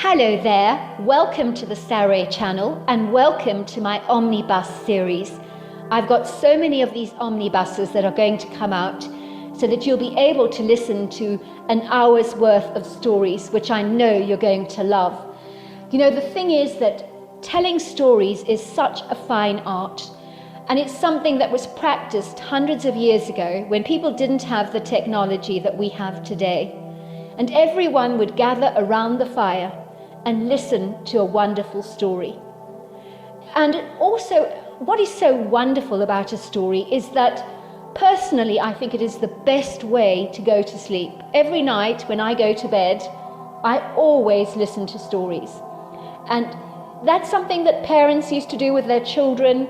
Hello there, welcome to the Saroy channel and welcome to my Omnibus series. I've got so many of these omnibuses that are going to come out so that you'll be able to listen to an hour's worth of stories, which I know you're going to love. You know, the thing is that telling stories is such a fine art, and it's something that was practiced hundreds of years ago when people didn't have the technology that we have today. And everyone would gather around the fire and listen to a wonderful story. And also, what is so wonderful about a story is that personally, I think it is the best way to go to sleep. Every night when I go to bed, I always listen to stories. And that's something that parents used to do with their children.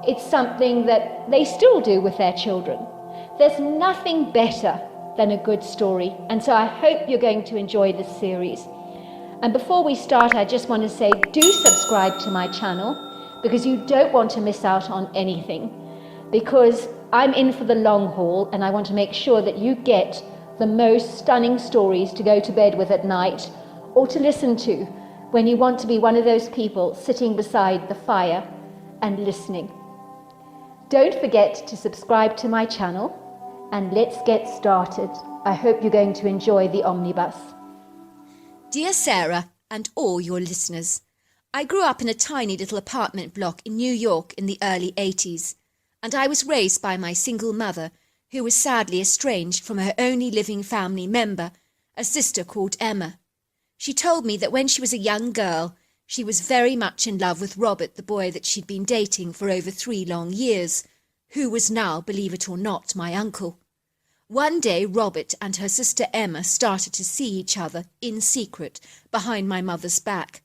It's something that they still do with their children. There's nothing better than a good story. And so I hope you're going to enjoy this series. And before we start, I just want to say, do subscribe to my channel because you don't want to miss out on anything. Because I'm in for the long haul and I want to make sure that you get the most stunning stories to go to bed with at night or to listen to when you want to be one of those people sitting beside the fire and listening. Don't forget to subscribe to my channel and let's get started. I hope you're going to enjoy the omnibus. Dear Sarah and all your listeners, I grew up in a tiny little apartment block in New York in the early 80s, and I was raised by my single mother, who was sadly estranged from her only living family member, a sister called Emma. She told me that when she was a young girl, she was very much in love with Robert, the boy that she'd been dating for over 3 long years, who was now, believe it or not, my uncle. One day, Robert and her sister Emma started to see each other in secret behind my mother's back.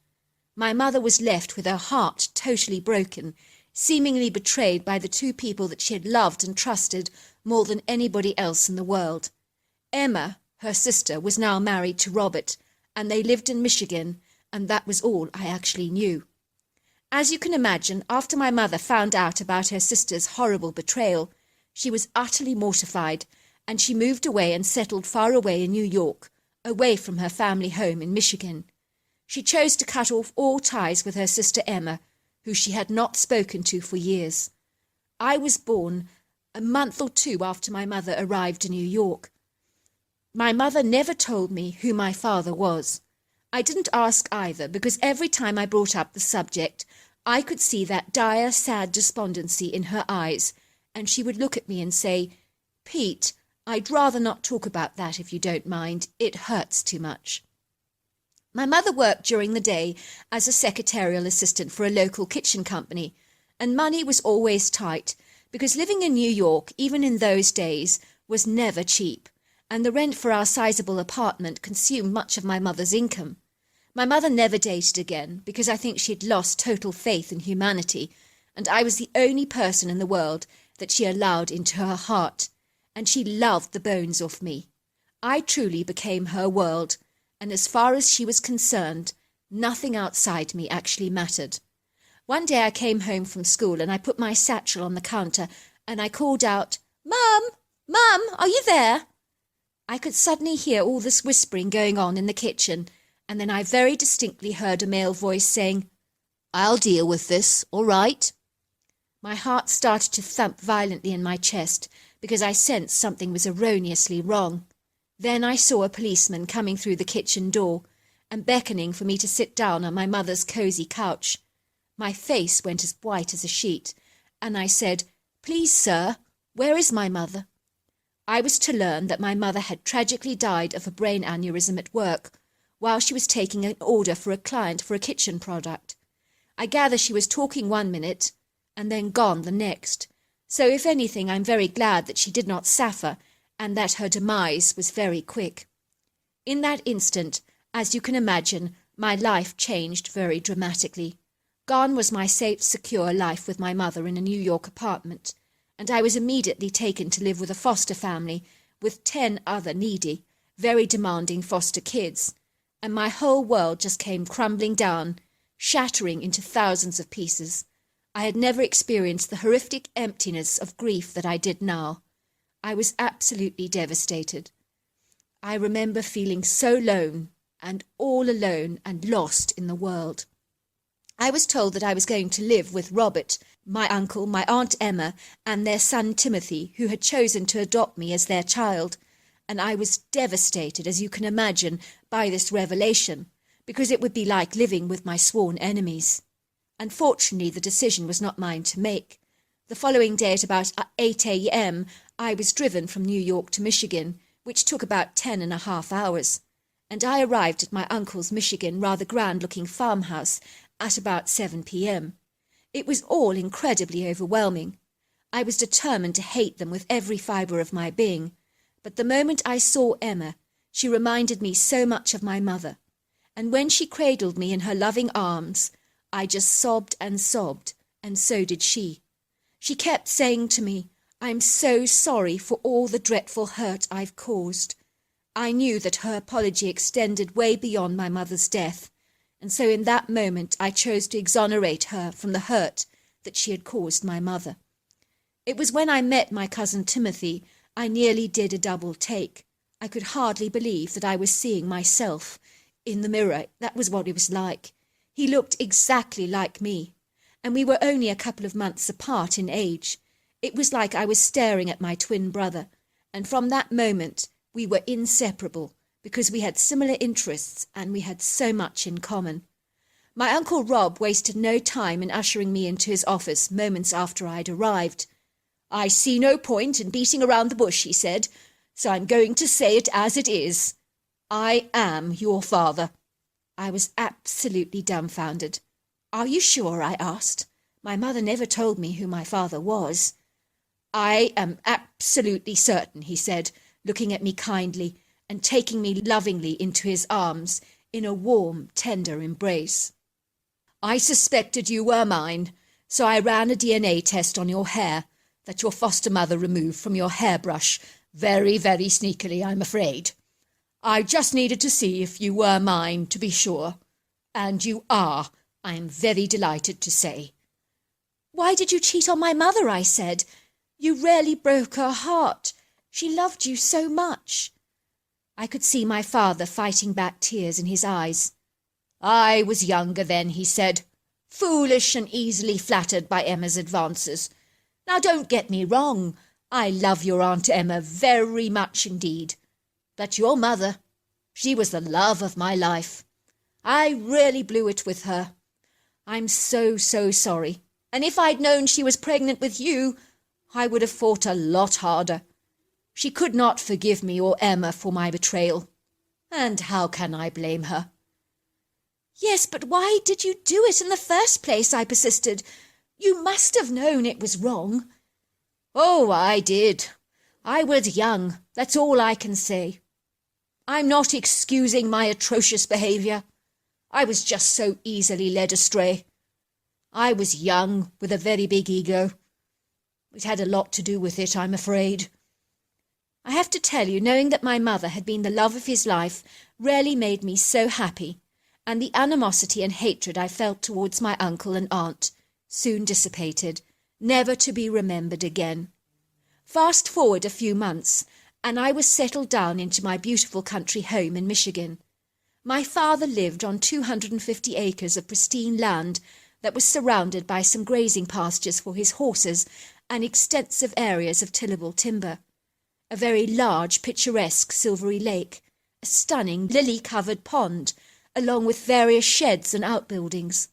My mother was left with her heart totally broken, seemingly betrayed by the 2 people that she had loved and trusted more than anybody else in the world. Emma, her sister, was now married to Robert, and they lived in Michigan, and that was all I actually knew. As you can imagine, after my mother found out about her sister's horrible betrayal, she was utterly mortified, and she moved away and settled far away in New York, away from her family home in Michigan. She chose to cut off all ties with her sister Emma, who she had not spoken to for years. I was born a month or 2 after my mother arrived in New York. My mother never told me who my father was. I didn't ask either, because every time I brought up the subject, I could see that dire, sad despondency in her eyes, and she would look at me and say, "Pete, I'd rather not talk about that if you don't mind. It hurts too much." My mother worked during the day as a secretarial assistant for a local kitchen company, and money was always tight, because living in New York, even in those days, was never cheap, and the rent for our sizable apartment consumed much of my mother's income. My mother never dated again, because I think she had lost total faith in humanity, and I was the only person in the world that she allowed into her heart, and she loved the bones off me. I truly became her world, and as far as she was concerned, nothing outside me actually mattered. One day I came home from school and I put my satchel on the counter and I called out, "Mum! Mum, are you there?" I could suddenly hear all this whispering going on in the kitchen, and then I very distinctly heard a male voice saying, "I'll deal with this, all right?" My heart started to thump violently in my chest, because I sensed something was erroneously wrong. Then I saw a policeman coming through the kitchen door and beckoning for me to sit down on my mother's cosy couch. My face went as white as a sheet, and I said, "Please, sir, where is my mother?" I was to learn that my mother had tragically died of a brain aneurysm at work, while she was taking an order for a client for a kitchen product. I gather she was talking 1 minute, and then gone the next. So if anything, I'm very glad that she did not suffer, and that her demise was very quick. In that instant, as you can imagine, my life changed very dramatically. Gone was my safe, secure life with my mother in a New York apartment, and I was immediately taken to live with a foster family with 10 other needy, very demanding foster kids, and my whole world just came crumbling down, shattering into thousands of pieces. I had never experienced the horrific emptiness of grief that I did now. I was absolutely devastated. I remember feeling so alone and all alone and lost in the world. I was told that I was going to live with Robert, my uncle, my Aunt Emma, and their son Timothy, who had chosen to adopt me as their child, and I was devastated, as you can imagine, by this revelation, because it would be like living with my sworn enemies. Unfortunately, the decision was not mine to make. The following day at about 8 a.m., I was driven from New York to Michigan, which took about 10.5 hours, and I arrived at my uncle's Michigan rather grand-looking farmhouse at about 7 p.m. It was all incredibly overwhelming. I was determined to hate them with every fibre of my being, but the moment I saw Emma, she reminded me so much of my mother, and when she cradled me in her loving arms, I just sobbed, and so did she. She kept saying to me, "I'm so sorry for all the dreadful hurt I've caused." I knew that her apology extended way beyond my mother's death, and so in that moment I chose to exonerate her from the hurt that she had caused my mother. It was when I met my cousin Timothy I nearly did a double take. I could hardly believe that I was seeing myself in the mirror. That was what it was like. He looked exactly like me, and we were only a couple of months apart in age. It was like I was staring at my twin brother, and from that moment we were inseparable, because we had similar interests and we had so much in common. My Uncle Rob wasted no time in ushering me into his office moments after I'd arrived. "I see no point in beating around the bush," he said, "so I'm going to say it as it is. I am your father." I was absolutely dumbfounded. "Are you sure?" I asked. "My mother never told me who my father was." "I am absolutely certain," he said, looking at me kindly and taking me lovingly into his arms in a warm, tender embrace. "I suspected you were mine, so I ran a DNA test on your hair that your foster mother removed from your hairbrush, very, very sneakily, I'm afraid. I just needed to see if you were mine, to be sure. And you are, I am very delighted to say." "Why did you cheat on my mother?" I said. "You really broke her heart. She loved you so much." I could see my father fighting back tears in his eyes. "I was younger then," he said, "foolish and easily flattered by Emma's advances. Now don't get me wrong, I love your Aunt Emma very much indeed. But your mother, she was the love of my life. I really blew it with her. I'm so sorry. And if I'd known she was pregnant with you, I would have fought a lot harder. She could not forgive me or Emma for my betrayal. And how can I blame her?" "Yes, but why did you do it in the first place?" I persisted. "You must have known it was wrong." "Oh, I did. I was young, that's all I can say. I'm not excusing my atrocious behaviour. I was just so easily led astray. I was young, with a very big ego. It had a lot to do with it, I'm afraid." I have to tell you, knowing that my mother had been the love of his life really made me so happy, and the animosity and hatred I felt towards my uncle and aunt soon dissipated, never to be remembered again. Fast forward a few months, and I was settled down into my beautiful country home in Michigan. My father lived on 250 acres of pristine land that was surrounded by some grazing pastures for his horses and extensive areas of tillable timber. A very large, picturesque silvery lake, a stunning lily-covered pond, along with various sheds and outbuildings.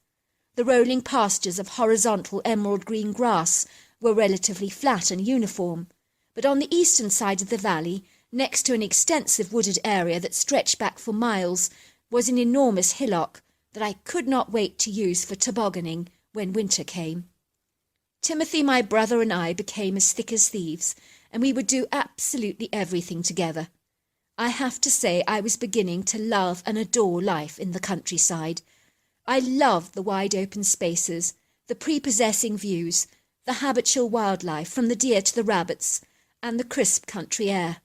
The rolling pastures of horizontal emerald green grass were relatively flat and uniform, but on the eastern side of the valley, next to an extensive wooded area that stretched back for miles, was an enormous hillock that I could not wait to use for tobogganing when winter came. Timothy, my brother, and I became as thick as thieves, and we would do absolutely everything together. I have to say I was beginning to love and adore life in the countryside. I loved the wide open spaces, the prepossessing views, the habitual wildlife from the deer to the rabbits, and the crisp country air.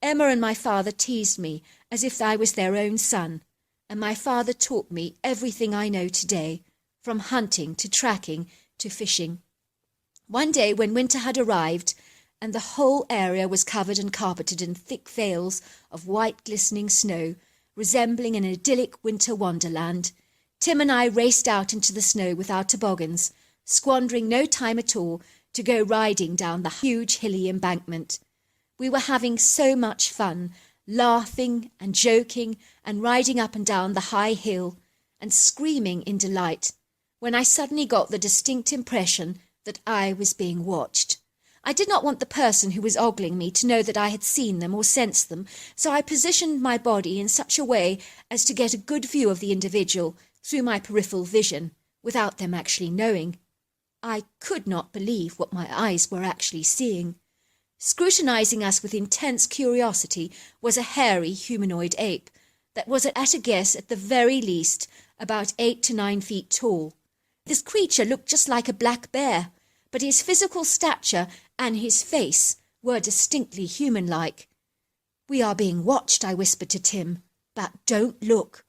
Emma and my father teased me as if I was their own son, and my father taught me everything I know today, from hunting to tracking to fishing. One day when winter had arrived, and the whole area was covered and carpeted in thick veils of white glistening snow, resembling an idyllic winter wonderland. Tim and I raced out into the snow with our toboggans, squandering no time at all to go riding down the huge hilly embankment. We were having so much fun, laughing and joking and riding up and down the high hill and screaming in delight, when I suddenly got the distinct impression that I was being watched. I did not want the person who was ogling me to know that I had seen them or sensed them, so I positioned my body in such a way as to get a good view of the individual through my peripheral vision, without them actually knowing. I could not believe what my eyes were actually seeing. Scrutinizing us with intense curiosity was a hairy humanoid ape that was at a guess at the very least about 8 to 9 feet tall. This creature looked just like a black bear, but his physical stature and his face were distinctly human-like. "We are being watched," I whispered to Tim, "but don't look."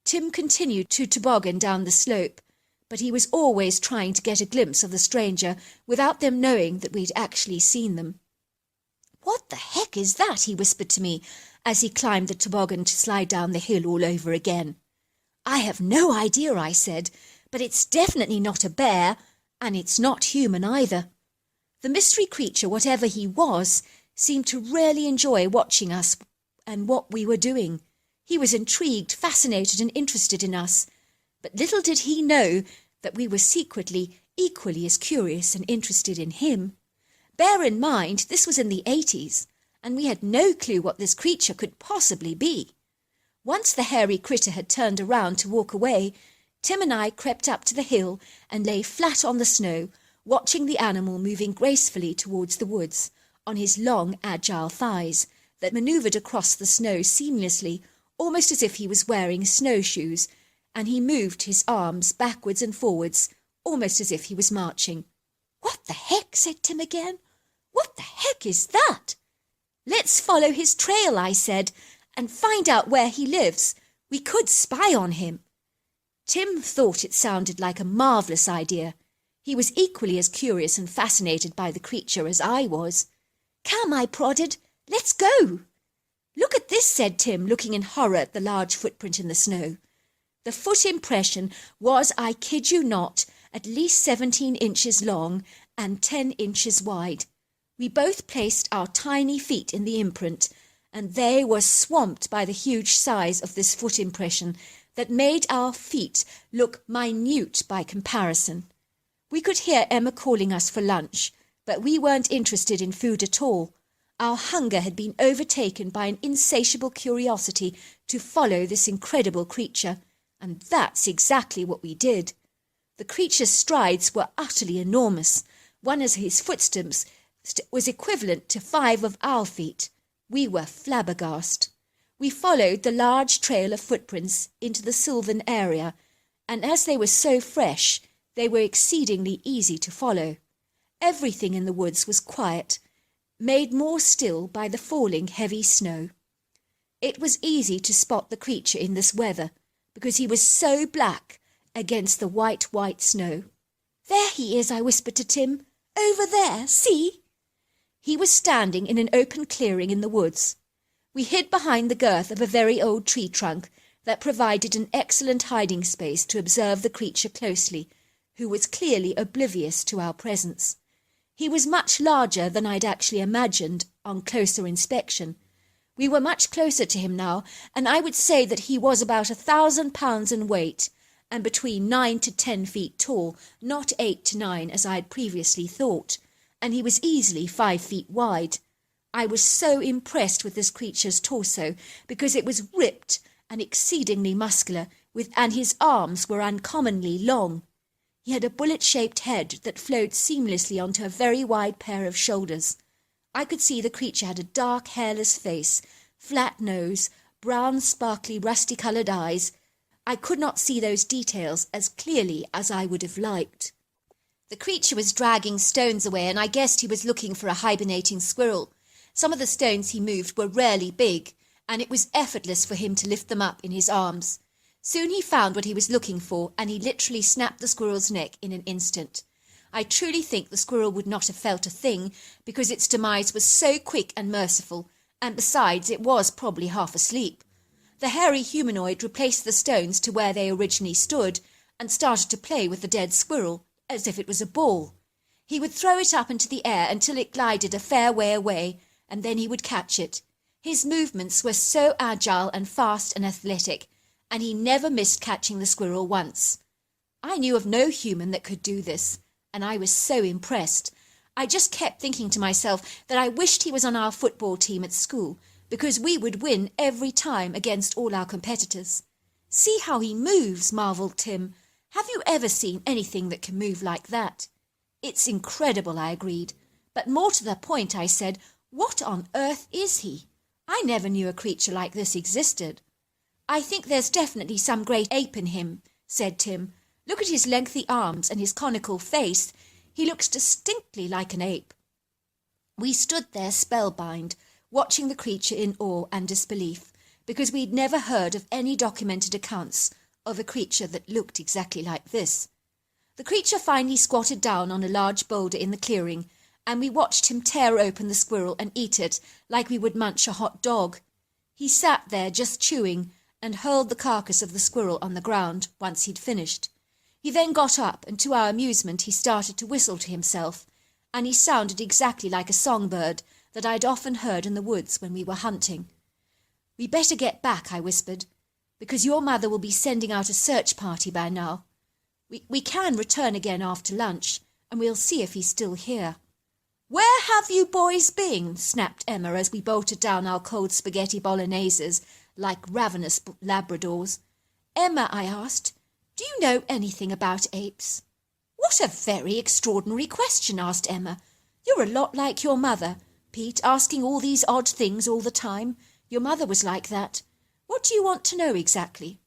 Tim continued to toboggan down the slope, but he was always trying to get a glimpse of the stranger without them knowing that we'd actually seen them. "What the heck is that?" he whispered to me as he climbed the toboggan to slide down the hill all over again. "I have no idea," I said, "but it's definitely not a bear, and it's not human either." The mystery creature, whatever he was, seemed to really enjoy watching us and what we were doing. He was intrigued, fascinated, and interested in us, but little did he know that we were secretly equally as curious and interested in him. Bear in mind, this was in the 80s, and we had no clue what this creature could possibly be. Once the hairy critter had turned around to walk away, Tim and I crept up to the hill and lay flat on the snow, watching the animal moving gracefully towards the woods on his long, agile thighs that manoeuvred across the snow seamlessly, almost as if he was wearing snowshoes, and he moved his arms backwards and forwards, almost as if he was marching. "What the heck?" said Tim again. "What the heck is that?" "Let's follow his trail," I said, "and find out where he lives. We could spy on him." Tim thought it sounded like a marvellous idea. He was equally as curious and fascinated by the creature as I was. "Come," I prodded, "let's go." "Look at this," said Tim, looking in horror at the large footprint in the snow. The foot impression was, I kid you not, at least 17 inches long and 10 inches wide. We both placed our tiny feet in the imprint, and they were swamped by the huge size of this foot impression that made our feet look minute by comparison. We could hear Emma calling us for lunch, but we weren't interested in food at all. Our hunger had been overtaken by an insatiable curiosity to follow this incredible creature, and that's exactly what we did. The creature's strides were utterly enormous. One of his footsteps was equivalent to 5 of our feet. We were flabbergasted. We followed the large trail of footprints into the sylvan area, and as they were so fresh, they were exceedingly easy to follow. Everything in the woods was quiet, made more still by the falling heavy snow. It was easy to spot the creature in this weather, because he was so black against the white snow. "There he is," I whispered to Tim. "Over there, see?" He was standing in an open clearing in the woods. We hid behind the girth of a very old tree trunk that provided an excellent hiding space to observe the creature closely, who was clearly oblivious to our presence. He was much larger than I'd actually imagined on closer inspection. We were much closer to him now, and I would say that he was about 1,000 pounds in weight and between 9 to 10 feet tall, not 8 to 9 as I had previously thought, and he was easily 5 feet wide. I was so impressed with this creature's torso because it was ripped and exceedingly muscular, and his arms were uncommonly long. He had a bullet-shaped head that flowed seamlessly onto a very wide pair of shoulders. I could see the creature had a dark, hairless face, flat nose, brown, sparkly, rusty-coloured eyes. I could not see those details as clearly as I would have liked. The creature was dragging stones away, and I guessed he was looking for a hibernating squirrel. Some of the stones he moved were rarely big, and it was effortless for him to lift them up in his arms. Soon he found what he was looking for, and he literally snapped the squirrel's neck in an instant. I truly think the squirrel would not have felt a thing, because its demise was so quick and merciful, and besides, it was probably half asleep. The hairy humanoid replaced the stones to where they originally stood and started to play with the dead squirrel as if it was a ball. He would throw it up into the air until it glided a fair way away, and then he would catch it. His movements were so agile and fast and athletic, and he never missed catching the squirrel once. I knew of no human that could do this, and I was so impressed. I just kept thinking to myself that I wished he was on our football team at school, because we would win every time against all our competitors. "See how he moves," marvelled Tim. "Have you ever seen anything that can move like that?" "It's incredible," I agreed. "But more to the point," I said, "what on earth is he? I never knew a creature like this existed." "I think there's definitely some great ape in him," said Tim. "Look at his lengthy arms and his conical face. He looks distinctly like an ape." We stood there spellbound, watching the creature in awe and disbelief, because we'd never heard of any documented accounts of a creature that looked exactly like this. The creature finally squatted down on a large boulder in the clearing, and we watched him tear open the squirrel and eat it like we would munch a hot dog. He sat there just chewing and hurled the carcass of the squirrel on the ground once he'd finished. He then got up, and to our amusement he started to whistle to himself, and he sounded exactly like a songbird that I'd often heard in the woods when we were hunting. "We better get back," I whispered, "because your mother will be sending out a search party by now. We can return again after lunch, and we'll see if he's still here." "Where have you boys been?" snapped Emma as we bolted down our cold spaghetti bologneses like ravenous Labradors. "Emma," I asked, "do you know anything about apes?" "What a very extraordinary question," asked Emma. "You're a lot like your mother, Pete, asking all these odd things all the time. Your mother was like that. What do you want to know exactly?"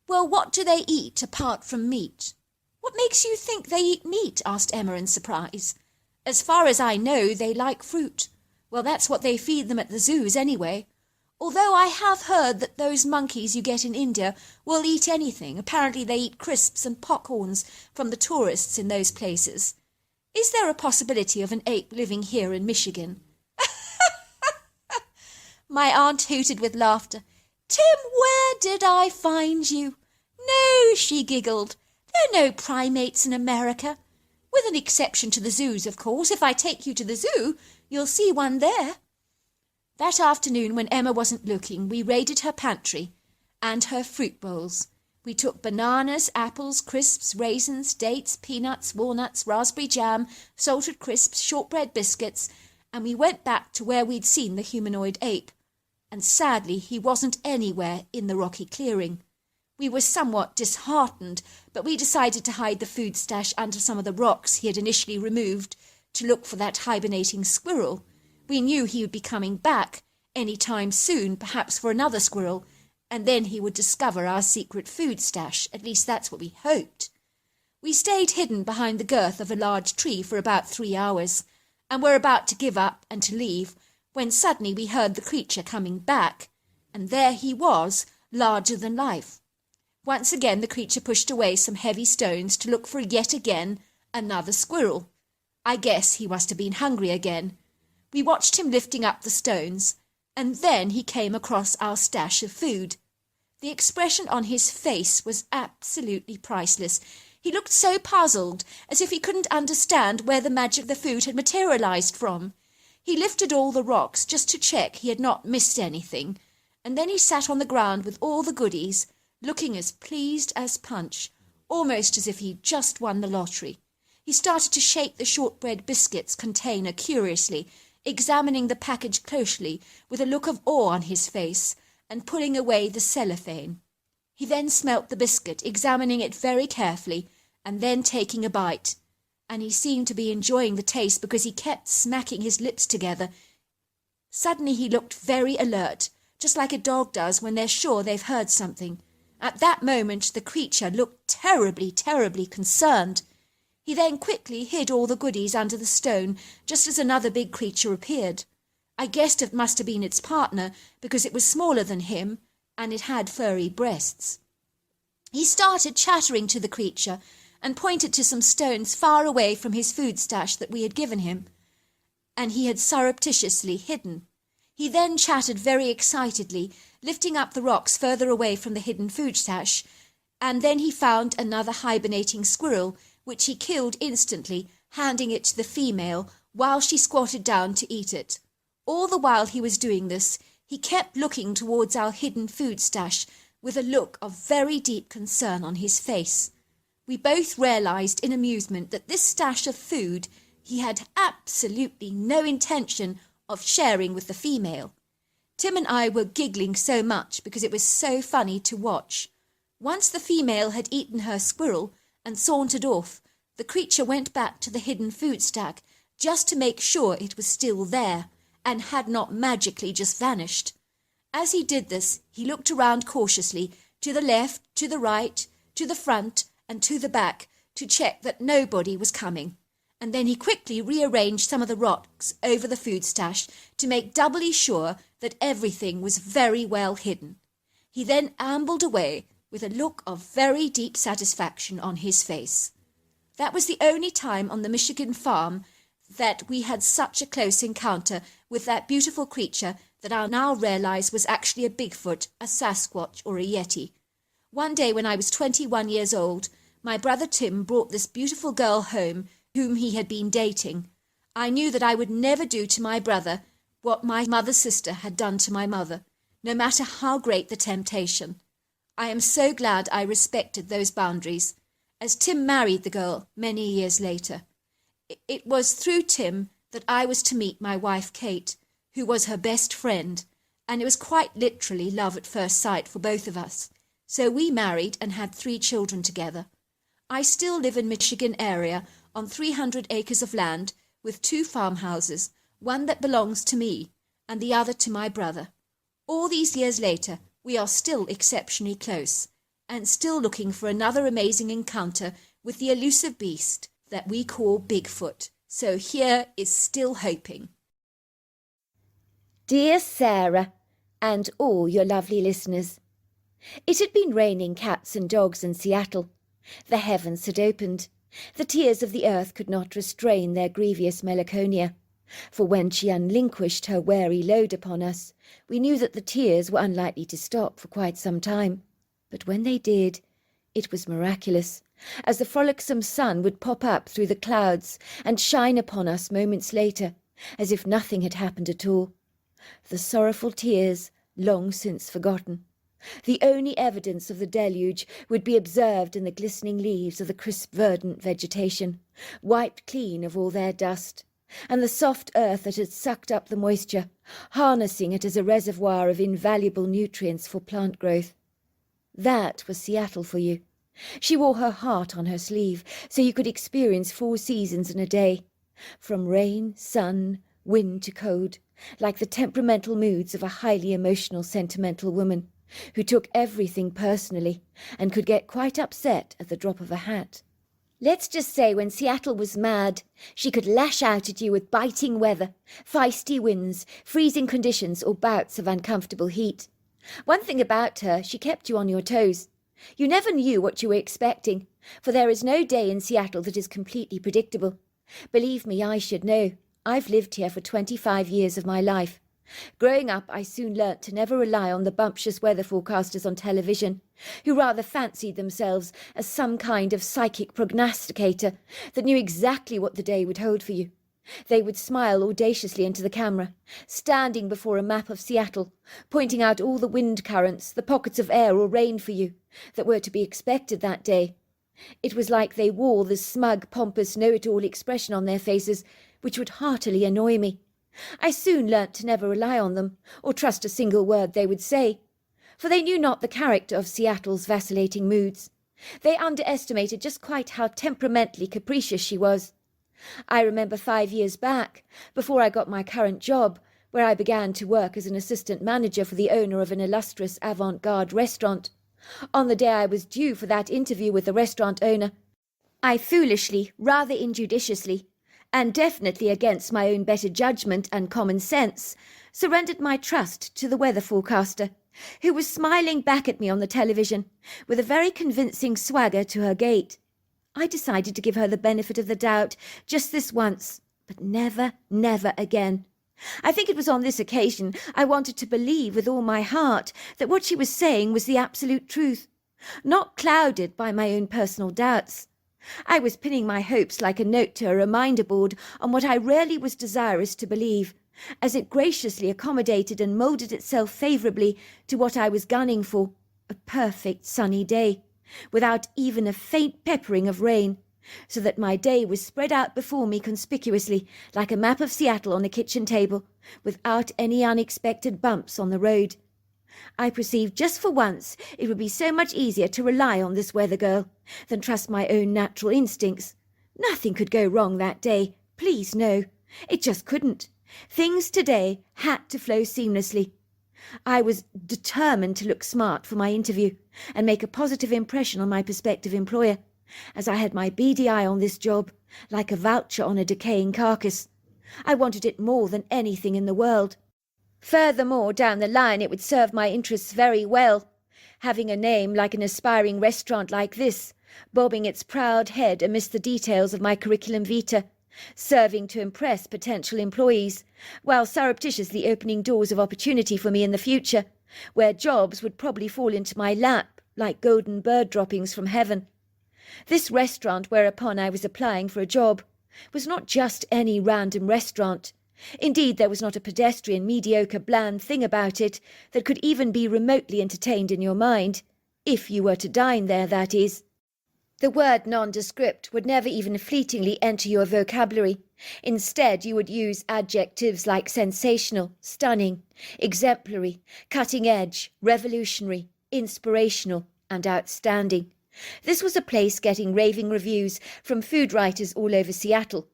"Well, what do they eat apart from meat?" "What makes you think they eat meat?" asked Emma in surprise. "As far as I know, they like fruit. Well, that's what they feed them at the zoos anyway. Although I have heard that those monkeys you get in India will eat anything. Apparently they eat crisps and popcorns from the tourists in those places. Is there a possibility of an ape living here in Michigan?" My aunt hooted with laughter. "Tim, where did I find you?" "No," she giggled. "There are no primates in America. With an exception to the zoos, of course. If I take you to the zoo, you'll see one there." That afternoon, when Emma wasn't looking, we raided her pantry and her fruit bowls. We took bananas, apples, crisps, raisins, dates, peanuts, walnuts, raspberry jam, salted crisps, shortbread biscuits, and we went back to where we'd seen the humanoid ape. And sadly, he wasn't anywhere in the rocky clearing. We were somewhat disheartened, but we decided to hide the food stash under some of the rocks he had initially removed to look for that hibernating squirrel. We knew he would be coming back any time soon, perhaps for another squirrel, and then he would discover our secret food stash. At least that's what we hoped. We stayed hidden behind the girth of a large tree for about 3 hours, and were about to give up and to leave, when suddenly we heard the creature coming back, and there he was, larger than life. Once again the creature pushed away some heavy stones to look for yet again another squirrel. I guess he must have been hungry again. We watched him lifting up the stones, and then he came across our stash of food. The expression on his face was absolutely priceless. He looked so puzzled, as if he couldn't understand where the magic of the food had materialized from. He lifted all the rocks just to check he had not missed anything, and then he sat on the ground with all the goodies, looking as pleased as Punch, almost as if he'd just won the lottery. He started to shake the shortbread biscuits container curiously, examining the package closely with a look of awe on his face, and pulling away the cellophane. He then smelt the biscuit, examining it very carefully, and then taking a bite. And he seemed to be enjoying the taste because he kept smacking his lips together. Suddenly he looked very alert, just like a dog does when they're sure they've heard something. At that moment the creature looked terribly, terribly concerned. He then quickly hid all the goodies under the stone, just as another big creature appeared. I guessed it must have been its partner, because it was smaller than him, and it had furry breasts. He started chattering to the creature, and pointed to some stones far away from his food stash that we had given him, and he had surreptitiously hidden. He then chattered very excitedly, lifting up the rocks further away from the hidden food stash, and then he found another hibernating squirrel, which he killed instantly, handing it to the female while she squatted down to eat it. All the while he was doing this, he kept looking towards our hidden food stash with a look of very deep concern on his face. We both realized in amusement that this stash of food he had absolutely no intention of sharing with the female. Tim and I were giggling so much because it was so funny to watch. Once the female had eaten her squirrel and sauntered off, the creature went back to the hidden food stack just to make sure it was still there and had not magically just vanished. As he did this, he looked around cautiously to the left, to the right, to the front and to the back to check that nobody was coming. And then he quickly rearranged some of the rocks over the food stash to make doubly sure that everything was very well hidden. He then ambled away with a look of very deep satisfaction on his face. That was the only time on the Michigan farm that we had such a close encounter with that beautiful creature that I now realize was actually a Bigfoot, a Sasquatch, or a Yeti. One day when I was 21 years old, my brother Tim brought this beautiful girl home whom he had been dating. I knew that I would never do to my brother what my mother's sister had done to my mother, no matter how great the temptation. I am so glad I respected those boundaries, as Tim married the girl many years later. It was through Tim that I was to meet my wife Kate, who was her best friend, and it was quite literally love at first sight for both of us. So we married and had 3 children together. I still live in Michigan area on 300 acres of land with 2 farmhouses, one that belongs to me and the other to my brother. All these years later, we are still exceptionally close and still looking for another amazing encounter with the elusive beast that we call Bigfoot. So here is still hoping. Dear Sarah, and all your lovely listeners. It had been raining cats and dogs in Seattle. The heavens had opened. The tears of the earth could not restrain their grievous melancholia. For when she unlinquished her weary load upon us, we knew that the tears were unlikely to stop for quite some time. But when they did, it was miraculous, as the frolicsome sun would pop up through the clouds and shine upon us moments later, as if nothing had happened at all. The sorrowful tears, long since forgotten. The only evidence of the deluge would be observed in the glistening leaves of the crisp verdant vegetation, wiped clean of all their dust, and the soft earth that had sucked up the moisture, harnessing it as a reservoir of invaluable nutrients for plant growth. That was Seattle for you. She wore her heart on her sleeve, so you could experience 4 seasons in a day, from rain, sun, wind to cold, like the temperamental moods of a highly emotional, sentimental woman, who took everything personally and could get quite upset at the drop of a hat. Let's just say when Seattle was mad, she could lash out at you with biting weather, feisty winds, freezing conditions, or bouts of uncomfortable heat. One thing about her, she kept you on your toes. You never knew what you were expecting, for there is no day in Seattle that is completely predictable. Believe me, I should know. I've lived here for 25 years of my life. Growing up, I soon learnt to never rely on the bumptious weather forecasters on television, who rather fancied themselves as some kind of psychic prognosticator that knew exactly what the day would hold for you. They would smile audaciously into the camera, standing before a map of Seattle, pointing out all the wind currents, the pockets of air or rain for you that were to be expected that day. It was like they wore this smug, pompous, know-it-all expression on their faces, which would heartily annoy me. I soon learnt to never rely on them, or trust a single word they would say, for they knew not the character of Seattle's vacillating moods. They underestimated just quite how temperamentally capricious she was. I remember 5 years back, before I got my current job, where I began to work as an assistant manager for the owner of an illustrious avant-garde restaurant. On the day I was due for that interview with the restaurant owner, I foolishly, rather injudiciously, and definitely against my own better judgment and common sense, surrendered my trust to the weather forecaster, who was smiling back at me on the television, with a very convincing swagger to her gait. I decided to give her the benefit of the doubt just this once, but never, never again. I think it was on this occasion I wanted to believe with all my heart that what she was saying was the absolute truth, not clouded by my own personal doubts. I was pinning my hopes like a note to a reminder board on what I really was desirous to believe, as it graciously accommodated and moulded itself favourably to what I was gunning for, a perfect sunny day, without even a faint peppering of rain, so that my day was spread out before me conspicuously like a map of Seattle on a kitchen table, without any unexpected bumps on the road. I perceived just for once it would be so much easier to rely on this weather girl than trust my own natural instincts. Nothing could go wrong that day, please no. It just couldn't. Things today had to flow seamlessly. I was determined to look smart for my interview and make a positive impression on my prospective employer, as I had my beady eye on this job, like a vulture on a decaying carcass. I wanted it more than anything in the world. Furthermore, down the line it would serve my interests very well, having a name like an aspiring restaurant like this, bobbing its proud head amidst the details of my curriculum vitae, serving to impress potential employees, while surreptitiously opening doors of opportunity for me in the future, where jobs would probably fall into my lap like golden bird droppings from heaven. This restaurant whereupon I was applying for a job was not just any random restaurant. Indeed, there was not a pedestrian, mediocre, bland thing about it that could even be remotely entertained in your mind, if you were to dine there, that is. The word nondescript would never even fleetingly enter your vocabulary. Instead, you would use adjectives like sensational, stunning, exemplary, cutting-edge, revolutionary, inspirational, and outstanding. This was a place getting raving reviews from food writers all over Seattle.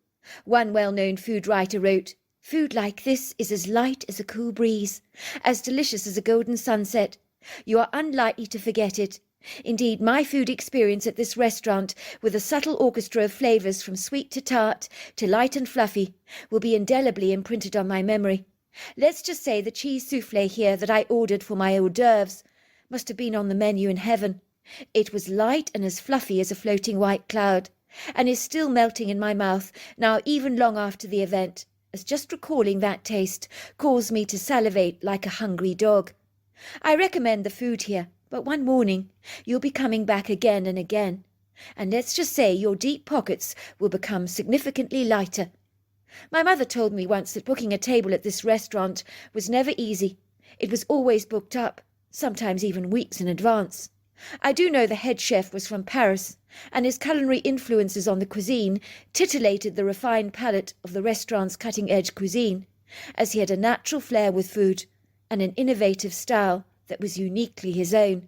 One well-known food writer wrote, "Food like this is as light as a cool breeze, as delicious as a golden sunset. You are unlikely to forget it. Indeed, my food experience at this restaurant, with a subtle orchestra of flavours from sweet to tart to light and fluffy, will be indelibly imprinted on my memory. Let's just say the cheese soufflé here that I ordered for my hors d'oeuvres must have been on the menu in heaven. It was light and as fluffy as a floating white cloud, and is still melting in my mouth now even long after the event, as just recalling that taste caused me to salivate like a hungry dog. I recommend the food here, but one morning you'll be coming back again and again, and let's just say your deep pockets will become significantly lighter." My mother told me once that booking a table at this restaurant was never easy. It was always booked up, sometimes even weeks in advance. I do know the head chef was from Paris, and his culinary influences on the cuisine titillated the refined palate of the restaurant's cutting-edge cuisine, as he had a natural flair with food and an innovative style that was uniquely his own.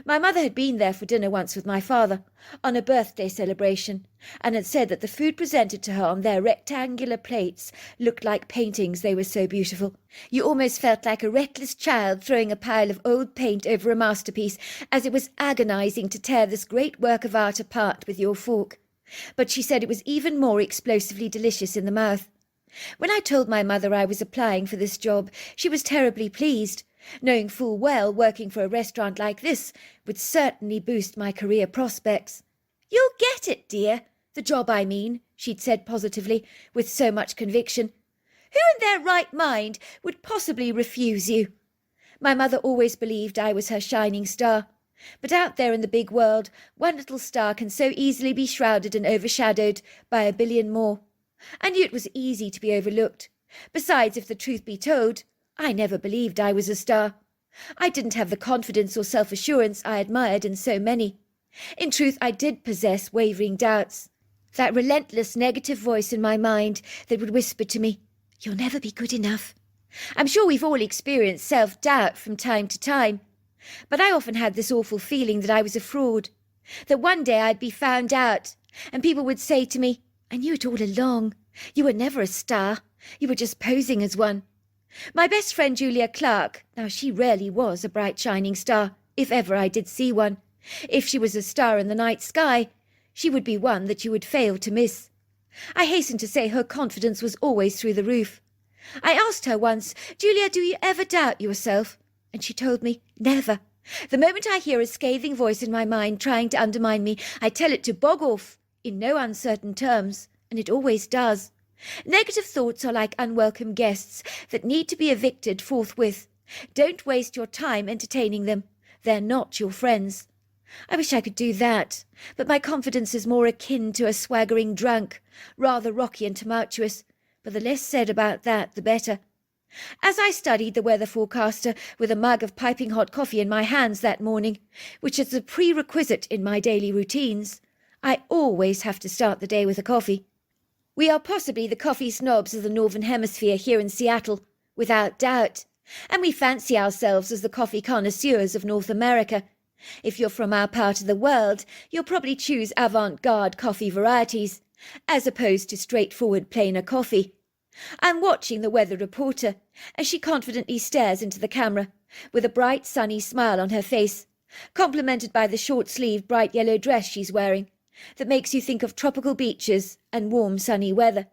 My mother had been there for dinner once with my father, on a birthday celebration, and had said that the food presented to her on their rectangular plates looked like paintings, they were so beautiful. You almost felt like a reckless child throwing a pile of old paint over a masterpiece, as it was agonizing to tear this great work of art apart with your fork. But she said it was even more explosively delicious in the mouth. When I told my mother I was applying for this job, she was terribly pleased, knowing full well working for a restaurant like this would certainly boost my career prospects. "You'll get it, dear. The job, I mean," she'd said positively, with so much conviction. "Who in their right mind would possibly refuse you?" My mother always believed I was her shining star. But out there in the big world, one little star can so easily be shrouded and overshadowed by a billion more. I knew it was easy to be overlooked. Besides, if the truth be told, I never believed I was a star. I didn't have the confidence or self-assurance I admired in so many. In truth, I did possess wavering doubts. That relentless negative voice in my mind that would whisper to me, "You'll never be good enough." I'm sure we've all experienced self-doubt from time to time. But I often had this awful feeling that I was a fraud, that one day I'd be found out, and people would say to me, "I knew it all along. You were never a star. You were just posing as one." My best friend Julia Clark, now she really was a bright shining star, if ever I did see one. If she was a star in the night sky, she would be one that you would fail to miss. I hasten to say her confidence was always through the roof. I asked her once, "Julia, do you ever doubt yourself?" And she told me, "Never. The moment I hear a scathing voice in my mind trying to undermine me, I tell it to bog off, in no uncertain terms, and it always does." Negative thoughts are like unwelcome guests that need to be evicted forthwith. Don't waste your time entertaining them. They're not your friends. I wish I could do that, but my confidence is more akin to a swaggering drunk, rather rocky and tumultuous, but the less said about that, the better. As I studied the weather forecaster with a mug of piping hot coffee in my hands that morning, which is a prerequisite in my daily routines, I always have to start the day with a coffee. We are possibly the coffee snobs of the Northern Hemisphere here in Seattle, without doubt, and we fancy ourselves as the coffee connoisseurs of North America. If you're from our part of the world, you'll probably choose avant-garde coffee varieties, as opposed to straightforward plainer coffee. I'm watching the weather reporter as she confidently stares into the camera, with a bright sunny smile on her face, complemented by the short-sleeved bright yellow dress she's wearing, that makes you think of tropical beaches and warm sunny weather.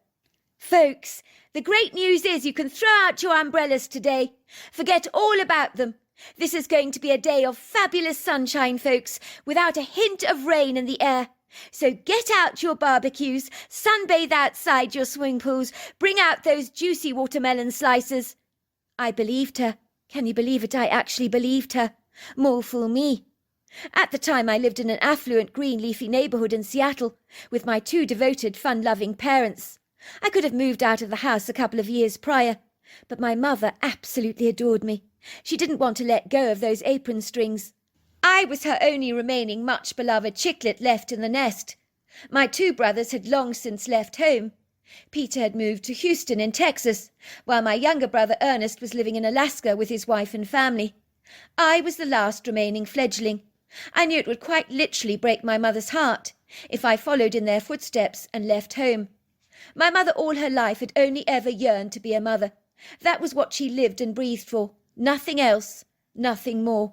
Folks, the great news is you can throw out your umbrellas today. Forget all about them. This is going to be a day of fabulous sunshine, folks, without a hint of rain in the air. So get out your barbecues, sunbathe outside your swimming pools, bring out those juicy watermelon slices. I believed her. Can you believe it? I actually believed her. More fool me. At the time I lived in an affluent green leafy neighbourhood in Seattle with my 2 devoted fun-loving parents. I could have moved out of the house a couple of years prior, but my mother absolutely adored me. She didn't want to let go of those apron strings. I was her only remaining much-beloved chicklet left in the nest. My 2 brothers had long since left home. Peter had moved to Houston in Texas, while my younger brother Ernest was living in Alaska with his wife and family. I was the last remaining fledgling. I knew it would quite literally break my mother's heart if I followed in their footsteps and left home. My mother all her life had only ever yearned to be a mother. That was what she lived and breathed for. Nothing else, nothing more.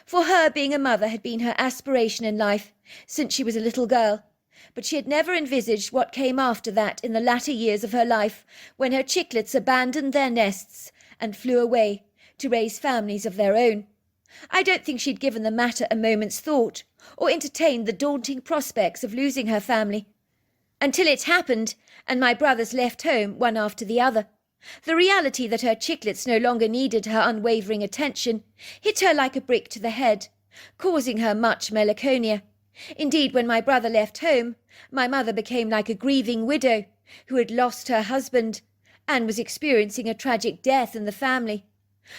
For her, being a mother had been her aspiration in life since she was a little girl, but she had never envisaged what came after that in the latter years of her life, when her chicklets abandoned their nests and flew away to raise families of their own. I don't think she'd given the matter a moment's thought, or entertained the daunting prospects of losing her family, until it happened, and my brothers left home one after the other. The reality that her chicklets no longer needed her unwavering attention hit her like a brick to the head, causing her much melancholia. Indeed, when my brother left home, my mother became like a grieving widow who had lost her husband and was experiencing a tragic death in the family.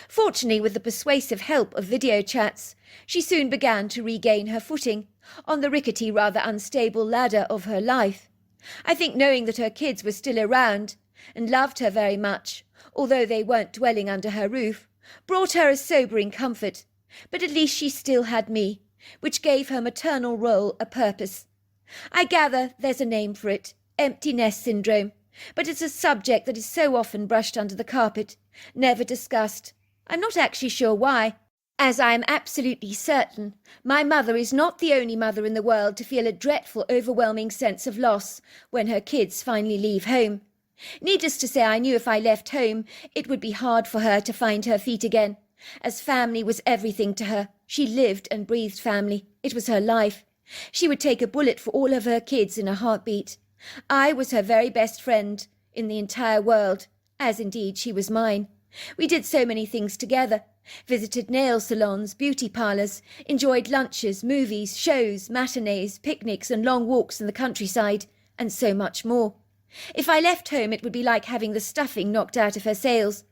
Fortunately, with the persuasive help of video chats, she soon began to regain her footing on the rickety, rather unstable ladder of her life. I think knowing that her kids were still around and loved her very much, although they weren't dwelling under her roof, brought her a sobering comfort, but at least she still had me, which gave her maternal role a purpose. I gather there's a name for it, empty nest syndrome, but it's a subject that is so often brushed under the carpet, never discussed. I'm not actually sure why, as I am absolutely certain my mother is not the only mother in the world to feel a dreadful, overwhelming sense of loss when her kids finally leave home. Needless to say, I knew if I left home, it would be hard for her to find her feet again, as family was everything to her. She lived and breathed family. It was her life. She would take a bullet for all of her kids in a heartbeat. I was her very best friend in the entire world, as indeed she was mine. We did so many things together, visited nail salons, beauty parlours, enjoyed lunches, movies, shows, matinees, picnics and long walks in the countryside, and so much more. If I left home, it would be like having the stuffing knocked out of her sails.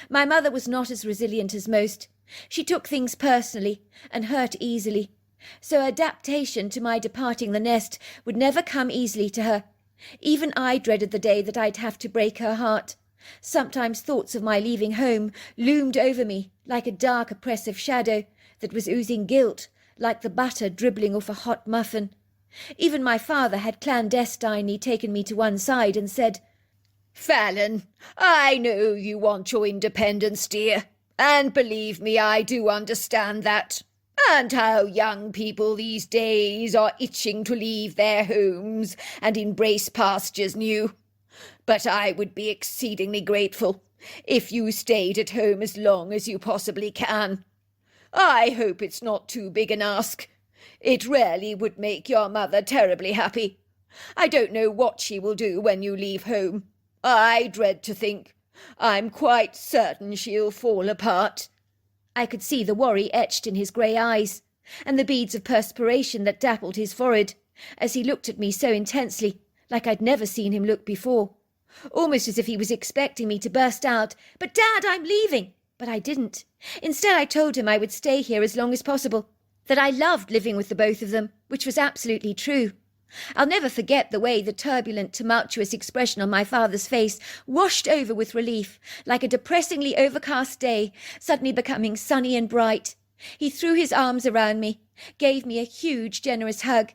My mother was not as resilient as most. She took things personally and hurt easily. So adaptation to my departing the nest would never come easily to her. Even I dreaded the day that I'd have to break her heart. Sometimes thoughts of my leaving home loomed over me like a dark, oppressive shadow that was oozing guilt, like the butter dribbling off a hot muffin. Even my father had clandestinely taken me to one side and said, "Fallon, I know you want your independence, dear, and believe me, I do understand that, and how young people these days are itching to leave their homes and embrace pastures new. But I would be exceedingly grateful if you stayed at home as long as you possibly can. I hope it's not too big an ask. It really would make your mother terribly happy. I don't know what she will do when you leave home. I dread to think. I'm quite certain she'll fall apart." I could see the worry etched in his grey eyes, and the beads of perspiration that dappled his forehead, as he looked at me so intensely, like I'd never seen him look before, almost as if he was expecting me to burst out, "But Dad, I'm leaving!" But I didn't. Instead, I told him I would stay here as long as possible, that I loved living with the both of them, which was absolutely true. I'll never forget the way the turbulent, tumultuous expression on my father's face washed over with relief, like a depressingly overcast day suddenly becoming sunny and bright. He threw his arms around me, gave me a huge, generous hug.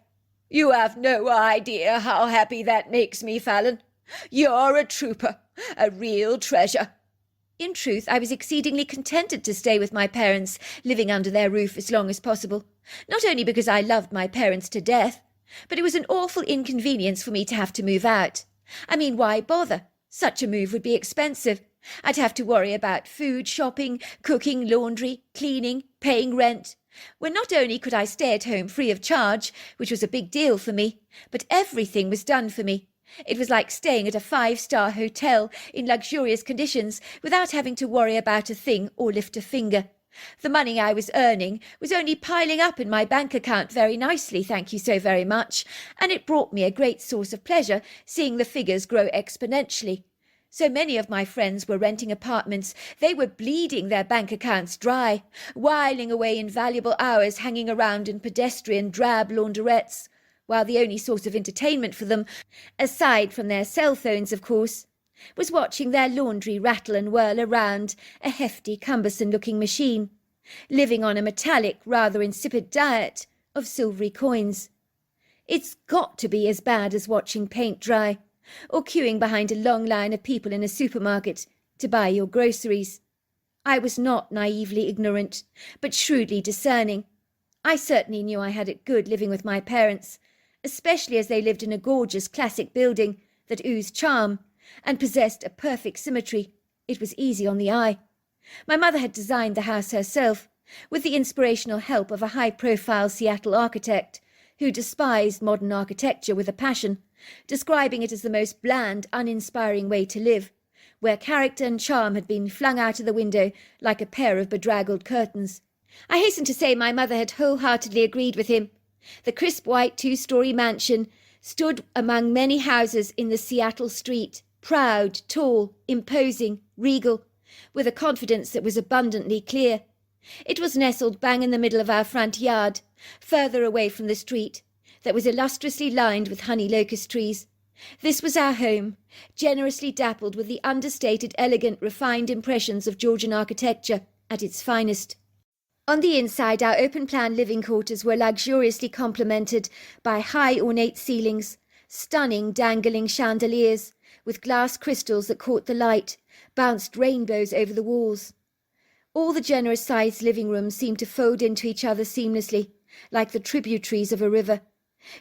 "You have no idea how happy that makes me, Fallon. You're a trooper, a real treasure." In truth, I was exceedingly contented to stay with my parents, living under their roof as long as possible, not only because I loved my parents to death, but it was an awful inconvenience for me to have to move out. I mean, why bother? Such a move would be expensive. I'd have to worry about food, shopping, cooking, laundry, cleaning, paying rent, when not only could I stay at home free of charge, which was a big deal for me, but everything was done for me. It was like staying at a 5-star hotel in luxurious conditions without having to worry about a thing or lift a finger. The money I was earning was only piling up in my bank account very nicely, thank you so very much, and it brought me a great source of pleasure seeing the figures grow exponentially. So many of my friends were renting apartments, they were bleeding their bank accounts dry, whiling away invaluable hours hanging around in pedestrian drab laundrettes, while the only source of entertainment for them, aside from their cell phones of course, was watching their laundry rattle and whirl around a hefty, cumbersome-looking machine, living on a metallic, rather insipid diet of silvery coins. It's got to be as bad as watching paint dry, or queuing behind a long line of people in a supermarket to buy your groceries. I was not naively ignorant, but shrewdly discerning. I certainly knew I had it good living with my parents, especially as they lived in a gorgeous classic building that oozed charm and possessed a perfect symmetry. It was easy on the eye. My mother had designed the house herself, with the inspirational help of a high-profile Seattle architect who despised modern architecture with a passion, describing it as the most bland, uninspiring way to live, where character and charm had been flung out of the window like a pair of bedraggled curtains. I hasten to say my mother had wholeheartedly agreed with him. The crisp white 2-story mansion stood among many houses in the Seattle street, proud, tall, imposing, regal, with a confidence that was abundantly clear. It was nestled bang in the middle of our front yard, further away from the street, that was illustriously lined with honey locust trees. This was our home, generously dappled with the understated, elegant, refined impressions of Georgian architecture at its finest. On the inside, our open-plan living quarters were luxuriously complemented by high ornate ceilings, stunning dangling chandeliers, with glass crystals that caught the light, bounced rainbows over the walls. All the generous-sized living rooms seemed to fold into each other seamlessly, like the tributaries of a river.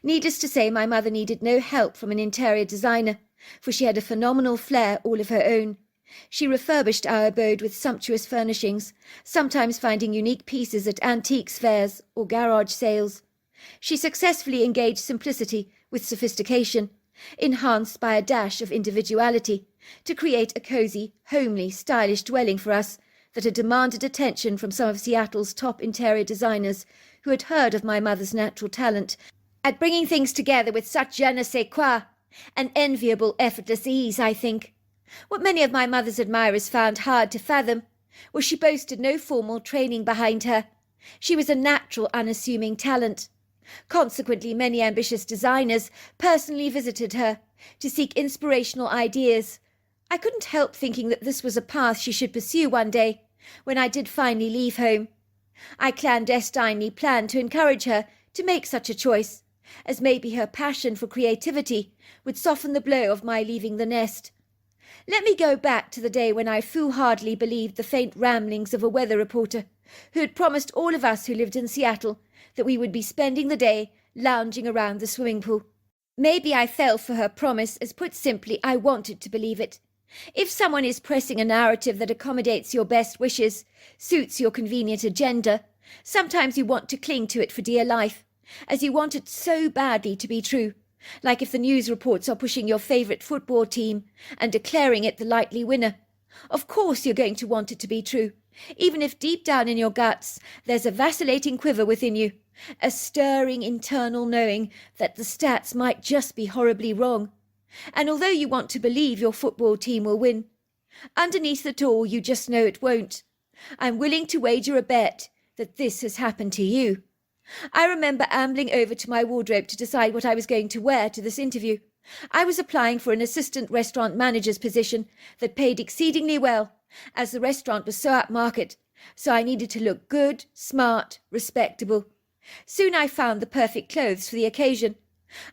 Needless to say, my mother needed no help from an interior designer, for she had a phenomenal flair all of her own. She refurbished our abode with sumptuous furnishings, sometimes finding unique pieces at antiques fairs or garage sales. She successfully engaged simplicity with sophistication, enhanced by a dash of individuality, to create a cosy, homely, stylish dwelling for us that had demanded attention from some of Seattle's top interior designers who had heard of my mother's natural talent at bringing things together with such je ne sais quoi, an enviable, effortless ease, I think. What many of my mother's admirers found hard to fathom was she boasted no formal training behind her. She was a natural, unassuming talent. Consequently, many ambitious designers personally visited her to seek inspirational ideas. I couldn't help thinking that this was a path she should pursue one day, when I did finally leave home. I clandestinely planned to encourage her to make such a choice, as maybe her passion for creativity would soften the blow of my leaving the nest. Let me go back to the day when I foolhardily believed the faint ramblings of a weather reporter who had promised all of us who lived in Seattle that we would be spending the day lounging around the swimming pool. Maybe I fell for her promise, as put simply, I wanted to believe it. If someone is pressing a narrative that accommodates your best wishes, suits your convenient agenda, sometimes you want to cling to it for dear life, as you want it so badly to be true, Like if the news reports are pushing your favourite football team and declaring it the likely winner. Of course you're going to want it to be true, even if deep down in your guts there's a vacillating quiver within you, a stirring internal knowing that the stats might just be horribly wrong. And although you want to believe your football team will win, underneath it all you just know it won't. I'm willing to wager a bet that this has happened to you. I remember ambling over to my wardrobe to decide what I was going to wear to this interview. I was applying for an assistant restaurant manager's position that paid exceedingly well, as the restaurant was so upmarket, so I needed to look good, smart, respectable. Soon I found the perfect clothes for the occasion.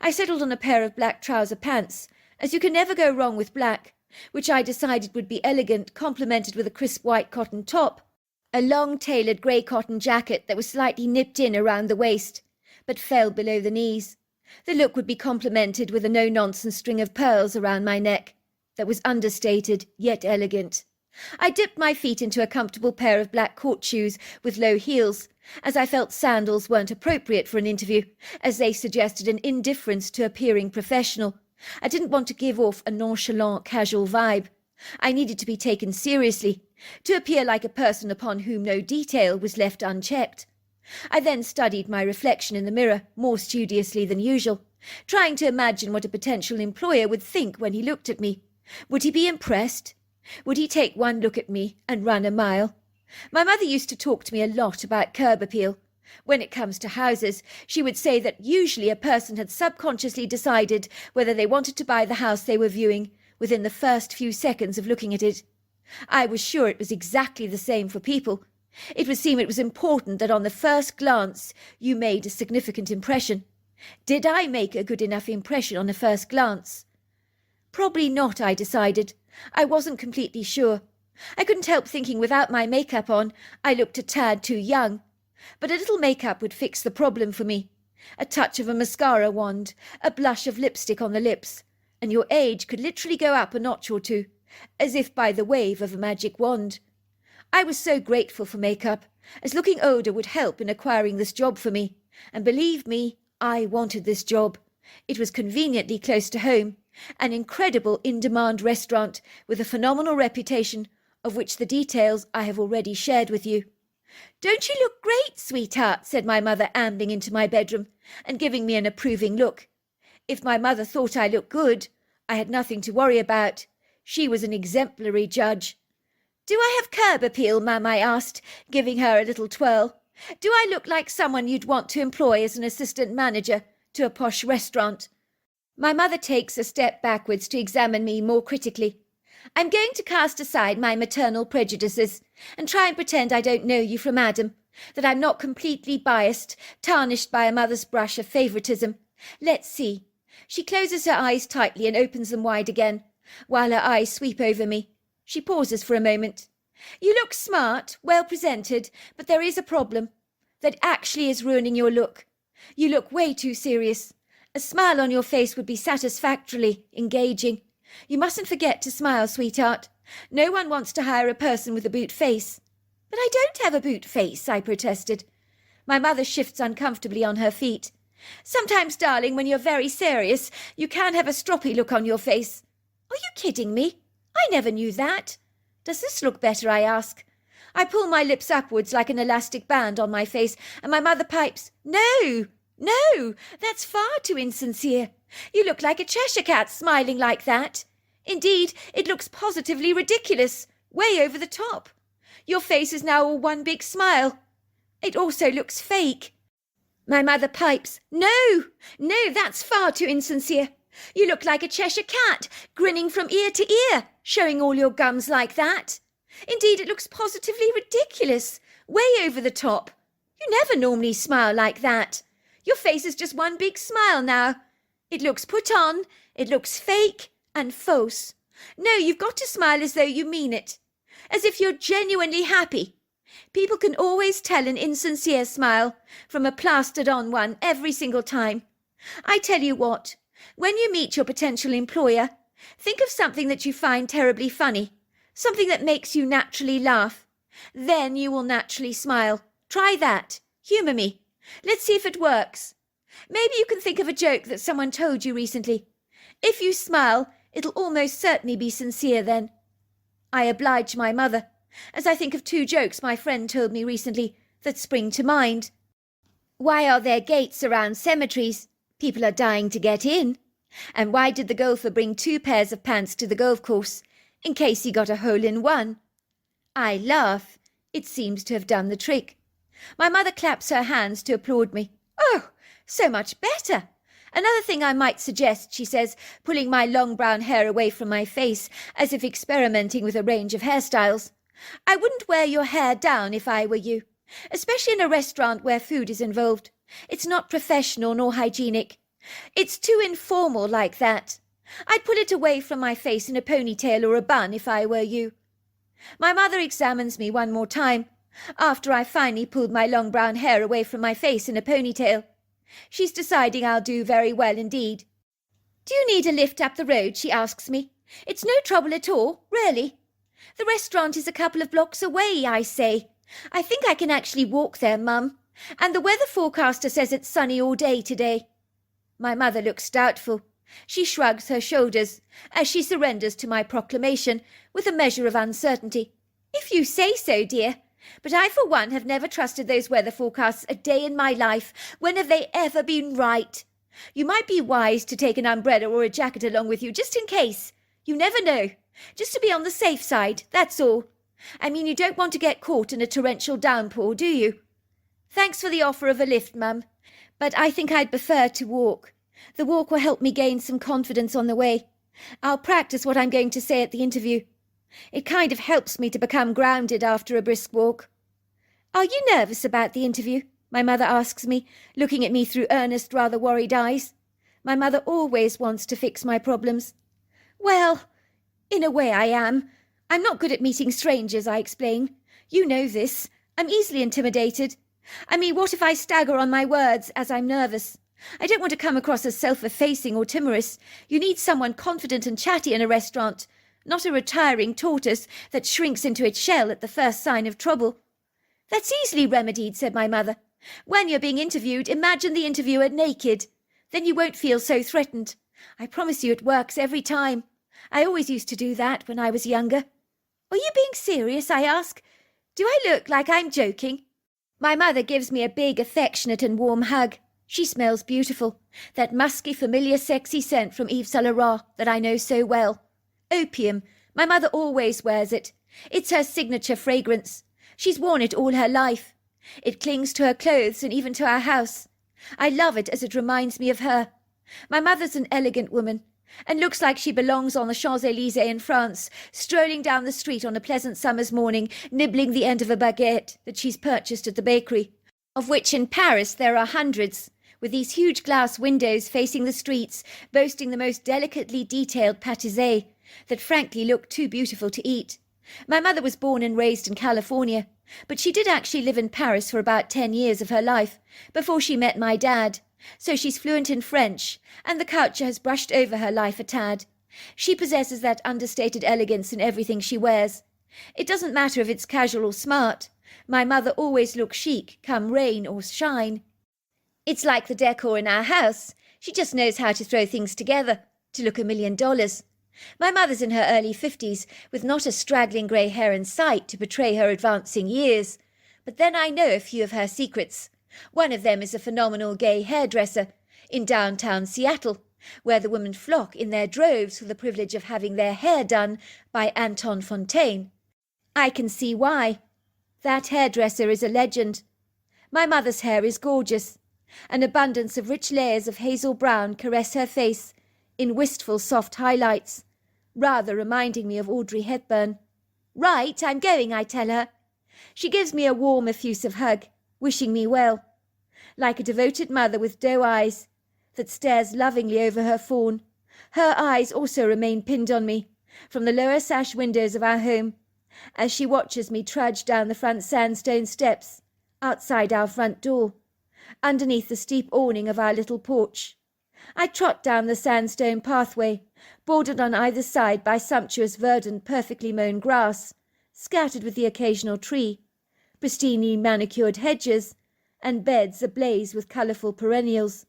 I settled on a pair of black trouser pants, as you can never go wrong with black, which I decided would be elegant, complemented with a crisp white cotton top, a long tailored grey cotton jacket that was slightly nipped in around the waist, but fell below the knees. The look would be complemented with a no-nonsense string of pearls around my neck that was understated yet elegant. I dipped my feet into a comfortable pair of black court shoes with low heels, as I felt sandals weren't appropriate for an interview, as they suggested an indifference to appearing professional. I didn't want to give off a nonchalant, casual vibe. I needed to be taken seriously, to appear like a person upon whom no detail was left unchecked. I then studied my reflection in the mirror more studiously than usual, trying to imagine what a potential employer would think when he looked at me. Would he be impressed? Would he take one look at me and run a mile? My mother used to talk to me a lot about curb appeal. When it comes to houses, she would say that usually a person had subconsciously decided whether they wanted to buy the house they were viewing within the first few seconds of looking at it. I was sure it was exactly the same for people. It would seem it was important that on the first glance you made a significant impression. Did I make a good enough impression on the first glance? Probably not, I decided. I wasn't completely sure. I couldn't help thinking without my makeup on, I looked a tad too young. But a little makeup would fix the problem for me. A touch of a mascara wand, a blush of lipstick on the lips, and your age could literally go up a notch or two, as if by the wave of a magic wand. I was so grateful for makeup, as looking older would help in acquiring this job for me. And believe me, I wanted this job. It was conveniently close to home, an incredible in-demand restaurant with a phenomenal reputation, of which the details I have already shared with you. "Don't you look great, sweetheart?" said my mother, ambling into my bedroom and giving me an approving look. If my mother thought I looked good, I had nothing to worry about. She was an exemplary judge. "Do I have curb appeal, Mum?" I asked, giving her a little twirl. "Do I look like someone you'd want to employ as an assistant manager to a posh restaurant?" My mother takes a step backwards to examine me more critically. "I'm going to cast aside my maternal prejudices and try and pretend I don't know you from Adam, that I'm not completely biased, tarnished by a mother's brush of favouritism. Let's see." She closes her eyes tightly and opens them wide again, while her eyes sweep over me. She pauses for a moment. "You look smart, well presented, but there is a problem that actually is ruining your look. You look way too serious. A smile on your face would be satisfactorily engaging. You mustn't forget to smile, sweetheart. No one wants to hire a person with a boot face." "But I don't have a boot face," I protested. My mother shifts uncomfortably on her feet. "Sometimes, darling, when you're very serious, you can have a stroppy look on your face." "Are you kidding me? I never knew that." "Does this look better?" I ask. I pull my lips upwards like an elastic band on my face, and my mother pipes, "No, no, that's far too insincere. You look like a Cheshire cat smiling like that. Indeed, it looks positively ridiculous, way over the top. Your face is now all one big smile. It also looks fake." My mother pipes, "No, no, that's far too insincere. You look like a Cheshire cat, grinning from ear to ear, showing all your gums like that. Indeed, it looks positively ridiculous, way over the top. You never normally smile like that. Your face is just one big smile now. It looks put on, it looks fake and false. No, you've got to smile as though you mean it, as if you're genuinely happy. People can always tell an insincere smile from a plastered-on one every single time. I tell you what, when you meet your potential employer, think of something that you find terribly funny, something that makes you naturally laugh. Then you will naturally smile. Try that. Humour me. Let's see if it works. Maybe you can think of a joke that someone told you recently. If you smile, it'll almost certainly be sincere then. I oblige my mother, as I think of 2 jokes my friend told me recently that spring to mind. Why are there gates around cemeteries? People are dying to get in. And why did the golfer bring 2 pairs of pants to the golf course, in case he got a hole-in-one? I laugh. It seems to have done the trick. My mother claps her hands to applaud me. Oh, so much better. Another thing I might suggest, she says, pulling my long brown hair away from my face, as if experimenting with a range of hairstyles. I wouldn't wear your hair down if I were you, especially in a restaurant where food is involved. It's not professional nor hygienic. It's too informal like that. I'd pull it away from my face in a ponytail or a bun if I were you. My mother examines me one more time, after I finally pulled my long brown hair away from my face in a ponytail. She's deciding I'll do very well indeed. Do you need a lift up the road, she asks me. It's no trouble at all, really. The restaurant is a couple of blocks away, I say. I think I can actually walk there, Mum. And the weather forecaster says it's sunny all day today. My mother looks doubtful. She shrugs her shoulders as she surrenders to my proclamation with a measure of uncertainty. If you say so, dear. But I, for one, have never trusted those weather forecasts a day in my life. When have they ever been right? You might be wise to take an umbrella or a jacket along with you, just in case. You never know. Just to be on the safe side, that's all. I mean, you don't want to get caught in a torrential downpour, do you? Thanks for the offer of a lift, Mum, but I think I'd prefer to walk. The walk will help me gain some confidence on the way. I'll practice what I'm going to say at the interview. It kind of helps me to become grounded after a brisk walk. Are you nervous about the interview? My mother asks me, looking at me through earnest, rather worried eyes. My mother always wants to fix my problems. Well, in a way I am. I'm not good at meeting strangers, I explain. You know this. I'm easily intimidated. I mean, what if I stagger on my words as I'm nervous? I don't want to come across as self-effacing or timorous. You need someone confident and chatty in a restaurant, not a retiring tortoise that shrinks into its shell at the first sign of trouble. That's easily remedied, said my mother. When you're being interviewed, imagine the interviewer naked. Then you won't feel so threatened. I promise you it works every time. I always used to do that when I was younger. Are you being serious, I ask? Do I look like I'm joking? My mother gives me a big, affectionate and warm hug. She smells beautiful, that musky, familiar, sexy scent from Yves Saint Laurent that I know so well. Opium. My mother always wears it. It's her signature fragrance. She's worn it all her life. It clings to her clothes and even to our house. I love it as it reminds me of her. My mother's an elegant woman, and looks like she belongs on the Champs-Élysées in France, strolling down the street on a pleasant summer's morning, nibbling the end of a baguette that she's purchased at the bakery, of which in Paris there are hundreds, with these huge glass windows facing the streets, boasting the most delicately detailed pâtisseries that frankly look too beautiful to eat. My mother was born and raised in California, but she did actually live in Paris for about 10 years of her life before she met my dad, so she's fluent in French, and the culture has brushed over her life a tad. She possesses that understated elegance in everything she wears. It doesn't matter if it's casual or smart. My mother always looks chic, come rain or shine. It's like the decor in our house. She just knows how to throw things together to look $1 million. My mother's in her early 50s, with not a straggling grey hair in sight to betray her advancing years. But then I know a few of her secrets. One of them is a phenomenal gay hairdresser in downtown Seattle, where the women flock in their droves for the privilege of having their hair done by Anton Fontaine. I can see why. That hairdresser is a legend. My mother's hair is gorgeous. An abundance of rich layers of hazel brown caress her face in wistful soft highlights, rather reminding me of Audrey Hepburn. Right, I'm going, I tell her. She gives me a warm, effusive hug, wishing me well, like a devoted mother with doe eyes that stares lovingly over her fawn. Her eyes also remain pinned on me from the lower sash windows of our home as she watches me trudge down the front sandstone steps outside our front door, underneath the steep awning of our little porch. I trot down the sandstone pathway, bordered on either side by sumptuous verdant, perfectly mown grass, scattered with the occasional tree, pristinely manicured hedges, and beds ablaze with colourful perennials.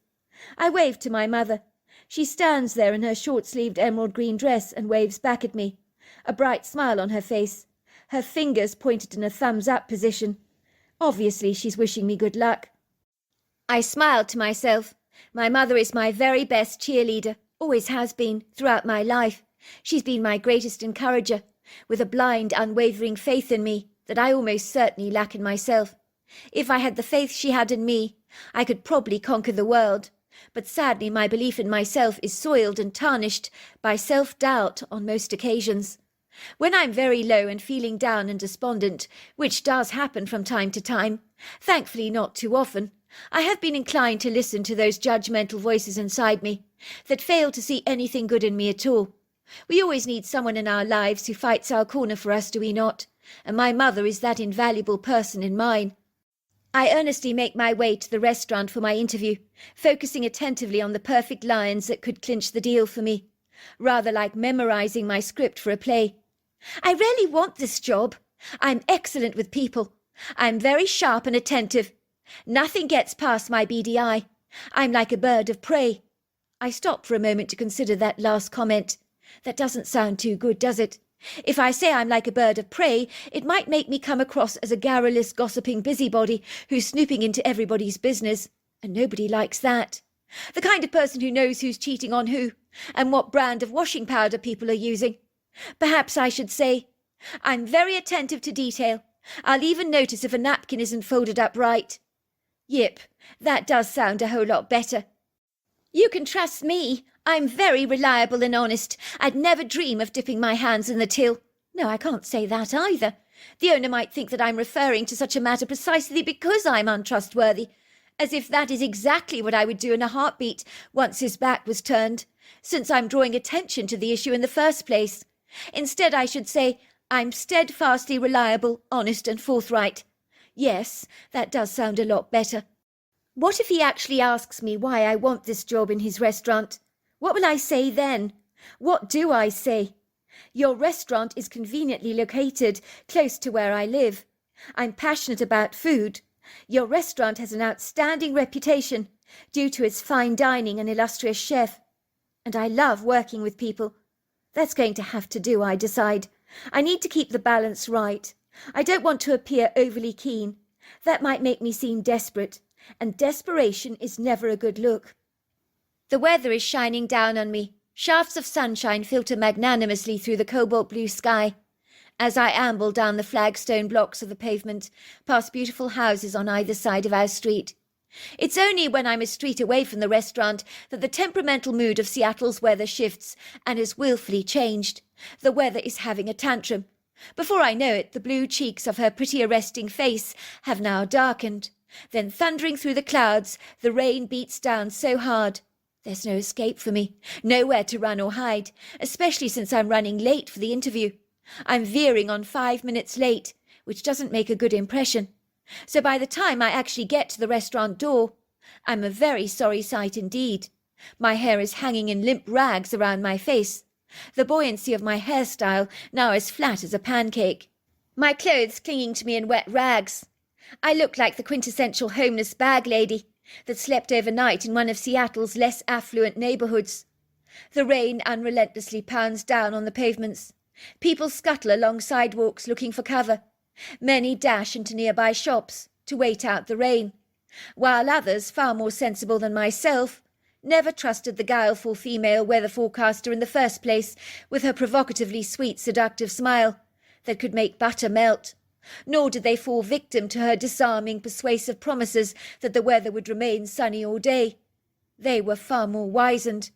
I waved to my mother. She stands there in her short-sleeved emerald green dress and waves back at me, a bright smile on her face, her fingers pointed in a thumbs-up position. Obviously, she's wishing me good luck. I smiled to myself. My mother is my very best cheerleader, always has been, throughout my life. She's been my greatest encourager, with a blind, unwavering faith in me that I almost certainly lack in myself. If I had the faith she had in me, I could probably conquer the world. But sadly, my belief in myself is soiled and tarnished by self-doubt on most occasions. When I'm very low and feeling down and despondent, which does happen from time to time, thankfully not too often, I have been inclined to listen to those judgmental voices inside me that fail to see anything good in me at all. We always need someone in our lives who fights our corner for us, do we not? And my mother is that invaluable person in mine. I earnestly make my way to the restaurant for my interview, focusing attentively on the perfect lines that could clinch the deal for me, rather like memorizing my script for a play. I really want this job. I'm excellent with people. I'm very sharp and attentive. Nothing gets past my beady eye. I'm like a bird of prey. I stop for a moment to consider that last comment. That doesn't sound too good, does it? If I say I'm like a bird of prey, it might make me come across as a garrulous, gossiping busybody who's snooping into everybody's business, and nobody likes that. The kind of person who knows who's cheating on who, and what brand of washing powder people are using. Perhaps I should say, I'm very attentive to detail. I'll even notice if a napkin isn't folded up right. Yip, that does sound a whole lot better. You can trust me. I'm very reliable and honest. I'd never dream of dipping my hands in the till. No, I can't say that either. The owner might think that I'm referring to such a matter precisely because I'm untrustworthy, as if that is exactly what I would do in a heartbeat once his back was turned, since I'm drawing attention to the issue in the first place. Instead, I should say, I'm steadfastly reliable, honest and forthright. Yes, that does sound a lot better. What if he actually asks me why I want this job in his restaurant? What will I say then? What do I say? Your restaurant is conveniently located close to where I live. I'm passionate about food. Your restaurant has an outstanding reputation due to its fine dining and illustrious chef. And I love working with people. That's going to have to do, I decide. I need to keep the balance right. I don't want to appear overly keen. That might make me seem desperate, and desperation is never a good look. The weather is shining down on me. Shafts of sunshine filter magnanimously through the cobalt blue sky. As I amble down the flagstone blocks of the pavement, past beautiful houses on either side of our street. It's only when I'm a street away from the restaurant that the temperamental mood of Seattle's weather shifts and is willfully changed. The weather is having a tantrum. Before I know it, the blue cheeks of her pretty arresting face have now darkened. Then thundering through the clouds, the rain beats down so hard. There's no escape for me, nowhere to run or hide, especially since I'm running late for the interview. I'm veering on 5 minutes late, which doesn't make a good impression. So by the time I actually get to the restaurant door, I'm a very sorry sight indeed. My hair is hanging in limp rags around my face, the buoyancy of my hairstyle now as flat as a pancake. My clothes clinging to me in wet rags. I look like the quintessential homeless bag lady that slept overnight in one of Seattle's less affluent neighborhoods. The rain unrelentlessly pounds down on the pavements. People scuttle along sidewalks looking for cover. Many dash into nearby shops to wait out the rain, while others, far more sensible than myself, never trusted the guileful female weather forecaster in the first place with her provocatively sweet, seductive smile that could make butter melt. Nor did they fall victim to her disarming, persuasive promises that the weather would remain sunny all day. They were far more wizened.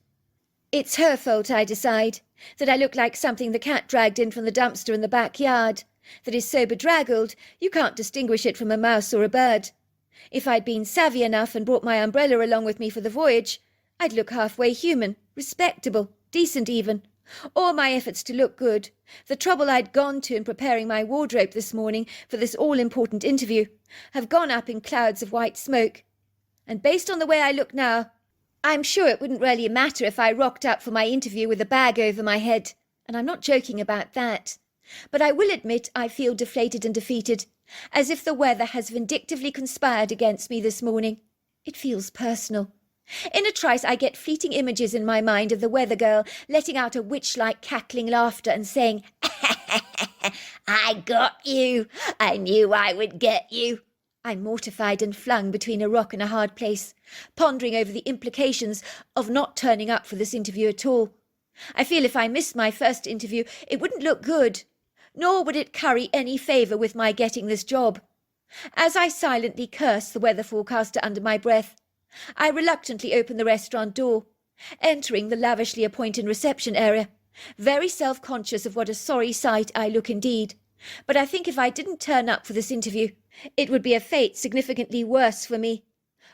It's her fault, I decide, that I look like something the cat dragged in from the dumpster in the backyard, that is so bedraggled you can't distinguish it from a mouse or a bird. If I'd been savvy enough and brought my umbrella along with me for the voyage, I'd look halfway human, respectable, decent even. All my efforts to look good, the trouble I'd gone to in preparing my wardrobe this morning for this all-important interview, have gone up in clouds of white smoke. And based on the way I look now, I'm sure it wouldn't really matter if I rocked up for my interview with a bag over my head, and I'm not joking about that. But I will admit I feel deflated and defeated, as if the weather has vindictively conspired against me this morning. It feels personal. In a trice I get fleeting images in my mind of the weather girl letting out a witch-like cackling laughter and saying, "I got you! I knew I would get you!" I'm mortified and flung between a rock and a hard place, pondering over the implications of not turning up for this interview at all. I feel if I missed my first interview, it wouldn't look good, nor would it curry any favour with my getting this job. As I silently curse the weather forecaster under my breath, I reluctantly open the restaurant door, entering the lavishly appointed reception area, very self-conscious of what a sorry sight I look indeed. But I think if I didn't turn up for this interview, it would be a fate significantly worse for me,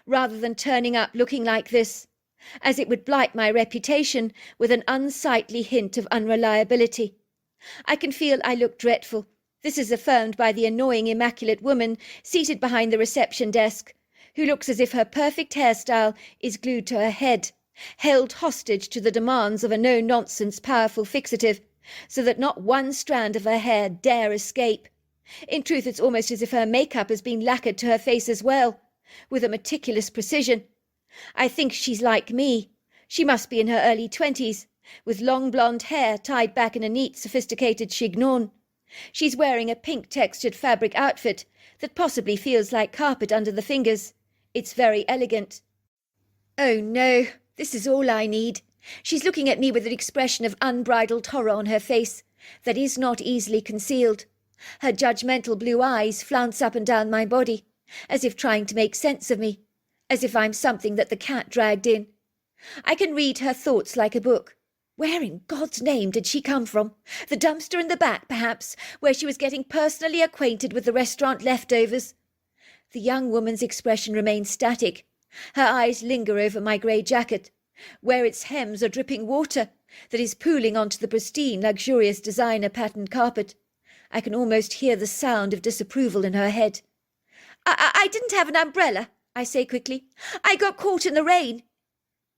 rather than turning up looking like this, as it would blight my reputation with an unsightly hint of unreliability. I can feel I look dreadful. This is affirmed by the annoying immaculate woman seated behind the reception desk, who looks as if her perfect hairstyle is glued to her head, held hostage to the demands of a no-nonsense powerful fixative, so that not one strand of her hair dare escape. In truth, it's almost as if her makeup has been lacquered to her face as well, with a meticulous precision. I think she's like me. She must be in her early 20s, with long blonde hair tied back in a neat, sophisticated chignon. She's wearing a pink-textured fabric outfit that possibly feels like carpet under the fingers. It's very elegant. Oh no, this is all I need. She's looking at me with an expression of unbridled horror on her face that is not easily concealed. Her judgmental blue eyes flounce up and down my body, as if trying to make sense of me, as if I'm something that the cat dragged in. I can read her thoughts like a book. Where in God's name did she come from? The dumpster in the back, perhaps, where she was getting personally acquainted with the restaurant leftovers. The young woman's expression remains static. Her eyes linger over my grey jacket, where its hems are dripping water that is pooling onto the pristine, luxurious designer-patterned carpet. I can almost hear the sound of disapproval in her head. I didn't have an umbrella," I say quickly. "I got caught in the rain."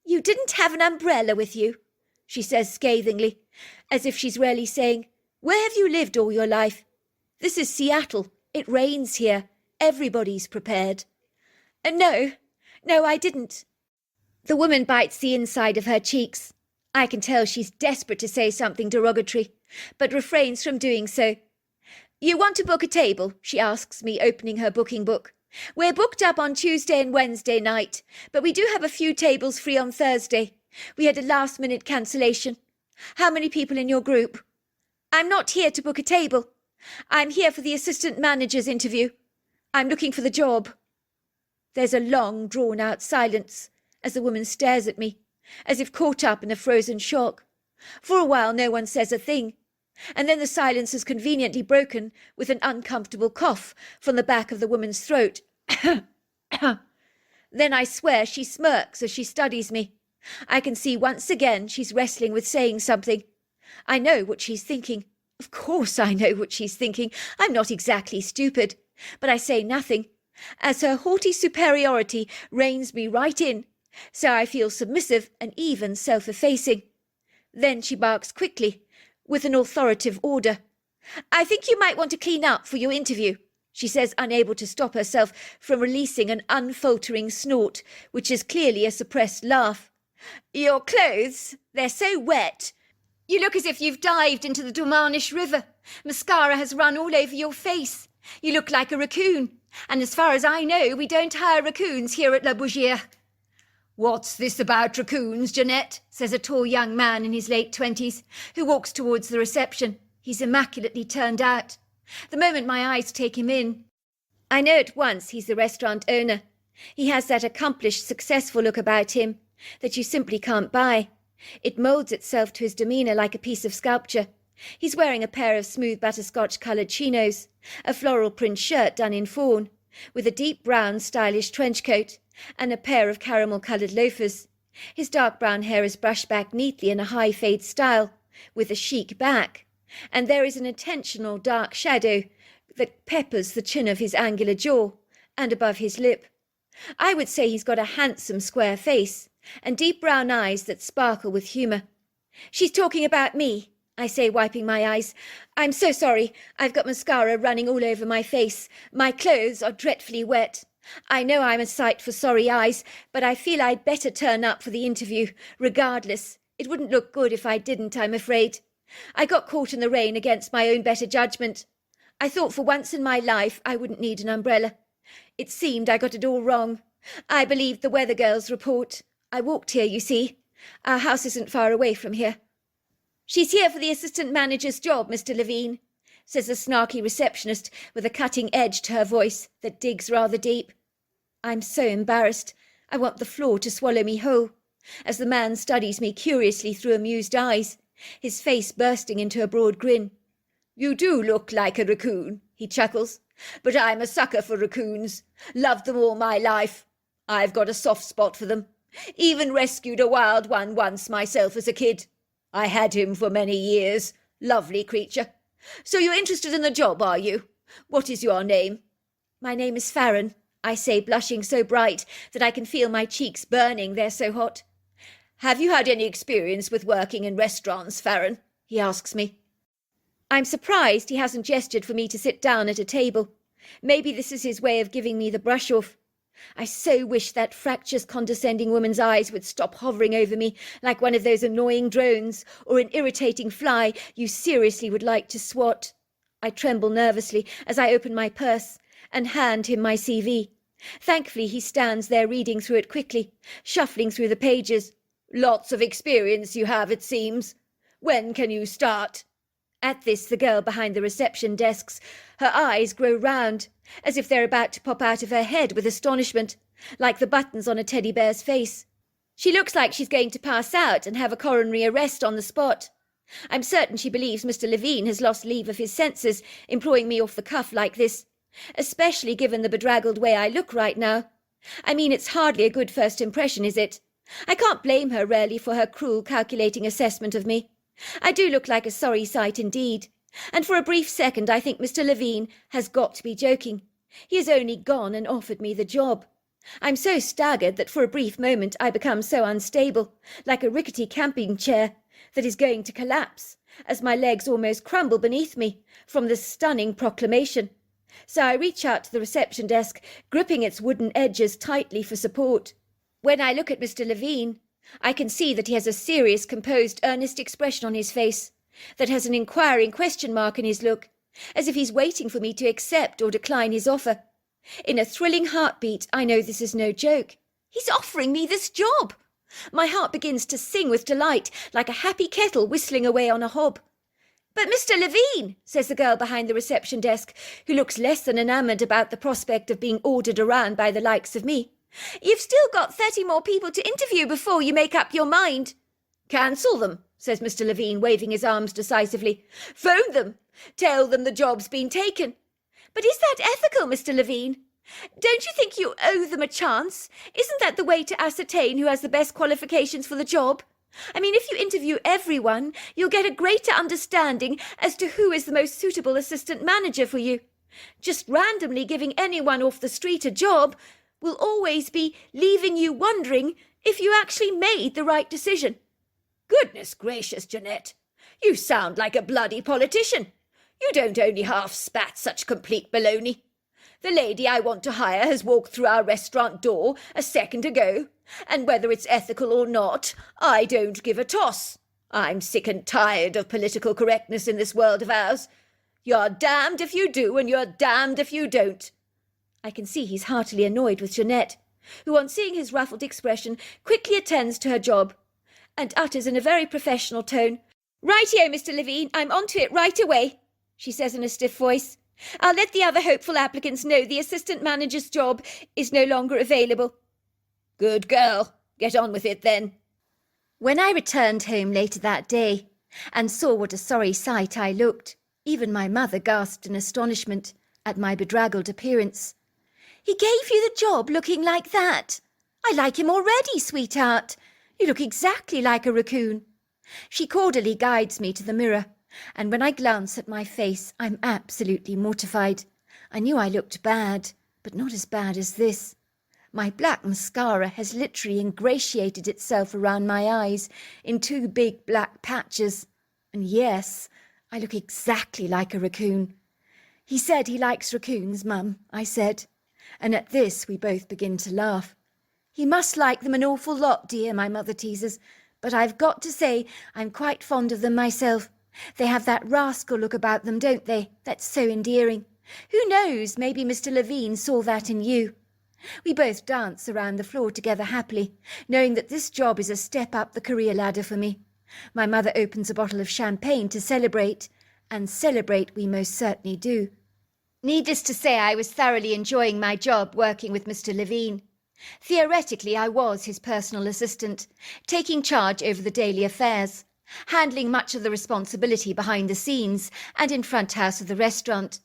"You didn't have an umbrella with you?" she says scathingly, as if she's really saying, "Where have you lived all your life? This is Seattle. It rains here. Everybody's prepared." No, I didn't." The woman bites the inside of her cheeks. I can tell she's desperate to say something derogatory, but refrains from doing so. "You want to book a table?" she asks me, opening her booking book. "We're booked up on Tuesday and Wednesday night, but we do have a few tables free on Thursday. We had a last-minute cancellation. How many people in your group?" "I'm not here to book a table. I'm here for the assistant manager's interview. I'm looking for the job." There's a long, drawn-out silence as the woman stares at me, as if caught up in a frozen shock. For a while no one says a thing, and then the silence is conveniently broken with an uncomfortable cough from the back of the woman's throat. Then I swear she smirks as she studies me. I can see once again she's wrestling with saying something. I know what she's thinking. Of course I know what she's thinking. I'm not exactly stupid. But I say nothing, as her haughty superiority reins me right in, so I feel submissive and even self-effacing. Then she barks quickly, with an authoritative order. "I think you might want to clean up for your interview," she says, unable to stop herself from releasing an unfaltering snort, which is clearly a suppressed laugh. "Your clothes, they're so wet. You look as if you've dived into the Dumanish River. Mascara has run all over your face. You look like a raccoon, and as far as I know, we don't hire raccoons here at La Bougière." "What's this about raccoons, Jeanette?" says a tall young man in his late 20s, who walks towards the reception. He's immaculately turned out. The moment my eyes take him in, I know at once he's the restaurant owner. He has that accomplished, successful look about him that you simply can't buy. It moulds itself to his demeanour like a piece of sculpture. He's wearing a pair of smooth butterscotch-coloured chinos, a floral print shirt done in fawn, with a deep brown stylish trench coat, and a pair of caramel-coloured loafers. His dark brown hair is brushed back neatly in a high fade style, with a chic back, and there is an intentional dark shadow that peppers the chin of his angular jaw, and above his lip. I would say he's got a handsome square face, and deep brown eyes that sparkle with humour. "She's talking about me," I say, wiping my eyes. "I'm so sorry. I've got mascara running all over my face. My clothes are dreadfully wet. I know I'm a sight for sorry eyes, but I feel I'd better turn up for the interview, regardless. It wouldn't look good if I didn't, I'm afraid. I got caught in the rain against my own better judgment. I thought for once in my life I wouldn't need an umbrella. It seemed I got it all wrong. I believed the weather girl's report. I walked here, you see. Our house isn't far away from here. She's here for the assistant manager's job, Mr. Levine, says the snarky receptionist with a cutting edge to her voice that digs rather deep. I'm so embarrassed. I want the floor to swallow me whole, as the man studies me curiously through amused eyes, his face bursting into a broad grin. You do look like a raccoon, he chuckles, but I'm a sucker for raccoons. Loved them all my life. I've got a soft spot for them. Even rescued a wild one once myself as a kid. I had him for many years. Lovely creature. So you're interested in the job, are you? What is your name? My name is Farron, I say, blushing so bright that I can feel my cheeks burning, they're so hot. Have you had any experience with working in restaurants, Farron? He asks me. I'm surprised he hasn't gestured for me to sit down at a table. Maybe this is his way of giving me the brush off. I so wish that fractious condescending woman's eyes would stop hovering over me like one of those annoying drones or an irritating fly you seriously would like to swat. I tremble nervously as I open my purse and hand him my CV. Thankfully he stands there reading through it quickly, shuffling through the pages. Lots of experience you have, it seems. When can you start? At this, the girl behind the reception desks, her eyes grow round, as if they're about to pop out of her head with astonishment, like the buttons on a teddy bear's face. She looks like she's going to pass out and have a coronary arrest on the spot. I'm certain she believes Mr. Levine has lost leave of his senses, employing me off the cuff like this, especially given the bedraggled way I look right now. I mean, it's hardly a good first impression, is it? I can't blame her, really, for her cruel, calculating assessment of me. I do look like a sorry sight indeed, and for a brief second I think Mr. Levine has got to be joking. He has only gone and offered me the job. I'm so staggered that for a brief moment I become so unstable, like a rickety camping chair that is going to collapse, as my legs almost crumble beneath me from this stunning proclamation. So I reach out to the reception desk, gripping its wooden edges tightly for support. When I look at Mr. Levine, I can see that he has a serious, composed, earnest expression on his face, that has an inquiring question mark in his look, as if he's waiting for me to accept or decline his offer. In a thrilling heartbeat, I know this is no joke. He's offering me this job. My heart begins to sing with delight, like a happy kettle whistling away on a hob. But Mr. Levine, says the girl behind the reception desk, who looks less than enamoured about the prospect of being ordered around by the likes of me, you've still got 30 more people to interview before you make up your mind. Cancel them, says Mr. Levine, waving his arms decisively. Phone them. Tell them the job's been taken. But is that ethical, Mr. Levine? Don't you think you owe them a chance? Isn't that the way to ascertain who has the best qualifications for the job? I mean, if you interview everyone, you'll get a greater understanding as to who is the most suitable assistant manager for you. Just randomly giving anyone off the street a job will always be leaving you wondering if you actually made the right decision. Goodness gracious, Jeanette, you sound like a bloody politician. You don't only half spat such complete baloney. The lady I want to hire has walked through our restaurant door a second ago, and whether it's ethical or not, I don't give a toss. I'm sick and tired of political correctness in this world of ours. You're damned if you do, and you're damned if you don't. I can see he's heartily annoyed with Jeanette, who, on seeing his ruffled expression, quickly attends to her job, and utters in a very professional tone, "Rightio, Mr. Levine, I'm on to it right away," she says in a stiff voice. "I'll let the other hopeful applicants know the assistant manager's job is no longer available." Good girl. Get on with it then. When I returned home later that day and saw what a sorry sight I looked, even my mother gasped in astonishment at my bedraggled appearance. "He gave you the job looking like that? I like him already, sweetheart. You look exactly like a raccoon." She cordially guides me to the mirror, and when I glance at my face, I'm absolutely mortified. I knew I looked bad, but not as bad as this. My black mascara has literally ingratiated itself around my eyes in 2 big black patches. And yes, I look exactly like a raccoon. "He said he likes raccoons, Mum," I said. And at this we both begin to laugh. He must like them an awful lot, dear, my mother teases, but I've got to say I'm quite fond of them myself. They have that rascal look about them, don't they? That's so endearing. Who knows, maybe Mr. Levine saw that in you. We both dance around the floor together happily, knowing that this job is a step up the career ladder for me. My mother opens a bottle of champagne to celebrate, and celebrate we most certainly do. Needless to say, I was thoroughly enjoying my job working with Mr. Levine. Theoretically, I was his personal assistant, taking charge over the daily affairs, handling much of the responsibility behind the scenes and in front house of the restaurant.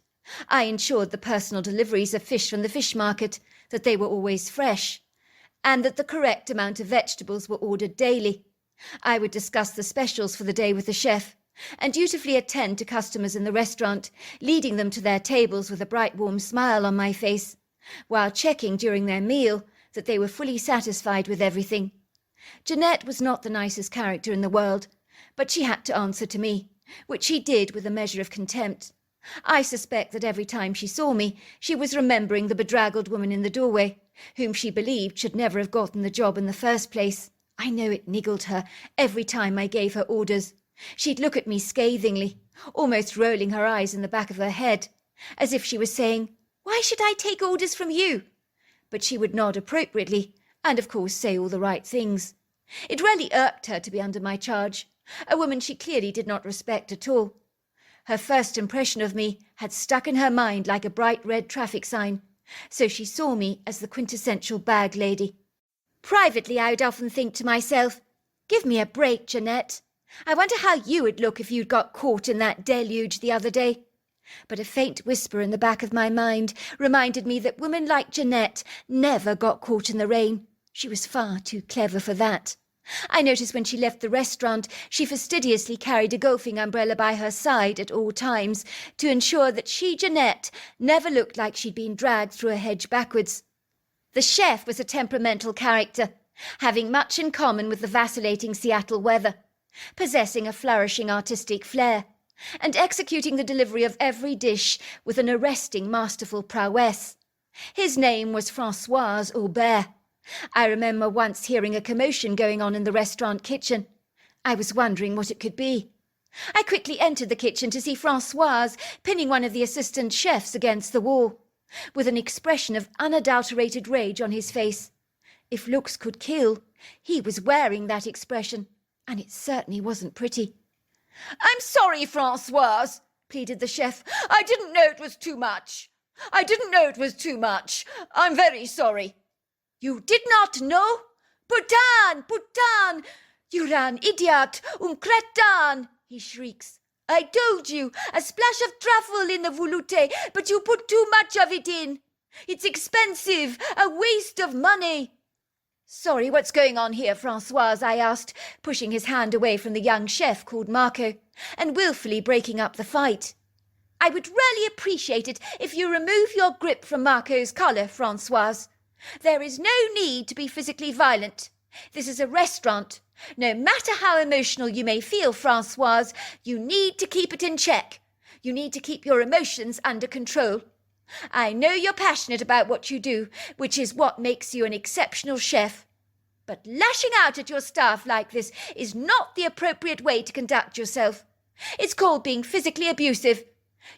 I ensured the personal deliveries of fish from the fish market, that they were always fresh, and that the correct amount of vegetables were ordered daily. I would discuss the specials for the day with the chef, and dutifully attend to customers in the restaurant, leading them to their tables with a bright warm smile on my face, while checking during their meal that they were fully satisfied with everything. Jeanette was not the nicest character in the world, but she had to answer to me, which she did with a measure of contempt. I suspect that every time she saw me, she was remembering the bedraggled woman in the doorway, whom she believed should never have gotten the job in the first place. I know it niggled her every time I gave her orders. She'd look at me scathingly, almost rolling her eyes in the back of her head, as if she was saying, "Why should I take orders from you?" But she would nod appropriately, and of course say all the right things. It really irked her to be under my charge, a woman she clearly did not respect at all. Her first impression of me had stuck in her mind like a bright red traffic sign, so she saw me as the quintessential bag lady. Privately, I would often think to myself, "Give me a break, Jeanette. I wonder how you would look if you'd got caught in that deluge the other day." But a faint whisper in the back of my mind reminded me that women like Jeanette never got caught in the rain. She was far too clever for that. I noticed when she left the restaurant, she fastidiously carried a golfing umbrella by her side at all times to ensure that she, Jeanette, never looked like she'd been dragged through a hedge backwards. The chef was a temperamental character, having much in common with the vacillating Seattle weather, possessing a flourishing artistic flair, and executing the delivery of every dish with an arresting masterful prowess. His name was François Aubert. I remember once hearing a commotion going on in the restaurant kitchen. I was wondering what it could be. I quickly entered the kitchen to see François pinning one of the assistant chefs against the wall, with an expression of unadulterated rage on his face. If looks could kill, he was wearing that expression, and it certainly wasn't pretty. "I'm sorry, François," pleaded the chef. "I didn't know it was too much. I'm very sorry." "You did not know? Putain! You're an idiot, crétin!" he shrieks. "I told you, a splash of truffle in the velouté, but you put too much of it in. It's expensive, a waste of money." "Sorry, what's going on here, François?" I asked, pushing his hand away from the young chef called Marco, and wilfully breaking up the fight. "I would really appreciate it if you remove your grip from Marco's collar, François. There is no need to be physically violent. This is a restaurant. No matter how emotional you may feel, François, you need to keep it in check. You need to keep your emotions under control. I know you're passionate about what you do, which is what makes you an exceptional chef. But lashing out at your staff like this is not the appropriate way to conduct yourself. It's called being physically abusive.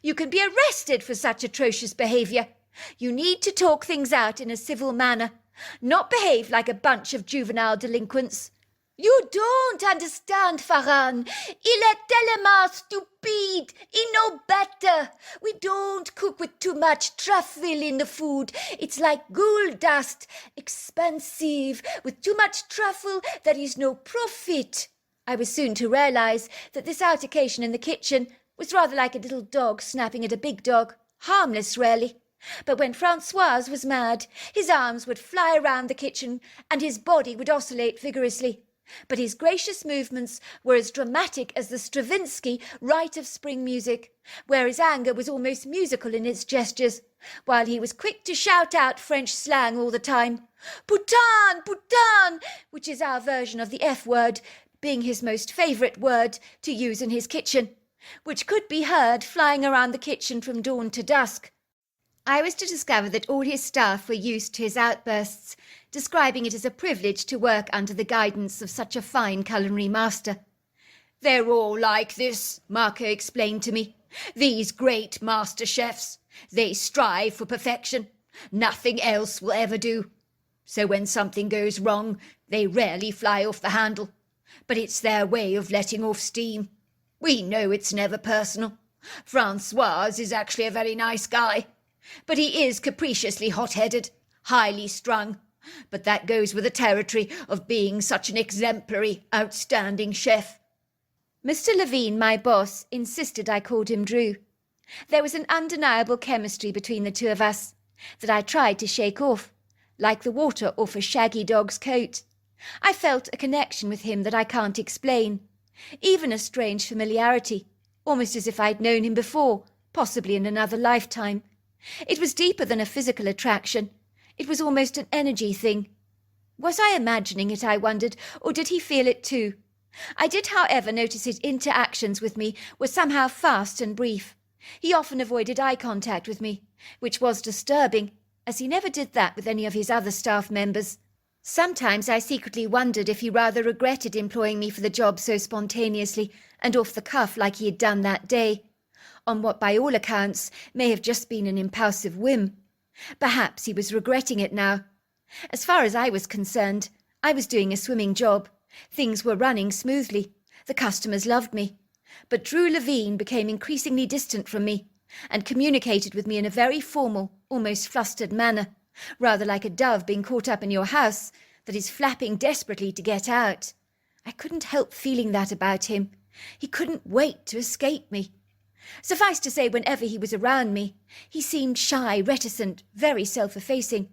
You can be arrested for such atrocious behaviour. You need to talk things out in a civil manner, not behave like a bunch of juvenile delinquents." "You don't understand, Farhan. Il est tellement stupide. He know better. We don't cook with too much truffle in the food. It's like gold dust. Expensive. With too much truffle, there is no profit." I was soon to realise that this altercation in the kitchen was rather like a little dog snapping at a big dog. Harmless, really. But when François was mad, his arms would fly around the kitchen and his body would oscillate vigorously. But his gracious movements were as dramatic as the Stravinsky Rite of Spring music, where his anger was almost musical in its gestures, while he was quick to shout out French slang all the time. Putain, which is our version of the F word, being his most favourite word to use in his kitchen, which could be heard flying around the kitchen from dawn to dusk. I was to discover that all his staff were used to his outbursts, describing it as a privilege to work under the guidance of such a fine culinary master. "They're all like this," Marco explained to me. "These great master chefs. They strive for perfection. Nothing else will ever do. So when something goes wrong, they rarely fly off the handle. But it's their way of letting off steam. We know it's never personal. Francois is actually a very nice guy. But he is capriciously hot-headed, highly strung. But that goes with the territory of being such an exemplary, outstanding chef." Mr. Levine, my boss, insisted I called him Drew. There was an undeniable chemistry between the two of us that I tried to shake off, like the water off a shaggy dog's coat. I felt a connection with him that I can't explain, even a strange familiarity, almost as if I'd known him before, possibly in another lifetime. It was deeper than a physical attraction. It was almost an energy thing. Was I imagining it, I wondered, or did he feel it too? I did, however, notice his interactions with me were somehow fast and brief. He often avoided eye contact with me, which was disturbing, as he never did that with any of his other staff members. Sometimes I secretly wondered if he rather regretted employing me for the job so spontaneously and off the cuff like he had done that day, on what by all accounts may have just been an impulsive whim. Perhaps he was regretting it now. As far as I was concerned, I was doing a swimming job. Things were running smoothly. The customers loved me. But Drew Levine became increasingly distant from me and communicated with me in a very formal, almost flustered manner, rather like a dove being caught up in your house that is flapping desperately to get out. I couldn't help feeling that about him. He couldn't wait to escape me. Suffice to say, whenever he was around me, he seemed shy, reticent, very self-effacing.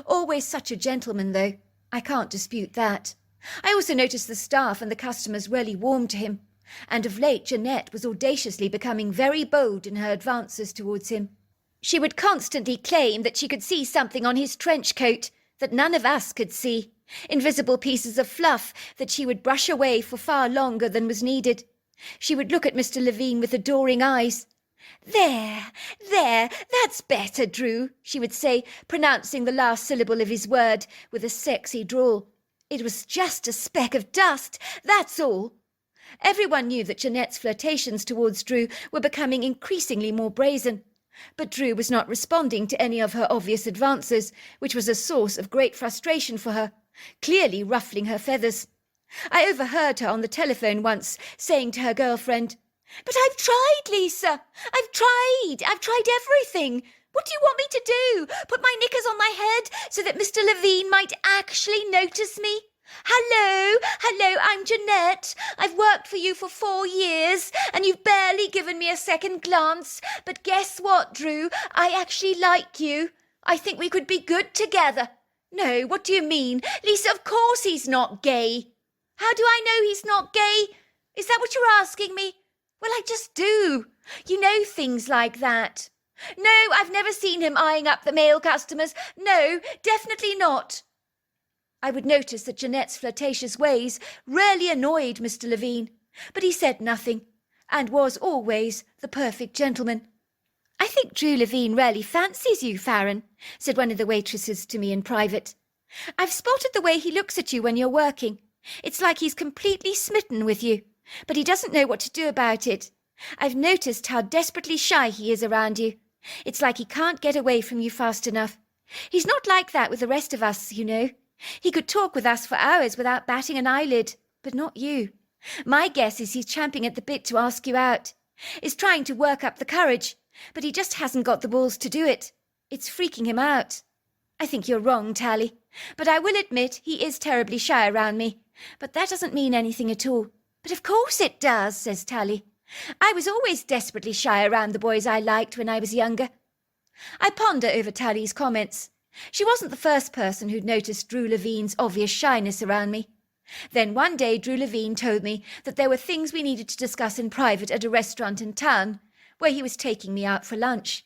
Always such a gentleman, though. I can't dispute that. I also noticed the staff and the customers really warmed to him, and of late Jeanette was audaciously becoming very bold in her advances towards him. She would constantly claim that she could see something on his trench coat that none of us could see, invisible pieces of fluff that she would brush away for far longer than was needed. She would look at Mr. Levine with adoring eyes. "There, that's better, Drew," she would say, pronouncing the last syllable of his word with a sexy drawl. "It was just a speck of dust, that's all." Everyone knew that Jeanette's flirtations towards Drew were becoming increasingly more brazen. But Drew was not responding to any of her obvious advances, which was a source of great frustration for her, clearly ruffling her feathers. I overheard her on the telephone once saying to her girlfriend, "But I've tried, Lisa. I've tried everything. What do you want me to do? Put my knickers on my head so that Mr. Levine might actually notice me? Hello, I'm Jeanette. I've worked for you for 4 years, and you've barely given me a second glance. But guess what, Drew? I actually like you. I think we could be good together." "No, what do you mean? Lisa, of course he's not gay." "How do I know he's not gay? Is that what you're asking me?" "Well, I just do. You know things like that." "No, I've never seen him eyeing up the male customers. No, definitely not." I would notice that Jeanette's flirtatious ways rarely annoyed Mr. Levine, but he said nothing, and was always the perfect gentleman. "I think Drew Levine really fancies you, Farron," said one of the waitresses to me in private. "I've spotted the way he looks at you when you're working. It's like he's completely smitten with you, but he doesn't know what to do about it. I've noticed how desperately shy he is around you. It's like he can't get away from you fast enough. He's not like that with the rest of us, you know. He could talk with us for hours without batting an eyelid, but not you. My guess is he's champing at the bit to ask you out. Is trying to work up the courage, but he just hasn't got the balls to do it. It's freaking him out. I think you're wrong, Tally, but I will admit he is terribly shy around me. But that doesn't mean anything at all." "But of course it does," says Tally. "I was always desperately shy around the boys I liked when I was younger." I ponder over Tally's comments. She wasn't the first person who'd noticed Drew Levine's obvious shyness around me. Then one day Drew Levine told me that there were things we needed to discuss in private at a restaurant in town, where he was taking me out for lunch.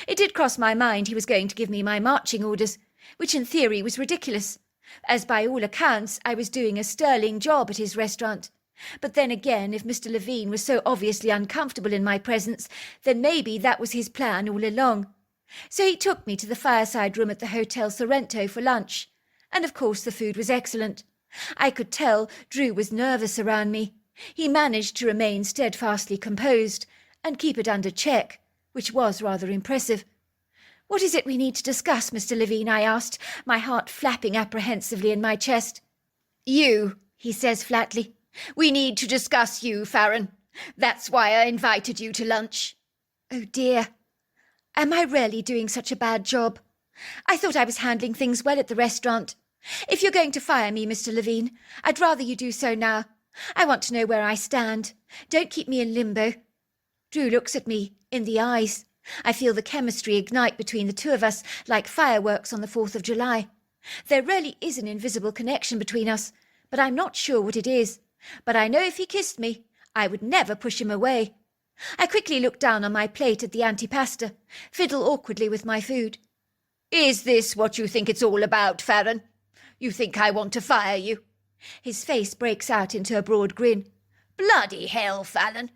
It did cross my mind he was going to give me my marching orders, which in theory was ridiculous, as by all accounts I was doing a sterling job at his restaurant. But then again, if Mr. Levine was so obviously uncomfortable in my presence, then maybe that was his plan all along. So he took me to the fireside room at the Hotel Sorrento for lunch. And of course the food was excellent. I could tell Drew was nervous around me. He managed to remain steadfastly composed and keep it under check, which was rather impressive. "What is it we need to discuss, Mr. Levine?" I asked, my heart flapping apprehensively in my chest. "You," he says flatly. "We need to discuss you, Farron. That's why I invited you to lunch." Oh dear. Am I really doing such a bad job? I thought I was handling things well at the restaurant. If you're going to fire me, Mr. Levine, I'd rather you do so now. I want to know where I stand. Don't keep me in limbo. Drew looks at me, in the eyes. I feel the chemistry ignite between the two of us like fireworks on the 4th of July. There really is an invisible connection between us, but I'm not sure what it is. But I know if he kissed me, I would never push him away. I quickly look down on my plate at the antipasta, fiddle awkwardly with my food. "Is this what you think it's all about, Farron? You think I want to fire you?" His face breaks out into a broad grin. "Bloody hell, Fallon.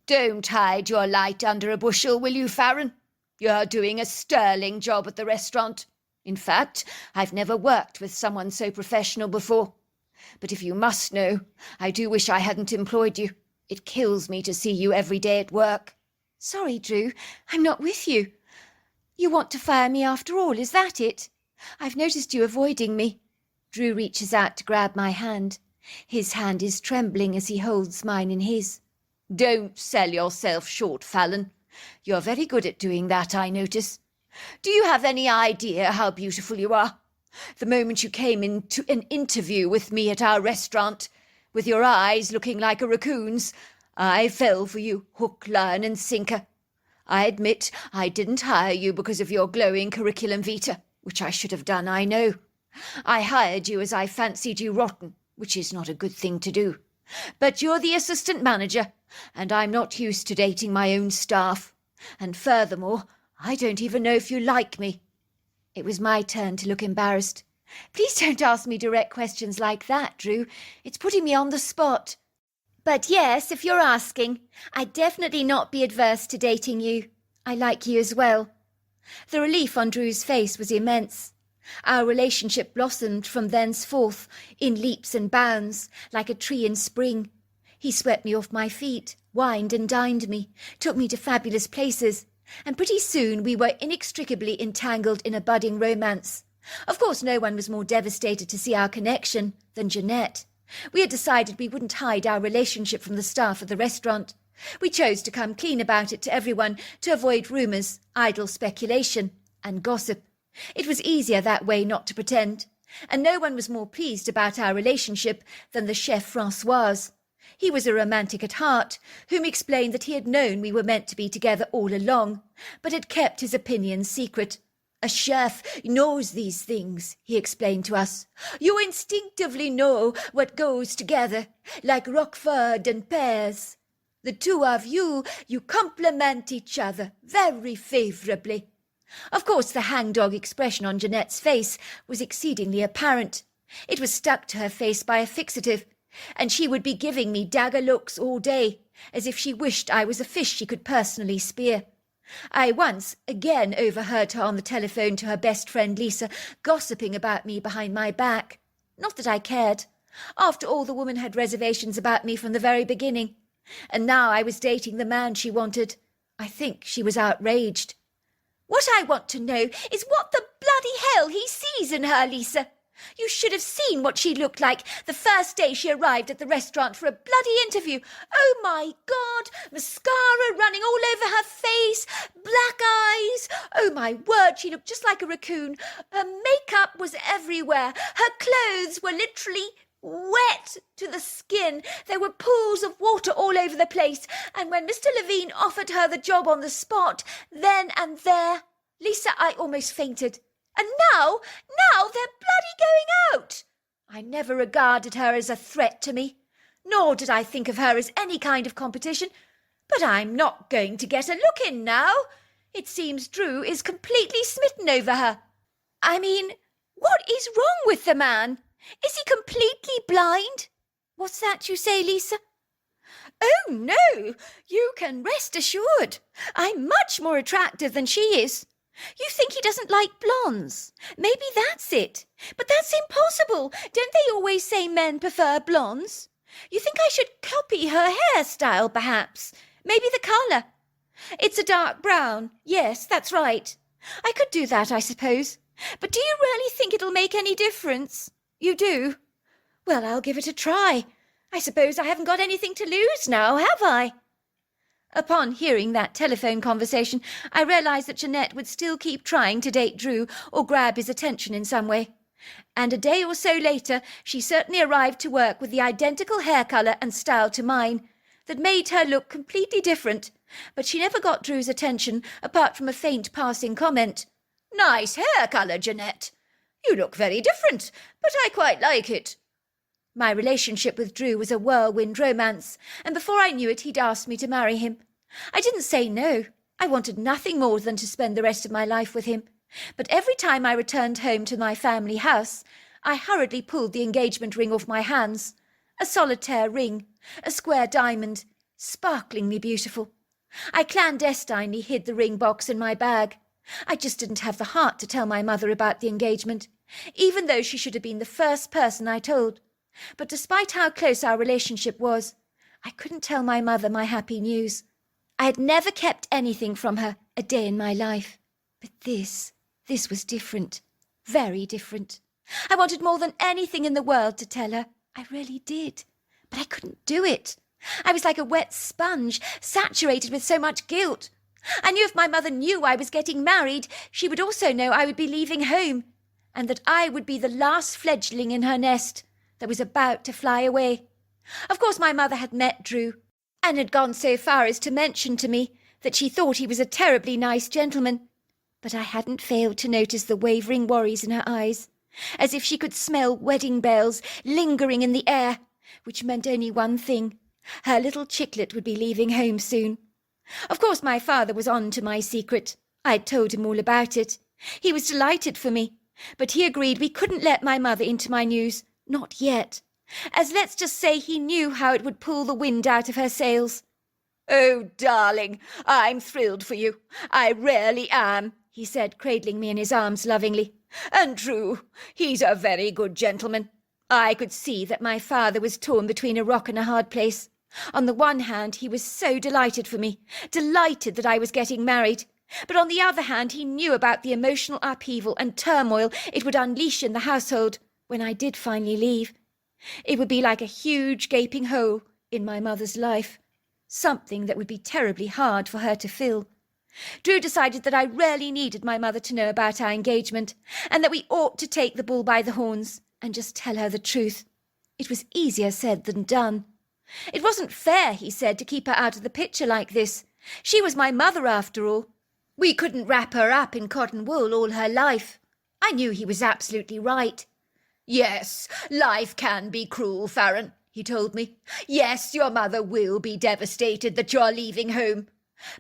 Don't hide your light under a bushel, will you, Farron? You're doing a sterling job at the restaurant. In fact, I've never worked with someone so professional before. But if you must know, I do wish I hadn't employed you. It kills me to see you every day at work." "Sorry, Drew, I'm not with you. You want to fire me after all, is that it? I've noticed you avoiding me." Drew reaches out to grab my hand. His hand is trembling as he holds mine in his. "Don't sell yourself short, Fallon. You're very good at doing that, I notice. Do you have any idea how beautiful you are? The moment you came into an interview with me at our restaurant, with your eyes looking like a raccoon's, I fell for you hook, line and sinker. I admit I didn't hire you because of your glowing curriculum vitae, which I should have done, I know. I hired you as I fancied you rotten, which is not a good thing to do. But you're the assistant manager, and I'm not used to dating my own staff. And furthermore, I don't even know if you like me." It was my turn to look embarrassed. "Please don't ask me direct questions like that, Drew. It's putting me on the spot." "But yes, if you're asking, I'd definitely not be adverse to dating you. I like you as well." The relief on Drew's face was immense. Our relationship blossomed from thenceforth in leaps and bounds, like a tree in spring. He swept me off my feet, wined and dined me, took me to fabulous places, and pretty soon we were inextricably entangled in a budding romance. Of course, no one was more devastated to see our connection than Jeanette. We had decided we wouldn't hide our relationship from the staff of the restaurant. We chose to come clean about it to everyone to avoid rumours, idle speculation, and gossip. It was easier that way not to pretend, and no one was more pleased about our relationship than the chef François. He was a romantic at heart, whom explained that he had known we were meant to be together all along, but had kept his opinions secret. "A chef knows these things," he explained to us. "You instinctively know what goes together, like Roquefort and pears. The two of you complement each other very favourably." Of course, the hangdog expression on Jeanette's face was exceedingly apparent. It was stuck to her face by a fixative, and she would be giving me dagger looks all day, as if she wished I was a fish she could personally spear. I once again overheard her on the telephone to her best friend Lisa gossiping about me behind my back. Not that I cared. After all, the woman had reservations about me from the very beginning, and now I was dating the man she wanted. I think she was outraged. "What I want to know is what the bloody hell he sees in her, Lisa. You should have seen what she looked like the first day she arrived at the restaurant for a bloody interview. Oh, my God! Mascara running all over her face, black eyes. Oh, my word, she looked just like a raccoon. Her makeup was everywhere. Her clothes were literally wet to the skin. There were pools of water all over the place. And when Mr. Levine offered her the job on the spot, then and there, Lisa, I almost fainted. And now they're bloody going out. I never regarded her as a threat to me, nor did I think of her as any kind of competition. But I'm not going to get a look in now. It seems Drew is completely smitten over her. I mean, what is wrong with the man? Is he completely blind?" "What's that you say, Lisa?" "Oh, no, you can rest assured. I'm much more attractive than she is. You think he doesn't like blondes? Maybe that's it. But that's impossible. Don't they always say men prefer blondes? You think I should copy her hairstyle, perhaps? Maybe the colour. It's a dark brown. Yes, that's right. I could do that, I suppose. But do you really think it'll make any difference? You do? Well, I'll give it a try. I suppose I haven't got anything to lose now, have I? Upon hearing that telephone conversation, I realised that Jeanette would still keep trying to date Drew or grab his attention in some way. And a day or so later, she certainly arrived to work with the identical hair colour and style to mine that made her look completely different, but she never got Drew's attention apart from a faint passing comment. "Nice hair colour, Jeanette. You look very different, but I quite like it." My relationship with Drew was a whirlwind romance, and before I knew it, he'd asked me to marry him. I didn't say no. I wanted nothing more than to spend the rest of my life with him. But every time I returned home to my family house, I hurriedly pulled the engagement ring off my hands. A solitaire ring, a square diamond, sparklingly beautiful. I clandestinely hid the ring box in my bag. I just didn't have the heart to tell my mother about the engagement, even though she should have been the first person I told. But despite how close our relationship was, I couldn't tell my mother my happy news. I had never kept anything from her a day in my life. But this was different. Very different. I wanted more than anything in the world to tell her. I really did. But I couldn't do it. I was like a wet sponge, saturated with so much guilt. I knew if my mother knew I was getting married, she would also know I would be leaving home, and that I would be the last fledgling in her nest that was about to fly away. Of course, my mother had met Drew, and had gone so far as to mention to me that she thought he was a terribly nice gentleman. But I hadn't failed to notice the wavering worries in her eyes, as if she could smell wedding bells lingering in the air, which meant only one thing. Her little chicklet would be leaving home soon. Of course, my father was on to my secret. I'd told him all about it. He was delighted for me, but he agreed we couldn't let my mother into my news. Not yet. As let's just say he knew how it would pull the wind out of her sails. "Oh, darling, I'm thrilled for you. I really am," he said, cradling me in his arms lovingly. "And Drew, he's a very good gentleman." I could see that my father was torn between a rock and a hard place. On the one hand, he was so delighted for me, delighted that I was getting married. But on the other hand, he knew about the emotional upheaval and turmoil it would unleash in the household when I did finally leave. It would be like a huge gaping hole in my mother's life, something that would be terribly hard for her to fill. Drew decided that I really needed my mother to know about our engagement, and that we ought to take the bull by the horns and just tell her the truth. It was easier said than done. It wasn't fair, he said, to keep her out of the picture like this. She was my mother, after all. We couldn't wrap her up in cotton wool all her life. I knew he was absolutely right. "Yes, life can be cruel, Farron," he told me. "Yes, your mother will be devastated that you're leaving home.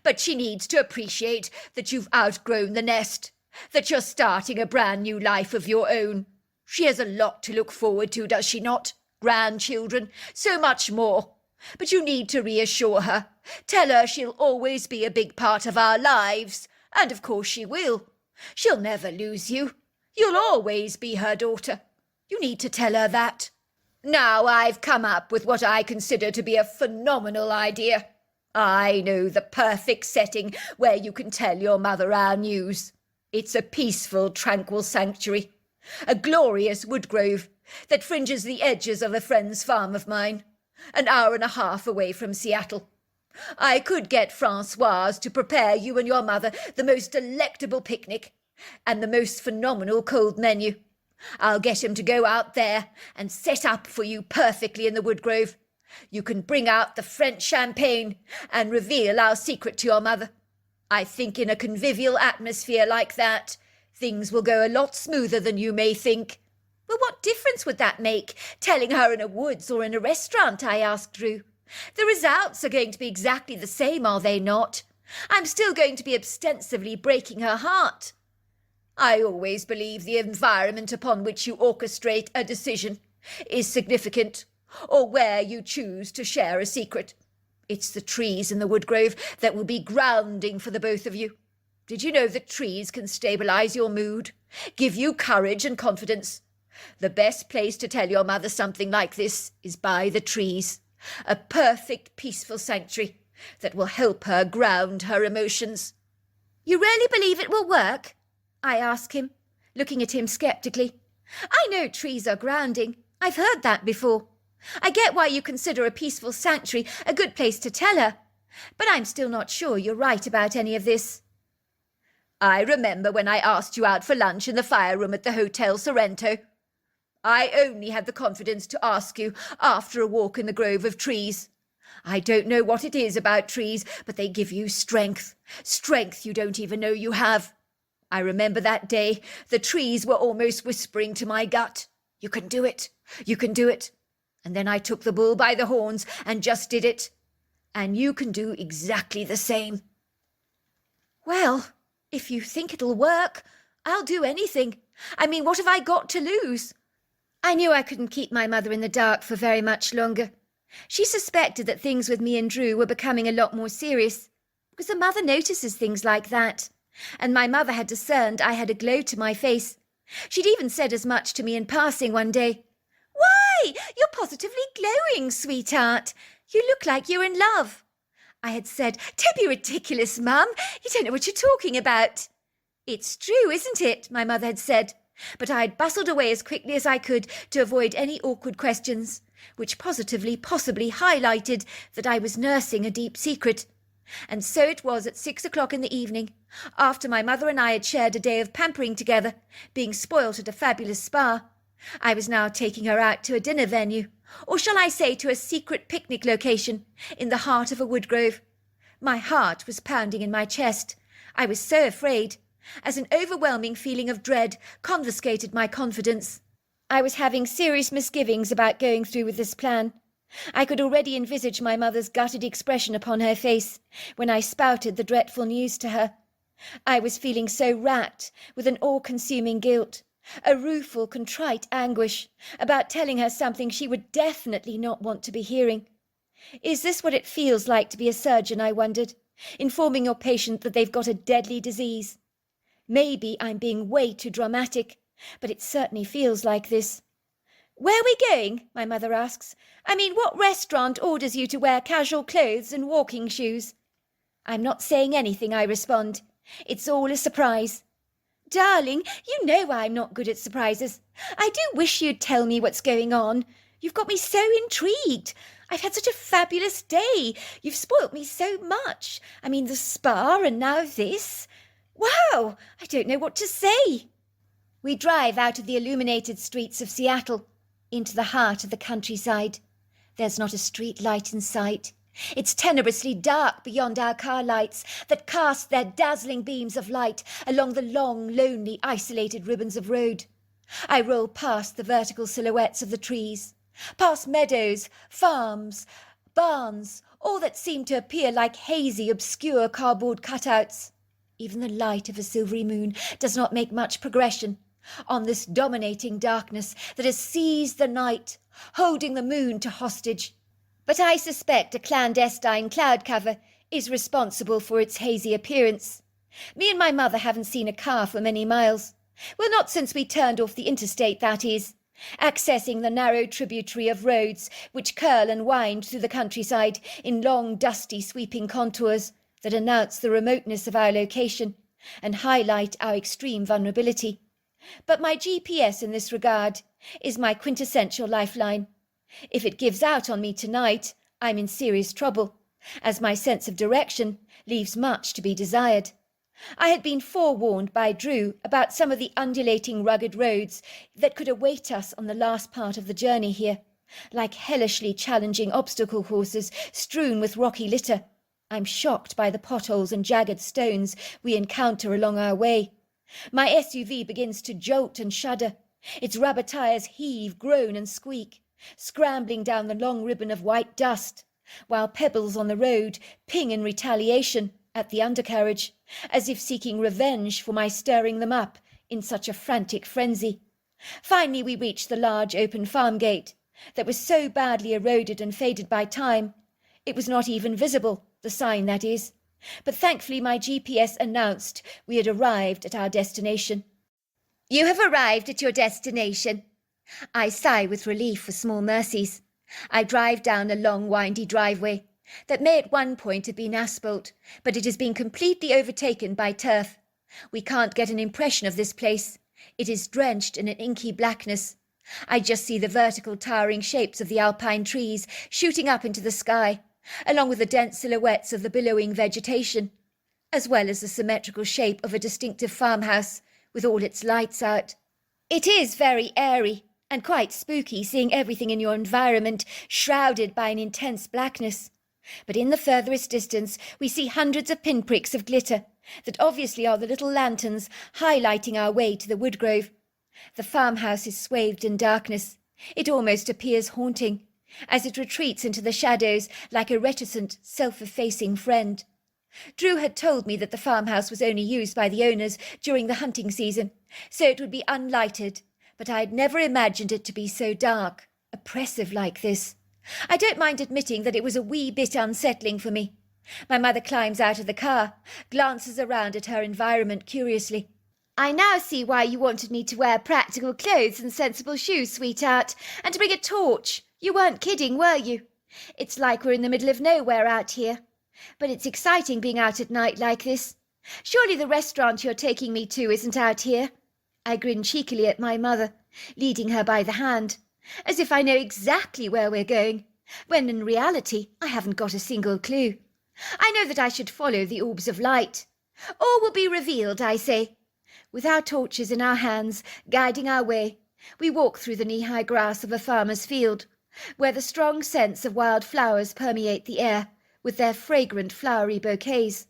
But she needs to appreciate that you've outgrown the nest, that you're starting a brand new life of your own. She has a lot to look forward to, does she not? Grandchildren, so much more. But you need to reassure her. Tell her she'll always be a big part of our lives. And of course she will. She'll never lose you. You'll always be her daughter. You need to tell her that. Now I've come up with what I consider to be a phenomenal idea. I know the perfect setting where you can tell your mother our news. It's a peaceful, tranquil sanctuary, a glorious wood grove that fringes the edges of a friend's farm of mine, an hour and a half away from Seattle. I could get Francoise to prepare you and your mother the most delectable picnic and the most phenomenal cold menu. I'll get him to go out there and set up for you perfectly in the wood grove. You can bring out the French champagne and reveal our secret to your mother. I think in a convivial atmosphere like that, things will go a lot smoother than you may think. Well, what difference would that make, telling her in a woods or in a restaurant? I asked Drew. The results are going to be exactly the same, are they not? I'm still going to be ostensibly breaking her heart. I always believe the environment upon which you orchestrate a decision is significant, or where you choose to share a secret. It's the trees in the wood grove that will be grounding for the both of you. Did you know that trees can stabilize your mood, give you courage and confidence? The best place to tell your mother something like this is by the trees, a perfect peaceful sanctuary that will help her ground her emotions. You really believe it will work? I ask him, looking at him sceptically. I know trees are grounding. I've heard that before. I get why you consider a peaceful sanctuary a good place to tell her, but I'm still not sure you're right about any of this. I remember when I asked you out for lunch in the fire room at the Hotel Sorrento. I only had the confidence to ask you after a walk in the grove of trees. I don't know what it is about trees, but they give you strength you don't even know you have. I remember that day, the trees were almost whispering to my gut, "You can do it, you can do it." And then I took the bull by the horns and just did it. And you can do exactly the same. Well, if you think it'll work, I'll do anything. I mean, what have I got to lose? I knew I couldn't keep my mother in the dark for very much longer. She suspected that things with me and Drew were becoming a lot more serious, because a mother notices things like that. And my mother had discerned I had a glow to my face. She'd even said as much to me in passing one day. "Why, you're positively glowing, sweetheart. You look like you're in love." I had said, "Don't be ridiculous, Mum. You don't know what you're talking about." "It's true, isn't it?" my mother had said. But I had bustled away as quickly as I could to avoid any awkward questions, which possibly highlighted that I was nursing a deep secret. And so it was at 6 o'clock in the evening, after my mother and I had shared a day of pampering together, being spoilt at a fabulous spa. I was now taking her out to a dinner venue, or shall I say to a secret picnic location in the heart of a wood grove. My heart was pounding in my chest. I was so afraid, as an overwhelming feeling of dread confiscated my confidence. I was having serious misgivings about going through with this plan. I could already envisage my mother's gutted expression upon her face when I spouted the dreadful news to her. I was feeling so racked with an all-consuming guilt, a rueful, contrite anguish about telling her something she would definitely not want to be hearing. Is this what it feels like to be a surgeon, I wondered, informing your patient that they've got a deadly disease? Maybe I'm being way too dramatic, but it certainly feels like this. "Where are we going?" my mother asks. "I mean, what restaurant orders you to wear casual clothes and walking shoes?" "I'm not saying anything," I respond. "It's all a surprise." "Darling, you know I'm not good at surprises. I do wish you'd tell me what's going on. You've got me so intrigued. I've had such a fabulous day. You've spoilt me so much. I mean, the spa and now this. Wow, I don't know what to say." We drive out of the illuminated streets of Seattle into the heart of the countryside. There's not a street light in sight. It's tenebrously dark beyond our car lights that cast their dazzling beams of light along the long, lonely, isolated ribbons of road. I roll past the vertical silhouettes of the trees, past meadows, farms, barns, all that seem to appear like hazy, obscure cardboard cutouts. Even the light of a silvery moon does not make much progression on this dominating darkness that has seized the night, holding the moon to hostage. But I suspect a clandestine cloud cover is responsible for its hazy appearance. Me and my mother haven't seen a car for many miles. Well, not since we turned off the interstate, that is, accessing the narrow tributary of roads which curl and wind through the countryside in long, dusty, sweeping contours that announce the remoteness of our location and highlight our extreme vulnerability. But my GPS in this regard is my quintessential lifeline. If it gives out on me tonight, I'm in serious trouble, as my sense of direction leaves much to be desired. I had been forewarned by Drew about some of the undulating rugged roads that could await us on the last part of the journey here, like hellishly challenging obstacle courses strewn with rocky litter. I'm shocked by the potholes and jagged stones we encounter along our way. My SUV begins to jolt and shudder. Its rubber tires heave, groan and squeak, scrambling down the long ribbon of white dust, while pebbles on the road ping in retaliation at the undercarriage, as if seeking revenge for my stirring them up in such a frantic frenzy. Finally we reach the large open farm gate that was so badly eroded and faded by time, it was not even visible, the sign that is. but thankfully my GPS announced we had arrived at our destination. You have arrived at your destination. I sigh with relief for small mercies. I drive down a long, windy driveway that may at one point have been asphalt, but it has been completely overtaken by turf. We can't get an impression of this place. It is drenched in an inky blackness. I just see the vertical towering shapes of the alpine trees shooting up into the sky, along with the dense silhouettes of the billowing vegetation, as well as the symmetrical shape of a distinctive farmhouse with all its lights out. It is very airy and quite spooky seeing everything in your environment shrouded by an intense blackness. But in the furthest distance we see hundreds of pinpricks of glitter that obviously are the little lanterns highlighting our way to the woodgrove. The farmhouse is swathed in darkness. It almost appears haunting, as it retreats into the shadows like a reticent, self-effacing friend. Drew had told me that the farmhouse was only used by the owners during the hunting season, so it would be unlighted, but I had never imagined it to be so dark, oppressive like this. I don't mind admitting that it was a wee bit unsettling for me. My mother climbs out of the car, glances around at her environment curiously. I now see why you wanted me to wear practical clothes and sensible shoes, sweetheart, and to bring a torch. You weren't kidding, were you? It's like we're in the middle of nowhere out here. But it's exciting being out at night like this. Surely the restaurant you're taking me to isn't out here? I grin cheekily at my mother, leading her by the hand, as if I know exactly where we're going, when in reality I haven't got a single clue. I know that I should follow the orbs of light. All will be revealed, I say. With our torches in our hands, guiding our way, we walk through the knee-high grass of a farmer's field, where the strong scents of wild flowers permeate the air with their fragrant flowery bouquets,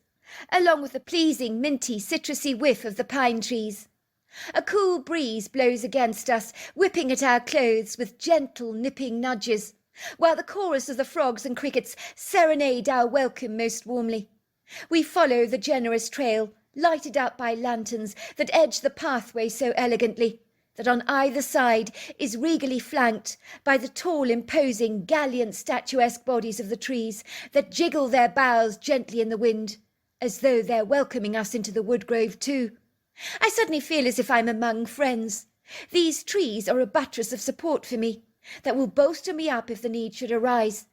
along with the pleasing minty citrusy whiff of the pine trees. A cool breeze blows against us, whipping at our clothes with gentle nipping nudges, while the chorus of the frogs and crickets serenade our welcome most warmly. We follow the generous trail, lighted up by lanterns that edge the pathway so elegantly that on either side is regally flanked by the tall, imposing, gallant, statuesque bodies of the trees that jiggle their boughs gently in the wind, as though they're welcoming us into the woodgrove too. I suddenly feel as if I'm among friends. These trees are a buttress of support for me that will bolster me up if the need should arise.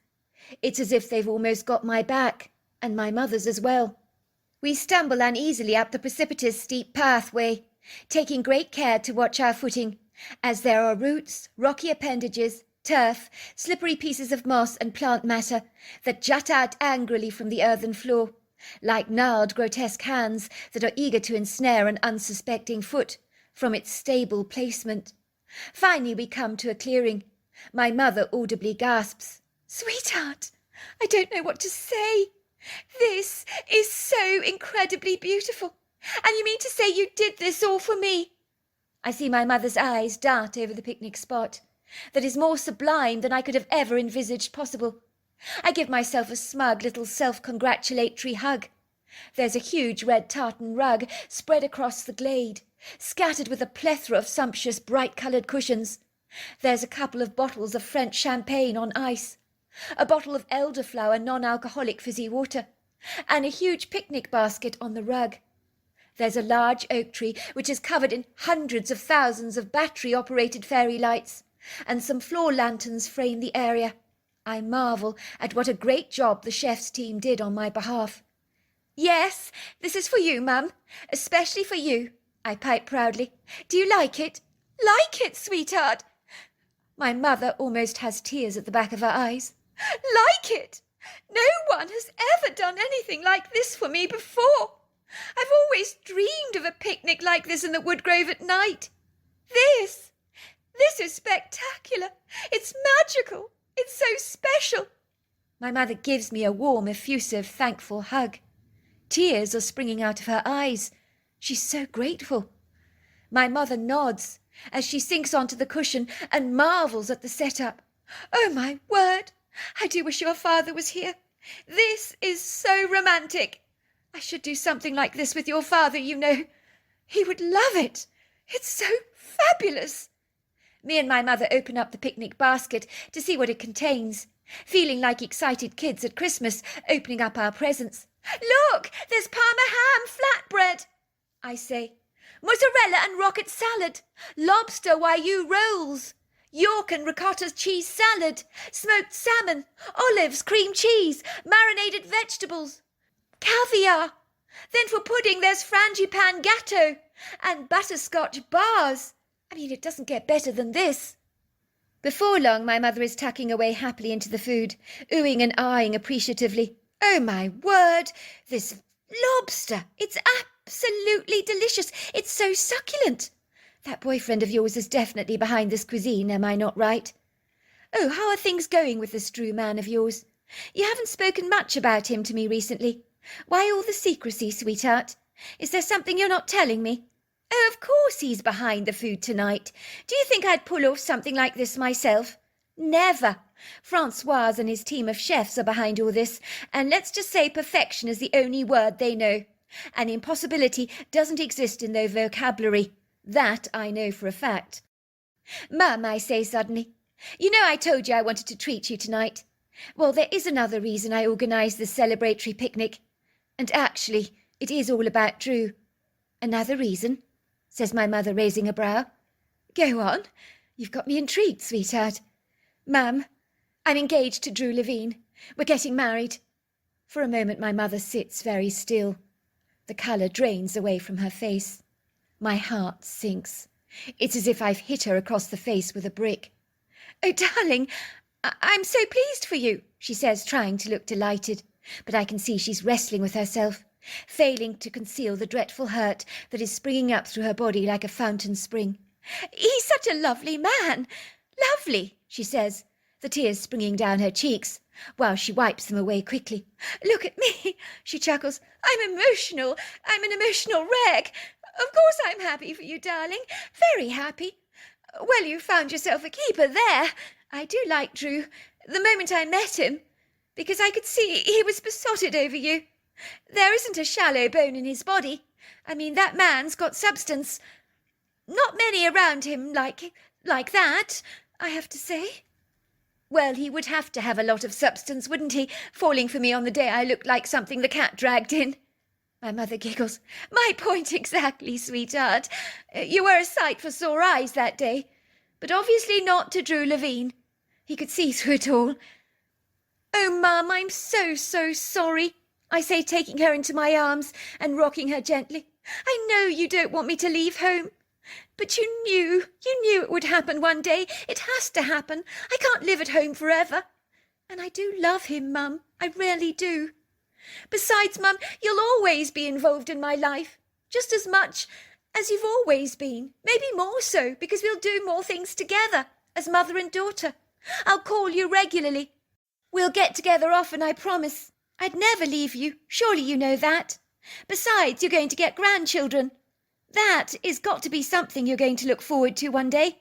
It's as if they've almost got my back, and my mother's as well. We stumble uneasily up the precipitous steep pathway, taking great care to watch our footing, as there are roots, rocky appendages, turf, slippery pieces of moss and plant matter that jut out angrily from the earthen floor, like gnarled, grotesque hands that are eager to ensnare an unsuspecting foot from its stable placement. Finally we come to a clearing. My mother audibly gasps, "Sweetheart, I don't know what to say. This is so incredibly beautiful. And you mean to say you did this all for me?" I see my mother's eyes dart over the picnic spot that is more sublime than I could have ever envisaged possible. I give myself a smug little self-congratulatory hug. There's a huge red tartan rug spread across the glade, scattered with a plethora of sumptuous bright-coloured cushions. There's a couple of bottles of French champagne on ice, a bottle of elderflower non-alcoholic fizzy water, and a huge picnic basket on the rug. There's a large oak tree which is covered in hundreds of thousands of battery-operated fairy lights, and some floor lanterns frame the area. I marvel at what a great job the chef's team did on my behalf. "Yes, this is for you, Mum, especially for you," I pipe proudly. "Do you like it?" "Like it, sweetheart!" My mother almost has tears at the back of her eyes. "Like it! No one has ever done anything like this for me before. I've always dreamed of a picnic like this in the woodgrove at night. This is spectacular. It's magical. It's so special." My mother gives me a warm, effusive, thankful hug. Tears are springing out of her eyes. She's so grateful. My mother nods as she sinks onto the cushion and marvels at the setup. "Oh, my word! I do wish your father was here. This is so romantic. I should do something like this with your father, you know. He would love it. It's so fabulous." Me and my mother open up the picnic basket to see what it contains, feeling like excited kids at Christmas opening up our presents, Look, there's Parma ham flatbread, I say. Mozzarella and rocket salad, lobster Wagyu rolls, York and ricotta cheese salad, smoked salmon, olives, cream cheese, marinated vegetables, caviar. Then for pudding there's frangipan gatto and butterscotch bars. I mean, it doesn't get better than this. Before long, my mother is tucking away happily into the food, oohing and eyeing appreciatively. Oh, my word, this lobster, it's absolutely delicious. It's so succulent. That boyfriend of yours is definitely behind this cuisine, am I not right? Oh, how are things going with this Drew man of yours? You haven't spoken much about him to me recently. Why all the secrecy, sweetheart? Is there something you're not telling me? Oh, of course he's behind the food tonight. Do you think I'd pull off something like this myself? Never. Francois and his team of chefs are behind all this, and let's just say perfection is the only word they know. An impossibility doesn't exist in their vocabulary. That I know for a fact. Mum, I say suddenly, you know I told you I wanted to treat you tonight. Well, there is another reason I organised this celebratory picnic. And actually, it is all about Drew. Another reason? Says my mother, raising a brow. Go on. You've got me intrigued, sweetheart. Mum, I'm engaged to Drew Levine. We're getting married. For a moment my mother sits very still. The colour drains away from her face. My heart sinks. It's as if I've hit her across the face with a brick. Oh, darling, I'm so pleased for you, she says, trying to look delighted. But I can see she's wrestling with herself, failing to conceal the dreadful hurt that is springing up through her body like a fountain spring. He's such a lovely man. Lovely, she says, the tears springing down her cheeks, while she wipes them away quickly. Look at me, she chuckles. I'm emotional. I'm an emotional wreck. Of course I'm happy for you, darling. Very happy. Well, you found yourself a keeper there. I do like Drew. The moment I met him, because I could see he was besotted over you. There isn't a shallow bone in his body. I mean, that man's got substance. Not many around him like that, I have to say. Well, he would have to have a lot of substance, wouldn't he, falling for me on the day I looked like something the cat dragged in? My mother giggles. My point exactly, sweetheart. You were a sight for sore eyes that day, but obviously not to Drew Levine. He could see through it all. Oh, Mum, I'm so sorry, I say, taking her into my arms and rocking her gently. I know you don't want me to leave home. But you knew it would happen one day. It has to happen. I can't live at home forever. And I do love him, Mum. I really do. Besides, Mum, you'll always be involved in my life, just as much as you've always been. Maybe more so, because we'll do more things together, as mother and daughter. I'll call you regularly. We'll get together often, I promise. I'd never leave you. Surely you know that. Besides, you're going to get grandchildren. That is got to be something you're going to look forward to one day.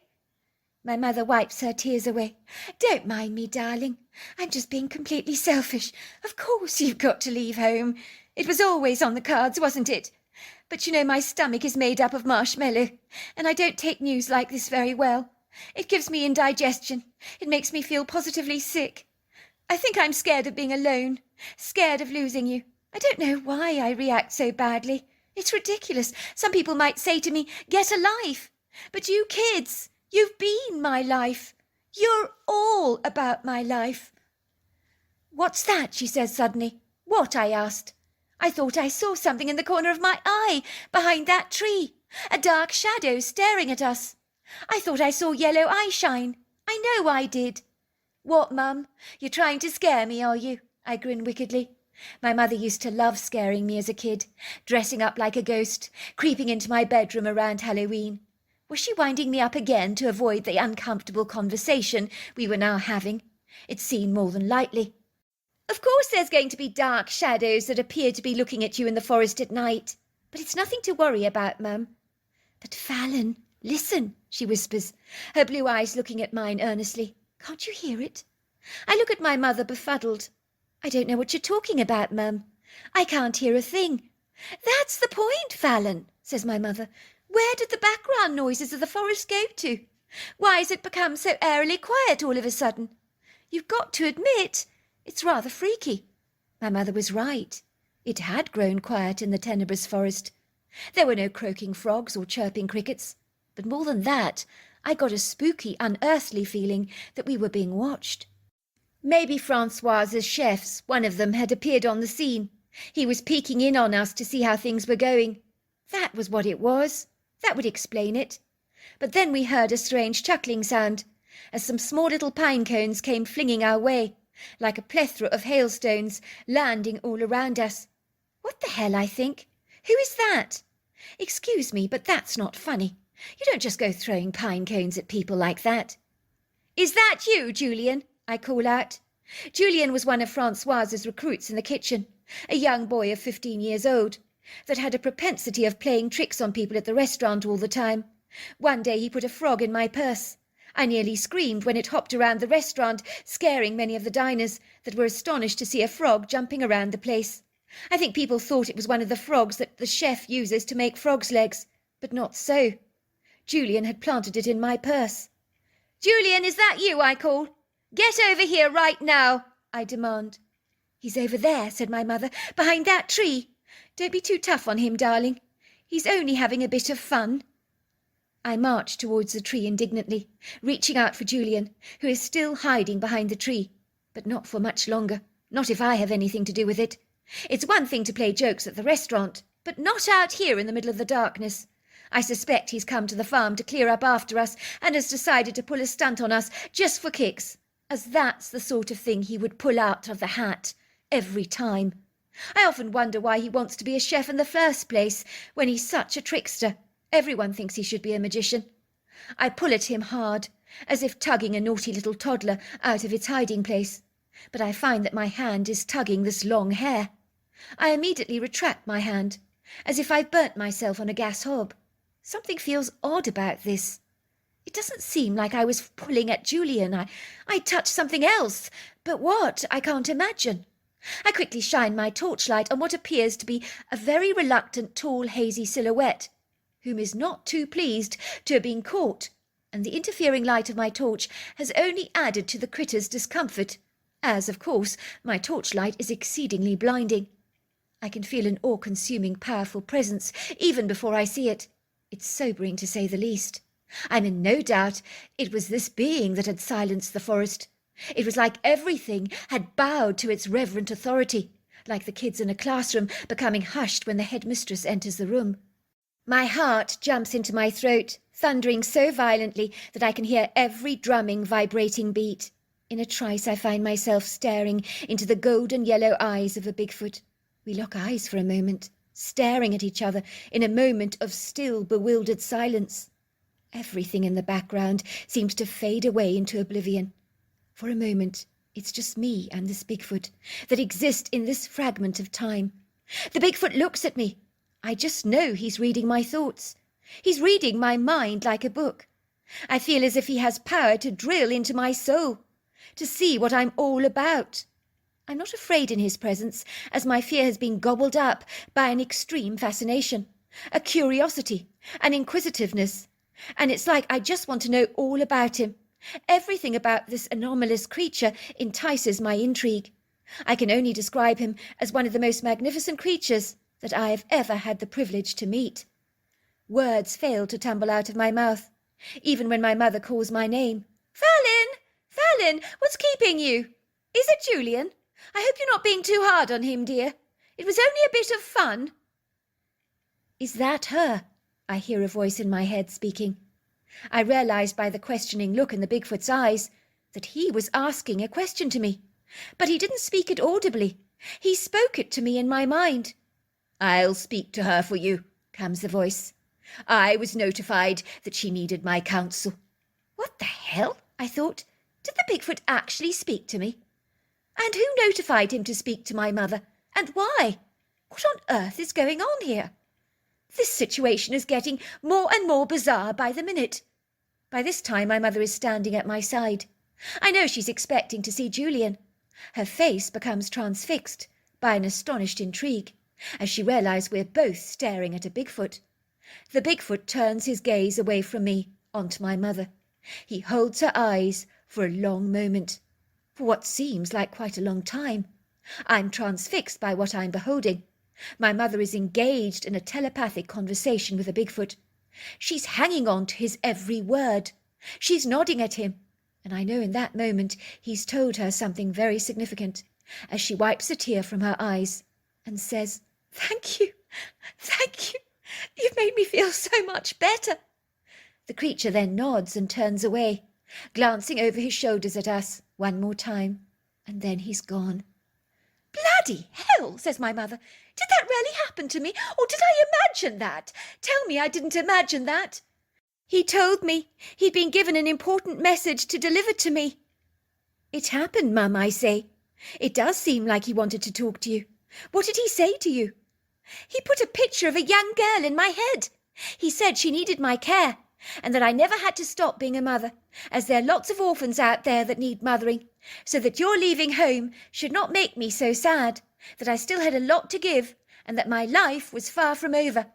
My mother wipes her tears away. Don't mind me, darling. I'm just being completely selfish. Of course you've got to leave home. It was always on the cards, wasn't it? But you know my stomach is made up of marshmallow, and I don't take news like this very well. It gives me indigestion. It makes me feel positively sick. I think I'm scared of being alone, scared of losing you. I don't know why I react so badly. It's ridiculous. Some people might say to me, get a life. But you kids, you've been my life. You're all about my life. What's that? She says suddenly. What? I asked. I thought I saw something in the corner of my eye, behind that tree. A dark shadow staring at us. I thought I saw yellow eyeshine. I know I did. What, Mum? You're trying to scare me, are you? I grin wickedly. My mother used to love scaring me as a kid, dressing up like a ghost, creeping into my bedroom around Halloween. Was she winding me up again to avoid the uncomfortable conversation we were now having? It seemed more than likely. Of course there's going to be dark shadows that appear to be looking at you in the forest at night, but it's nothing to worry about, Mum. But Fallon, listen, she whispers, her blue eyes looking at mine earnestly. Can't you hear it? I look at my mother befuddled. I don't know what you're talking about, Mum. I can't hear a thing. That's the point, Fallon, says my mother. Where did the background noises of the forest go to? Why has it become so airily quiet all of a sudden? You've got to admit, it's rather freaky. My mother was right. It had grown quiet in the tenebrous forest. There were no croaking frogs or chirping crickets. But more than that, I got a spooky, unearthly feeling that we were being watched. Maybe Francoise's chefs, one of them, had appeared on the scene. He was peeking in on us to see how things were going. That was what it was. That would explain it. But then we heard a strange chuckling sound, as some small little pine cones came flinging our way, like a plethora of hailstones, landing all around us. What the hell, I think? Who is that? Excuse me, but that's not funny. You don't just go throwing pine cones at people like that. Is that you, Julian? I call out. Julian was one of Francoise's recruits in the kitchen, a young boy of 15 years old, that had a propensity of playing tricks on people at the restaurant all the time. One day he put a frog in my purse. I nearly screamed when it hopped around the restaurant, scaring many of the diners that were astonished to see a frog jumping around the place. I think people thought it was one of the frogs that the chef uses to make frog's legs, but not so. Julian had planted it in my purse. Julian, is that you? I call. Get over here right now, I demand. He's over there, said my mother, behind that tree. Don't be too tough on him, darling. He's only having a bit of fun. I marched towards the tree indignantly, reaching out for Julian, who is still hiding behind the tree. But not for much longer, not if I have anything to do with it. It's one thing to play jokes at the restaurant, but not out here in the middle of the darkness. I suspect he's come to the farm to clear up after us and has decided to pull a stunt on us just for kicks, as that's the sort of thing he would pull out of the hat every time. I often wonder why he wants to be a chef in the first place when he's such a trickster. Everyone thinks he should be a magician. I pull at him hard, as if tugging a naughty little toddler out of its hiding place, but I find that my hand is tugging this long hair. I immediately retract my hand, as if I've burnt myself on a gas hob. Something feels odd about this. It doesn't seem like I was pulling at Julian. I touched something else, but what, I can't imagine. I quickly shine my torchlight on what appears to be a very reluctant, tall, hazy silhouette, whom is not too pleased to have been caught, and the interfering light of my torch has only added to the critter's discomfort, as, of course, my torchlight is exceedingly blinding. I can feel an awe-consuming, powerful presence even before I see it. It's sobering, to say the least. I'm in no doubt it was this being that had silenced the forest. It was like everything had bowed to its reverent authority, like the kids in a classroom becoming hushed when the headmistress enters the room. My heart jumps into my throat, thundering so violently that I can hear every drumming, vibrating beat. In a trice I find myself staring into the golden yellow eyes of a Bigfoot. We lock eyes for a moment, staring at each other in a moment of still, bewildered silence. Everything in the background seems to fade away into oblivion. For a moment, it's just me and this Bigfoot that exist in this fragment of time. The Bigfoot looks at me. I just know he's reading my thoughts. He's reading my mind like a book. I feel as if he has power to drill into my soul, to see what I'm all about. I'm not afraid in his presence, as my fear has been gobbled up by an extreme fascination, a curiosity, an inquisitiveness, and it's like I just want to know all about him. Everything about this anomalous creature entices my intrigue. I can only describe him as one of the most magnificent creatures that I have ever had the privilege to meet. Words fail to tumble out of my mouth, even when my mother calls my name. Fallon! Fallon! What's keeping you? Is it Julian? I hope you're not being too hard on him, dear. It was only a bit of fun. Is that her? I hear a voice in my head speaking. I realised by the questioning look in the Bigfoot's eyes that he was asking a question to me, but he didn't speak it audibly. He spoke it to me in my mind. I'll speak to her for you, comes the voice. I was notified that she needed my counsel. What the hell? I thought. Did the Bigfoot actually speak to me? And who notified him to speak to my mother? And why? What on earth is going on here? This situation is getting more and more bizarre by the minute. By this time my mother is standing at my side. I know she's expecting to see Julian. Her face becomes transfixed by an astonished intrigue, as she realises we're both staring at a Bigfoot. The Bigfoot turns his gaze away from me onto my mother. He holds her eyes for a long moment, for what seems like quite a long time. I'm transfixed by what I'm beholding, My mother is engaged in a telepathic conversation with a Bigfoot. She's hanging on to his every word. She's nodding at him, and I know in that moment he's told her something very significant, as she wipes a tear from her eyes and says, "Thank you, thank you. You've made me feel so much better." The creature then nods and turns away, glancing over his shoulders at us one more time, and then he's gone. "Bloody hell," says my mother. "Did that really happen to me, or did I imagine that? Tell me I didn't imagine that." "He told me he'd been given an important message to deliver to me." "It happened, Mum," I say. "It does seem like he wanted to talk to you. What did he say to you?" "He put a picture of a young girl in my head. He said she needed my care, and that I never had to stop being a mother, as there are lots of orphans out there that need mothering, so that your leaving home should not make me so sad, that I still had a lot to give, and that my life was far from over."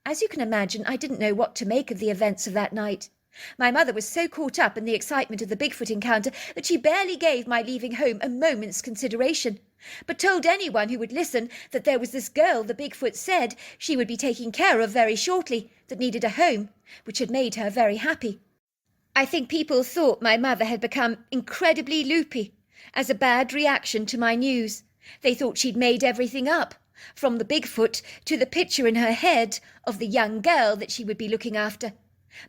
As you can imagine, I didn't know what to make of the events of that night. My mother was so caught up in the excitement of the Bigfoot encounter that she barely gave my leaving home a moment's consideration, but told anyone who would listen that there was this girl the Bigfoot said she would be taking care of very shortly, that needed a home, which had made her very happy. I think people thought my mother had become incredibly loopy as a bad reaction to my news. They thought she'd made everything up, from the Bigfoot to the picture in her head of the young girl that she would be looking after.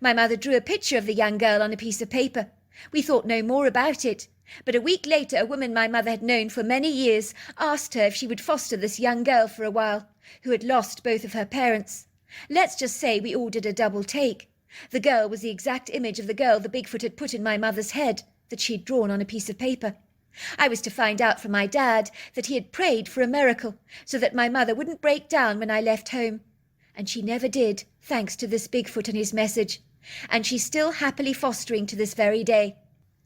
My mother drew a picture of the young girl on a piece of paper. We thought no more about it, but a week later a woman my mother had known for many years asked her if she would foster this young girl for a while, who had lost both of her parents. Let's just say we all did a double take. The girl was the exact image of the girl the Bigfoot had put in my mother's head, that she'd drawn on a piece of paper. I was to find out from my dad that he had prayed for a miracle, so that my mother wouldn't break down when I left home. And she never did, thanks to this Bigfoot and his message. And she's still happily fostering to this very day.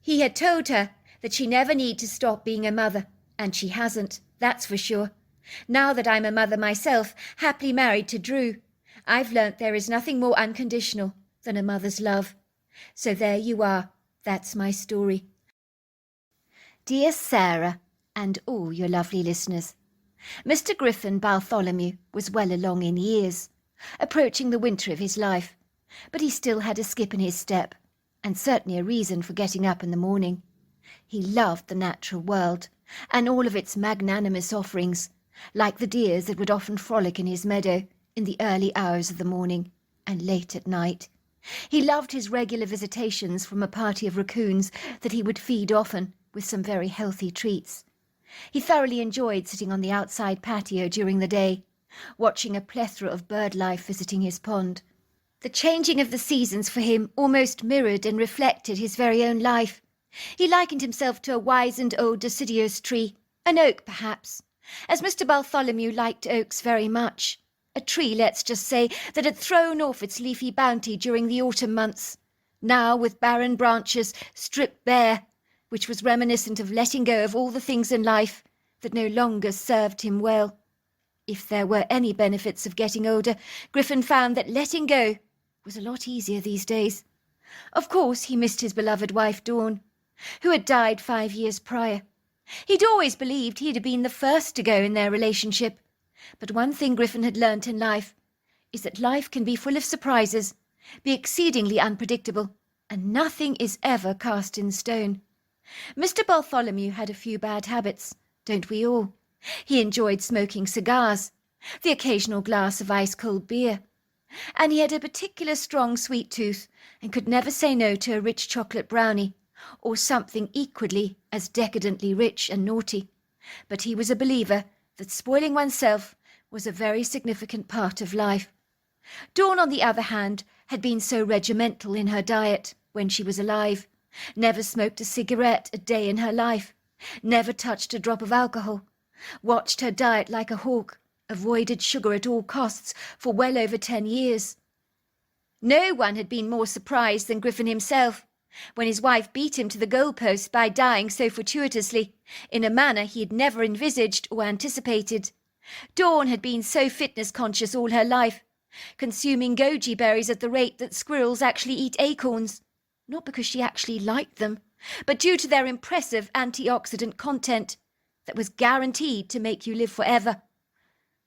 He had told her that she never need to stop being a mother, and she hasn't, that's for sure. Now that I'm a mother myself, happily married to Drew, I've learnt there is nothing more unconditional than a mother's love. So there you are, that's my story. Dear Sarah, and all your lovely listeners, Mr. Griffin Bartholomew was well along in years, approaching the winter of his life, but he still had a skip in his step, and certainly a reason for getting up in the morning. He loved the natural world, and all of its magnanimous offerings, like the deers that would often frolic in his meadow in the early hours of the morning and late at night. He loved his regular visitations from a party of raccoons that he would feed often with some very healthy treats. He thoroughly enjoyed sitting on the outside patio during the day, watching a plethora of bird life visiting his pond. The changing of the seasons for him almost mirrored and reflected his very own life. He likened himself to a wizened old deciduous tree, an oak perhaps, as Mr. Bartholomew liked oaks very much. A tree, let's just say, that had thrown off its leafy bounty during the autumn months, now with barren branches stripped bare, which was reminiscent of letting go of all the things in life that no longer served him well. If there were any benefits of getting older, Griffin found that letting go was a lot easier these days. Of course, he missed his beloved wife Dawn, who had died 5 years prior. He'd always believed he'd have been the first to go in their relationship. But one thing Griffin had learnt in life is that life can be full of surprises, be exceedingly unpredictable, and nothing is ever cast in stone. Mr. Bartholomew had a few bad habits, don't we all? He enjoyed smoking cigars, the occasional glass of ice-cold beer, and he had a particular strong sweet tooth and could never say no to a rich chocolate brownie, or something equally as decadently rich and naughty. But he was a believer that spoiling oneself was a very significant part of life. Dawn, on the other hand, had been so regimental in her diet when she was alive, never smoked a cigarette a day in her life, never touched a drop of alcohol, watched her diet like a hawk, avoided sugar at all costs for well over 10 years. No one had been more surprised than Griffin himself when his wife beat him to the goalpost by dying so fortuitously, in a manner he had never envisaged or anticipated. Dawn had been so fitness-conscious all her life, consuming goji berries at the rate that squirrels actually eat acorns, not because she actually liked them, but due to their impressive antioxidant content that was guaranteed to make you live forever.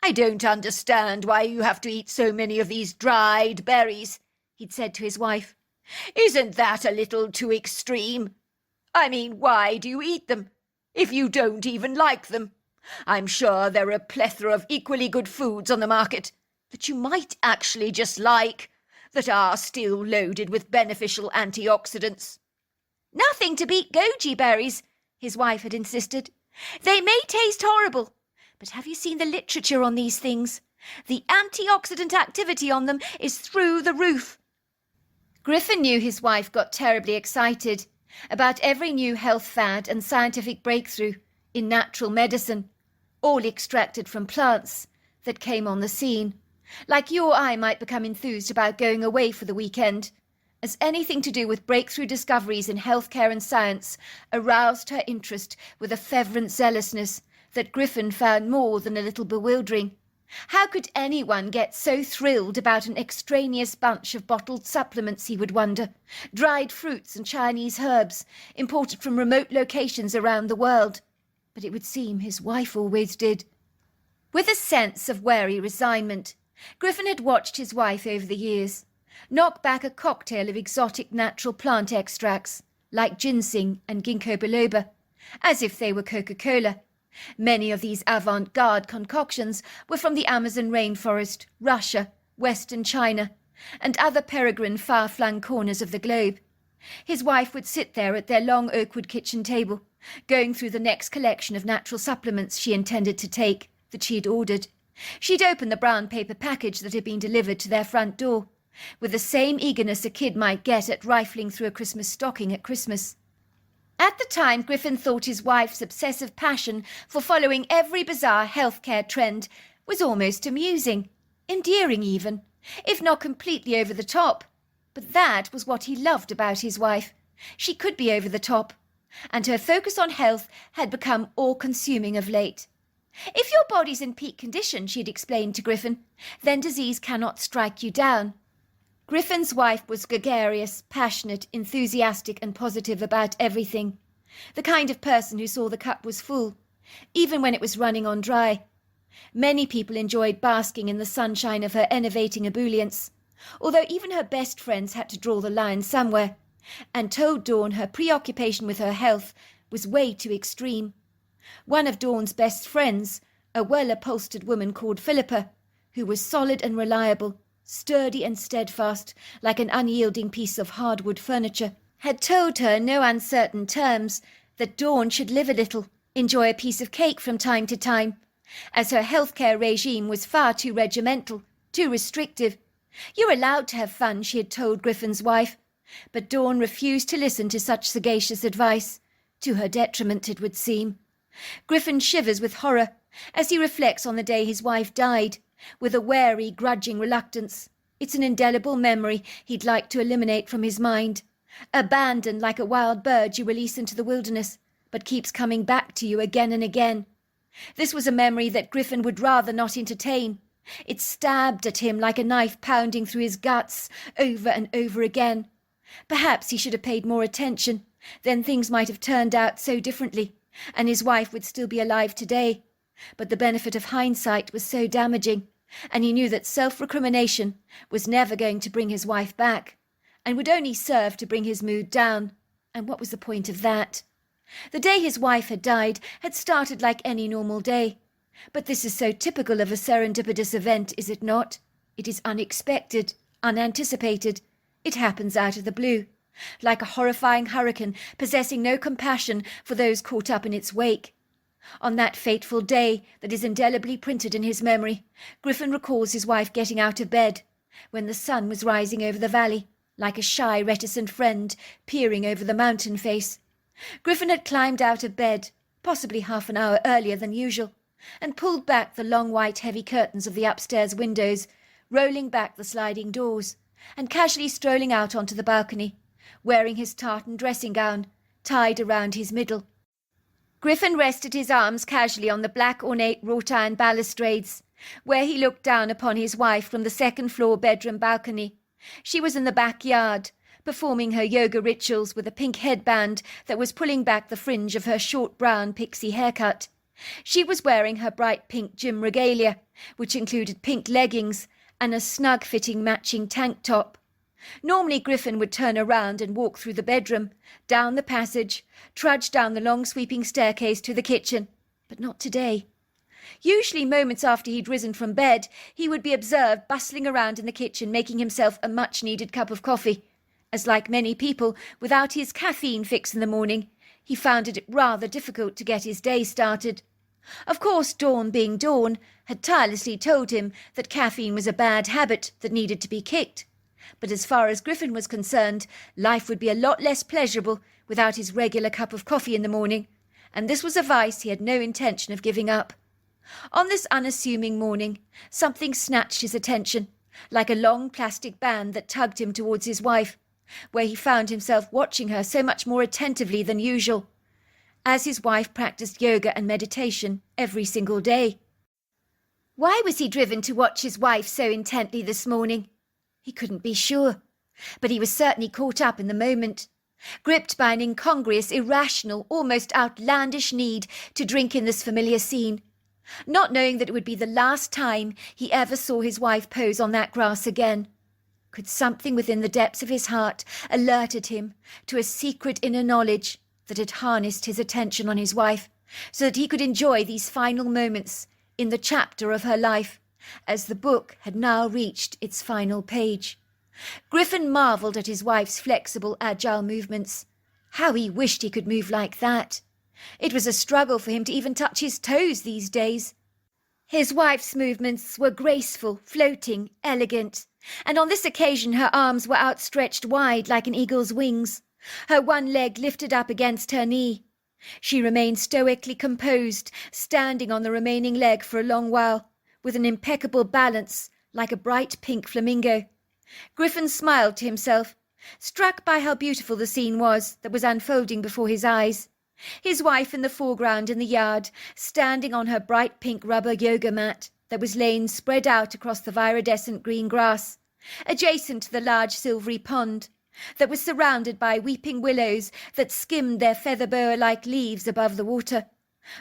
"I don't understand why you have to eat so many of these dried berries," he'd said to his wife. "Isn't that a little too extreme? I mean, why do you eat them, if you don't even like them? I'm sure there are a plethora of equally good foods on the market that you might actually just like, that are still loaded with beneficial antioxidants." "Nothing to beat goji berries," his wife had insisted. "They may taste horrible, but have you seen the literature on these things? The antioxidant activity on them is through the roof." Griffin knew his wife got terribly excited about every new health fad and scientific breakthrough in natural medicine, all extracted from plants, that came on the scene, like you or I might become enthused about going away for the weekend, as anything to do with breakthrough discoveries in healthcare and science aroused her interest with a fervent zealousness that Griffin found more than a little bewildering. How could anyone get so thrilled about an extraneous bunch of bottled supplements, he would wonder, dried fruits and Chinese herbs, imported from remote locations around the world? But it would seem his wife always did. With a sense of wary resignment, Griffin had watched his wife over the years knock back a cocktail of exotic natural plant extracts, like ginseng and ginkgo biloba, as if they were Coca-Cola. Many of these avant-garde concoctions were from the Amazon rainforest, Russia, Western China, and other peregrine far-flung corners of the globe. His wife would sit there at their long oakwood kitchen table, going through the next collection of natural supplements she intended to take, that she had ordered. She'd open the brown paper package that had been delivered to their front door, with the same eagerness a kid might get at rifling through a Christmas stocking at Christmas. At the time, Griffin thought his wife's obsessive passion for following every bizarre healthcare trend was almost amusing, endearing even, if not completely over the top. But that was what he loved about his wife. She could be over the top, and her focus on health had become all-consuming of late. "If your body's in peak condition," she had explained to Griffin, "then disease cannot strike you down." Griffin's wife was gregarious, passionate, enthusiastic and positive about everything. The kind of person who saw the cup was full, even when it was running on dry. Many people enjoyed basking in the sunshine of her enervating ebullience, although even her best friends had to draw the line somewhere, and told Dawn her preoccupation with her health was way too extreme. One of Dawn's best friends, a well-upholstered woman called Philippa, who was solid and reliable, sturdy and steadfast, like an unyielding piece of hardwood furniture, had told her in no uncertain terms that Dawn should live a little, enjoy a piece of cake from time to time, as her healthcare regime was far too regimental, too restrictive. "You're allowed to have fun," she had told Griffin's wife, but Dawn refused to listen to such sagacious advice, to her detriment, it would seem. Griffin shivers with horror as he reflects on the day his wife died, with a wary, grudging reluctance. It's an indelible memory he'd like to eliminate from his mind, abandoned like a wild bird you release into the wilderness, but keeps coming back to you again and again. This was a memory that Griffin would rather not entertain. It stabbed at him like a knife pounding through his guts, over and over again. Perhaps he should have paid more attention, then things might have turned out so differently, and his wife would still be alive today. But the benefit of hindsight was so damaging, and he knew that self-recrimination was never going to bring his wife back, and would only serve to bring his mood down. And what was the point of that? The day his wife had died had started like any normal day. But this is so typical of a serendipitous event, is it not? It is unexpected, unanticipated. It happens out of the blue, like a horrifying hurricane possessing no compassion for those caught up in its wake. On that fateful day that is indelibly printed in his memory, Griffin recalls his wife getting out of bed, when the sun was rising over the valley, like a shy, reticent friend peering over the mountain face. Griffin had climbed out of bed, possibly half an hour earlier than usual, and pulled back the long white heavy curtains of the upstairs windows, rolling back the sliding doors, and casually strolling out onto the balcony, wearing his tartan dressing gown, tied around his middle. Griffin rested his arms casually on the black ornate wrought-iron balustrades, where he looked down upon his wife from the second-floor bedroom balcony. She was in the backyard, performing her yoga rituals with a pink headband that was pulling back the fringe of her short brown pixie haircut. She was wearing her bright pink gym regalia, which included pink leggings and a snug-fitting matching tank top. Normally Griffin would turn around and walk through the bedroom, down the passage, trudge down the long sweeping staircase to the kitchen, but not today. Usually moments after he'd risen from bed, he would be observed bustling around in the kitchen making himself a much-needed cup of coffee, as like many people, without his caffeine fix in the morning, he found it rather difficult to get his day started. Of course, Dawn, being Dawn, had tirelessly told him that caffeine was a bad habit that needed to be kicked. But as far as Griffin was concerned, life would be a lot less pleasurable without his regular cup of coffee in the morning, and this was a vice he had no intention of giving up. On this unassuming morning, something snatched his attention, like a long plastic band that tugged him towards his wife, where he found himself watching her so much more attentively than usual, as his wife practiced yoga and meditation every single day. Why was he driven to watch his wife so intently this morning? He couldn't be sure, but he was certainly caught up in the moment, gripped by an incongruous, irrational, almost outlandish need to drink in this familiar scene, not knowing that it would be the last time he ever saw his wife pose on that grass again. Could something within the depths of his heart alerted him to a secret inner knowledge that had harnessed his attention on his wife, so that he could enjoy these final moments in the chapter of her life, as the book had now reached its final page? Griffin marvelled at his wife's flexible, agile movements. How he wished he could move like that. It was a struggle for him to even touch his toes these days. His wife's movements were graceful, floating, elegant, and on this occasion her arms were outstretched wide like an eagle's wings, her one leg lifted up against her knee. She remained stoically composed, standing on the remaining leg for a long while, with an impeccable balance like a bright pink flamingo. Griffin smiled to himself, struck by how beautiful the scene was that was unfolding before his eyes. His wife in the foreground in the yard, standing on her bright pink rubber yoga mat that was laid spread out across the viridescent green grass, adjacent to the large silvery pond that was surrounded by weeping willows that skimmed their feather boa-like leaves above the water,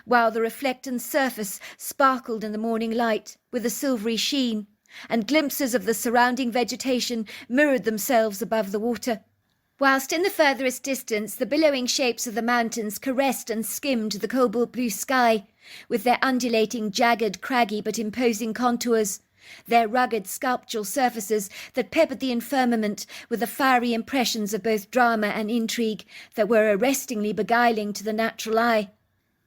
while the reflectant surface sparkled in the morning light with a silvery sheen, and glimpses of the surrounding vegetation mirrored themselves above the water, whilst in the furthest distance the billowing shapes of the mountains caressed and skimmed the cobalt blue sky, with their undulating, jagged, craggy but imposing contours, their rugged sculptural surfaces that peppered the firmament with the fiery impressions of both drama and intrigue that were arrestingly beguiling to the natural eye.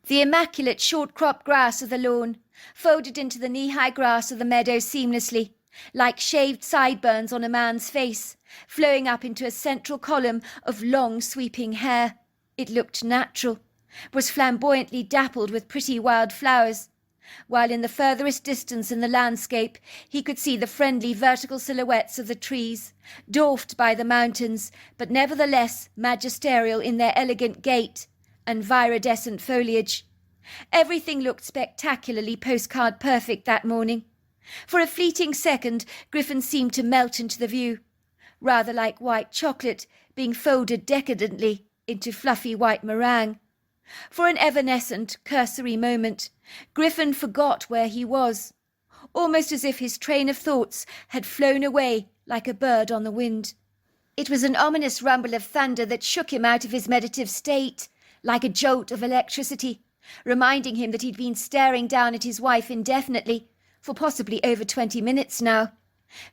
The immaculate short-cropped grass of the lawn folded into the knee-high grass of the meadow seamlessly, like shaved sideburns on a man's face, flowing up into a central column of long sweeping hair. It looked natural, was flamboyantly dappled with pretty wild flowers, while in the furthest distance in the landscape he could see the friendly vertical silhouettes of the trees, dwarfed by the mountains, but nevertheless magisterial in their elegant gait and viridescent foliage. Everything looked spectacularly postcard perfect that morning. For a fleeting second, Griffin seemed to melt into the view, rather like white chocolate being folded decadently into fluffy white meringue. For an evanescent, cursory moment, Griffin forgot where he was, almost as if his train of thoughts had flown away like a bird on the wind. It was an ominous rumble of thunder that shook him out of his meditative state, like a jolt of electricity, reminding him that he'd been staring down at his wife indefinitely, for possibly over 20 minutes now.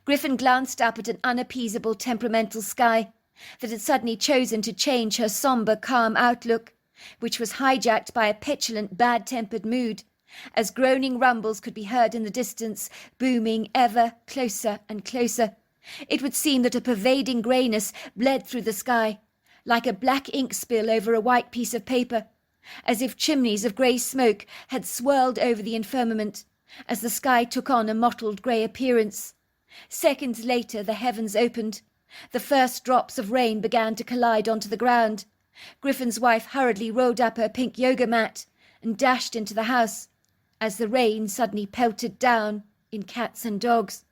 Griffin glanced up at an unappeasable temperamental sky that had suddenly chosen to change her sombre, calm outlook, which was hijacked by a petulant, bad-tempered mood, as groaning rumbles could be heard in the distance, booming ever closer and closer. It would seem that a pervading greyness bled through the sky, like a black ink spill over a white piece of paper, as if chimneys of grey smoke had swirled over the firmament, as the sky took on a mottled grey appearance. Seconds later the heavens opened. The first drops of rain began to collide onto the ground. Griffin's wife hurriedly rolled up her pink yoga mat and dashed into the house, as the rain suddenly pelted down in cats and dogs.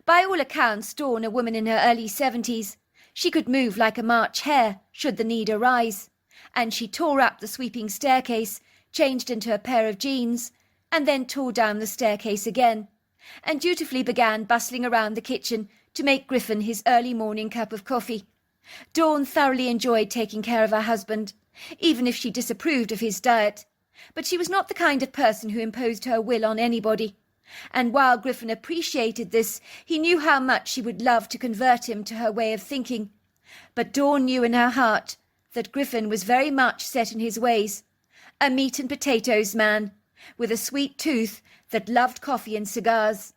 By all accounts, Dawn, a woman in her early 70s, she could move like a March hare should the need arise, and she tore up the sweeping staircase, changed into a pair of jeans, and then tore down the staircase again, and dutifully began bustling around the kitchen to make Griffin his early morning cup of coffee. Dawn thoroughly enjoyed taking care of her husband, even if she disapproved of his diet, but she was not the kind of person who imposed her will on anybody, and while Griffin appreciated this, he knew how much she would love to convert him to her way of thinking. But Dawn knew in her heart that Griffin was very much set in his ways, a meat and potatoes man, with a sweet tooth that loved coffee and cigars.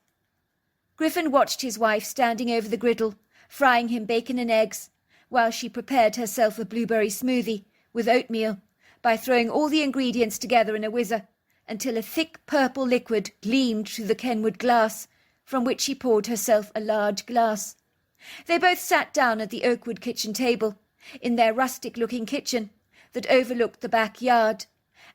Griffin watched his wife standing over the griddle, frying him bacon and eggs, while she prepared herself a blueberry smoothie with oatmeal by throwing all the ingredients together in a whizzer until a thick purple liquid gleamed through the Kenwood glass, from which she poured herself a large glass. They both sat down at the oakwood kitchen table, in their rustic-looking kitchen that overlooked the backyard,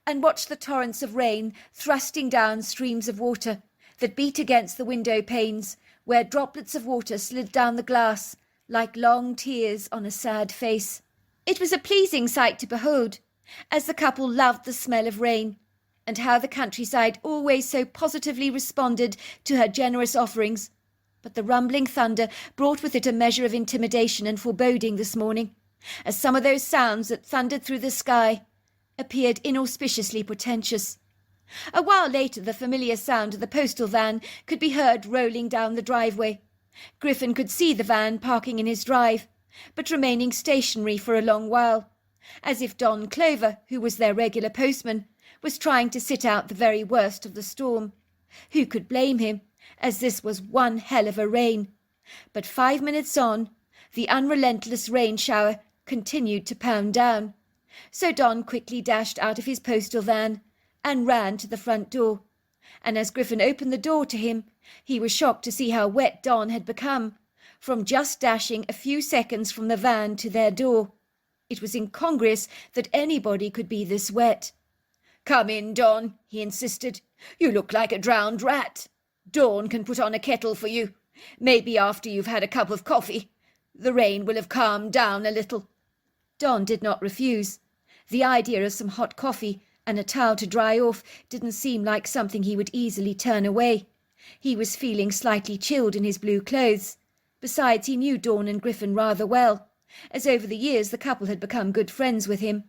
and watched the torrents of rain thrusting down streams of water that beat against the window panes, where droplets of water slid down the glass like long tears on a sad face. It was a pleasing sight to behold, as the couple loved the smell of rain, and how the countryside always so positively responded to her generous offerings. But the rumbling thunder brought with it a measure of intimidation and foreboding this morning, as some of those sounds that thundered through the sky appeared inauspiciously portentous. A while later the familiar sound of the postal van could be heard rolling down the driveway. Griffin could see the van parking in his drive, but remaining stationary for a long while, as if Don Clover, who was their regular postman, was trying to sit out the very worst of the storm. Who could blame him, as this was one hell of a rain? But 5 minutes on, the unrelentless rain shower continued to pound down. So Don quickly dashed out of his postal van and ran to the front door. And as Griffin opened the door to him, he was shocked to see how wet Don had become, from just dashing a few seconds from the van to their door. It was incongruous that anybody could be this wet. "Come in, Don," he insisted. "You look like a drowned rat. Dawn can put on a kettle for you. Maybe after you've had a cup of coffee. The rain will have calmed down a little." Don did not refuse. The idea of some hot coffee and a towel to dry off didn't seem like something he would easily turn away. He was feeling slightly chilled in his blue clothes. Besides, he knew Dawn and Griffin rather well, as over the years the couple had become good friends with him.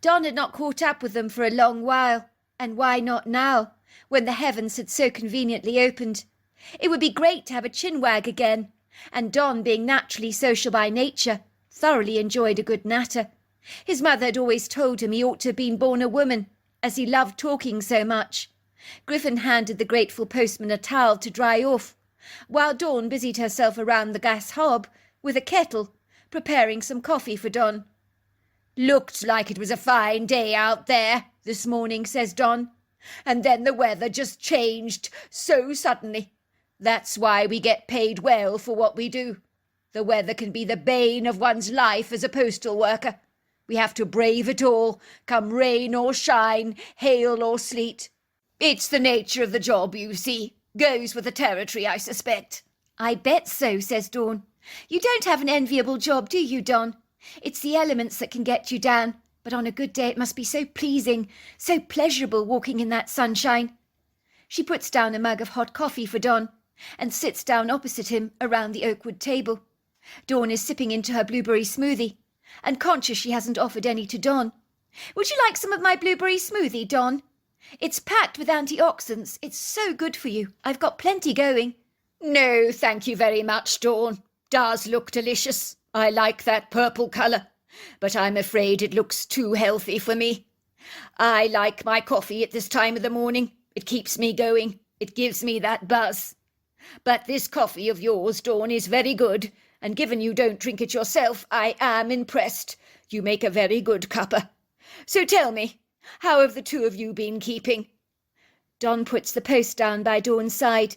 Don had not caught up with them for a long while, and why not now, when the heavens had so conveniently opened? It would be great to have a chinwag again, and Don, being naturally social by nature, thoroughly enjoyed a good natter. His mother had always told him he ought to have been born a woman, as he loved talking so much. Griffin handed the grateful postman a towel to dry off, while Dawn busied herself around the gas hob with a kettle, preparing some coffee for Don. "Looked like it was a fine day out there this morning," says Don, "and then the weather just changed so suddenly. That's why we get paid well for what we do. The weather can be the bane of one's life as a postal worker. We have to brave it all, come rain or shine, hail or sleet. It's the nature of the job, you see. Goes with the territory, I suspect." "I bet so," says Dawn. "You don't have an enviable job, do you, Don? It's the elements that can get you down, but on a good day it must be so pleasing, so pleasurable walking in that sunshine." She puts down a mug of hot coffee for Don, and sits down opposite him around the oakwood table. Dawn is sipping into her blueberry smoothie, and conscious she hasn't offered any to Don. "Would you like some of my blueberry smoothie, Don? It's packed with antioxidants. It's so good for you. I've got plenty going." "No, thank you very much, Dawn. Does look delicious. I like that purple colour, but I'm afraid it looks too healthy for me. I like my coffee at this time of the morning. It keeps me going. It gives me that buzz. But this coffee of yours, Dawn, is very good, and given you don't drink it yourself, I am impressed. You make a very good cuppa. So tell me, how have the two of you been keeping?" Don puts the post down by Dawn's side,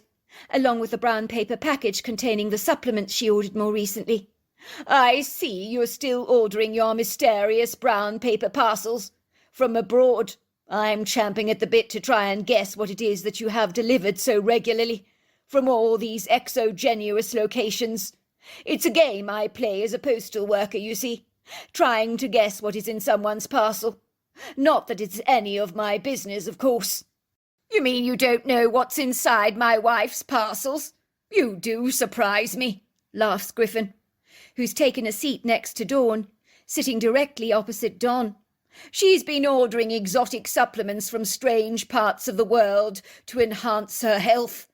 along with the brown paper package containing the supplements she ordered more recently. "I see you're still ordering your mysterious brown paper parcels from abroad. I'm champing at the bit to try and guess what it is that you have delivered so regularly from all these exogenous locations. It's a game I play as a postal worker, you see, trying to guess what is in someone's parcel. Not that it's any of my business, of course. You mean you don't know what's inside my wife's parcels? You do surprise me, laughs Griffin, who's taken a seat next to Dawn, sitting directly opposite Don. She's been ordering exotic supplements from strange parts of the world to enhance her health.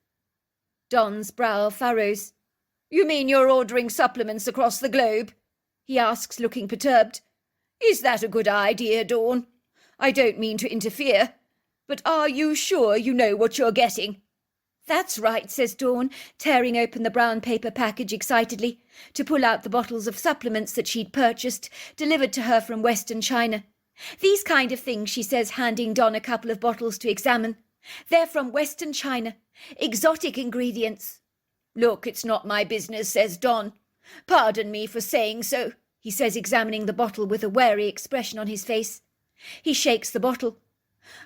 Don's brow furrows. You mean you're ordering supplements across the globe? He asks, looking perturbed. Is that a good idea, Dawn? I don't mean to interfere, but are you sure you know what you're getting? That's right, says Dawn, tearing open the brown paper package excitedly to pull out the bottles of supplements that she'd purchased, delivered to her from Western China. These kind of things, she says, handing Don a couple of bottles to examine. They're from Western China. Exotic ingredients. Look, it's not my business, says Don. Pardon me for saying so, he says, examining the bottle with a wary expression on his face. He shakes the bottle.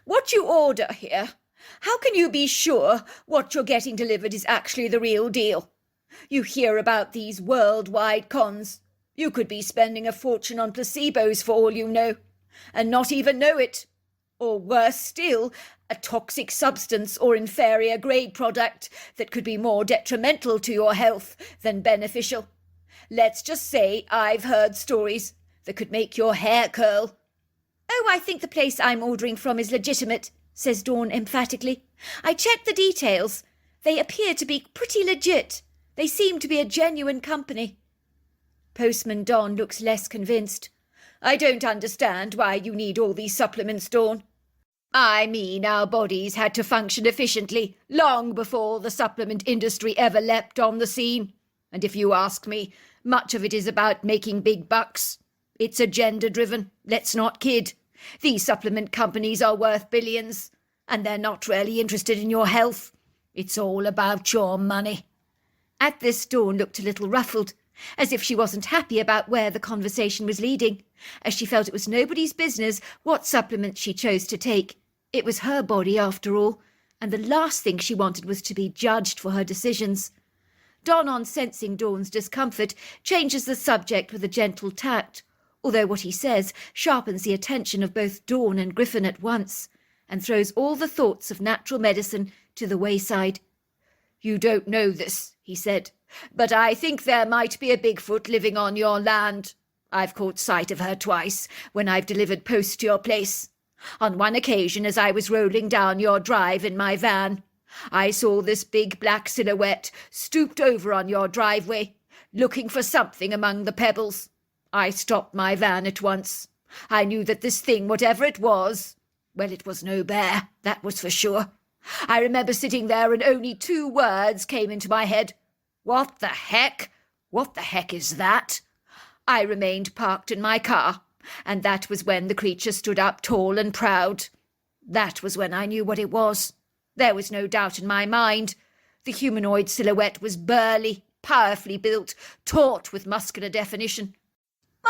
What you order here, how can you be sure what you're getting delivered is actually the real deal? You hear about these worldwide cons. You could be spending a fortune on placebos for all you know, and not even know it. Or worse still, a toxic substance or inferior grade product that could be more detrimental to your health than beneficial. Let's just say I've heard stories that could make your hair curl. Oh, I think the place I'm ordering from is legitimate, says Dawn emphatically. I checked the details. They appear to be pretty legit. They seem to be a genuine company. Postman Don looks less convinced. I don't understand why you need all these supplements, Dawn. I mean, our bodies had to function efficiently long before the supplement industry ever leapt on the scene. And if you ask me, much of it is about making big bucks. It's agenda-driven, let's not kid. These supplement companies are worth billions, and they're not really interested in your health. It's all about your money. At this, Dawn looked a little ruffled, as if she wasn't happy about where the conversation was leading, as she felt it was nobody's business what supplements she chose to take. It was her body, after all, and the last thing she wanted was to be judged for her decisions. Don, on sensing Dawn's discomfort, changes the subject with a gentle tact, although what he says sharpens the attention of both Dawn and Griffin at once, and throws all the thoughts of natural medicine to the wayside. You don't know this, he said, but I think there might be a Bigfoot living on your land. I've caught sight of her twice when I've delivered post to your place. On one occasion, as I was rolling down your drive in my van, I saw this big black silhouette stooped over on your driveway, looking for something among the pebbles. I stopped my van at once. I knew that this thing, whatever it was, well, it was no bear, that was for sure. I remember sitting there and only 2 words came into my head. What the heck? What the heck is that? I remained parked in my car, and that was when the creature stood up tall and proud. That was when I knew what it was. There was no doubt in my mind. The humanoid silhouette was burly, powerfully built, taut with muscular definition.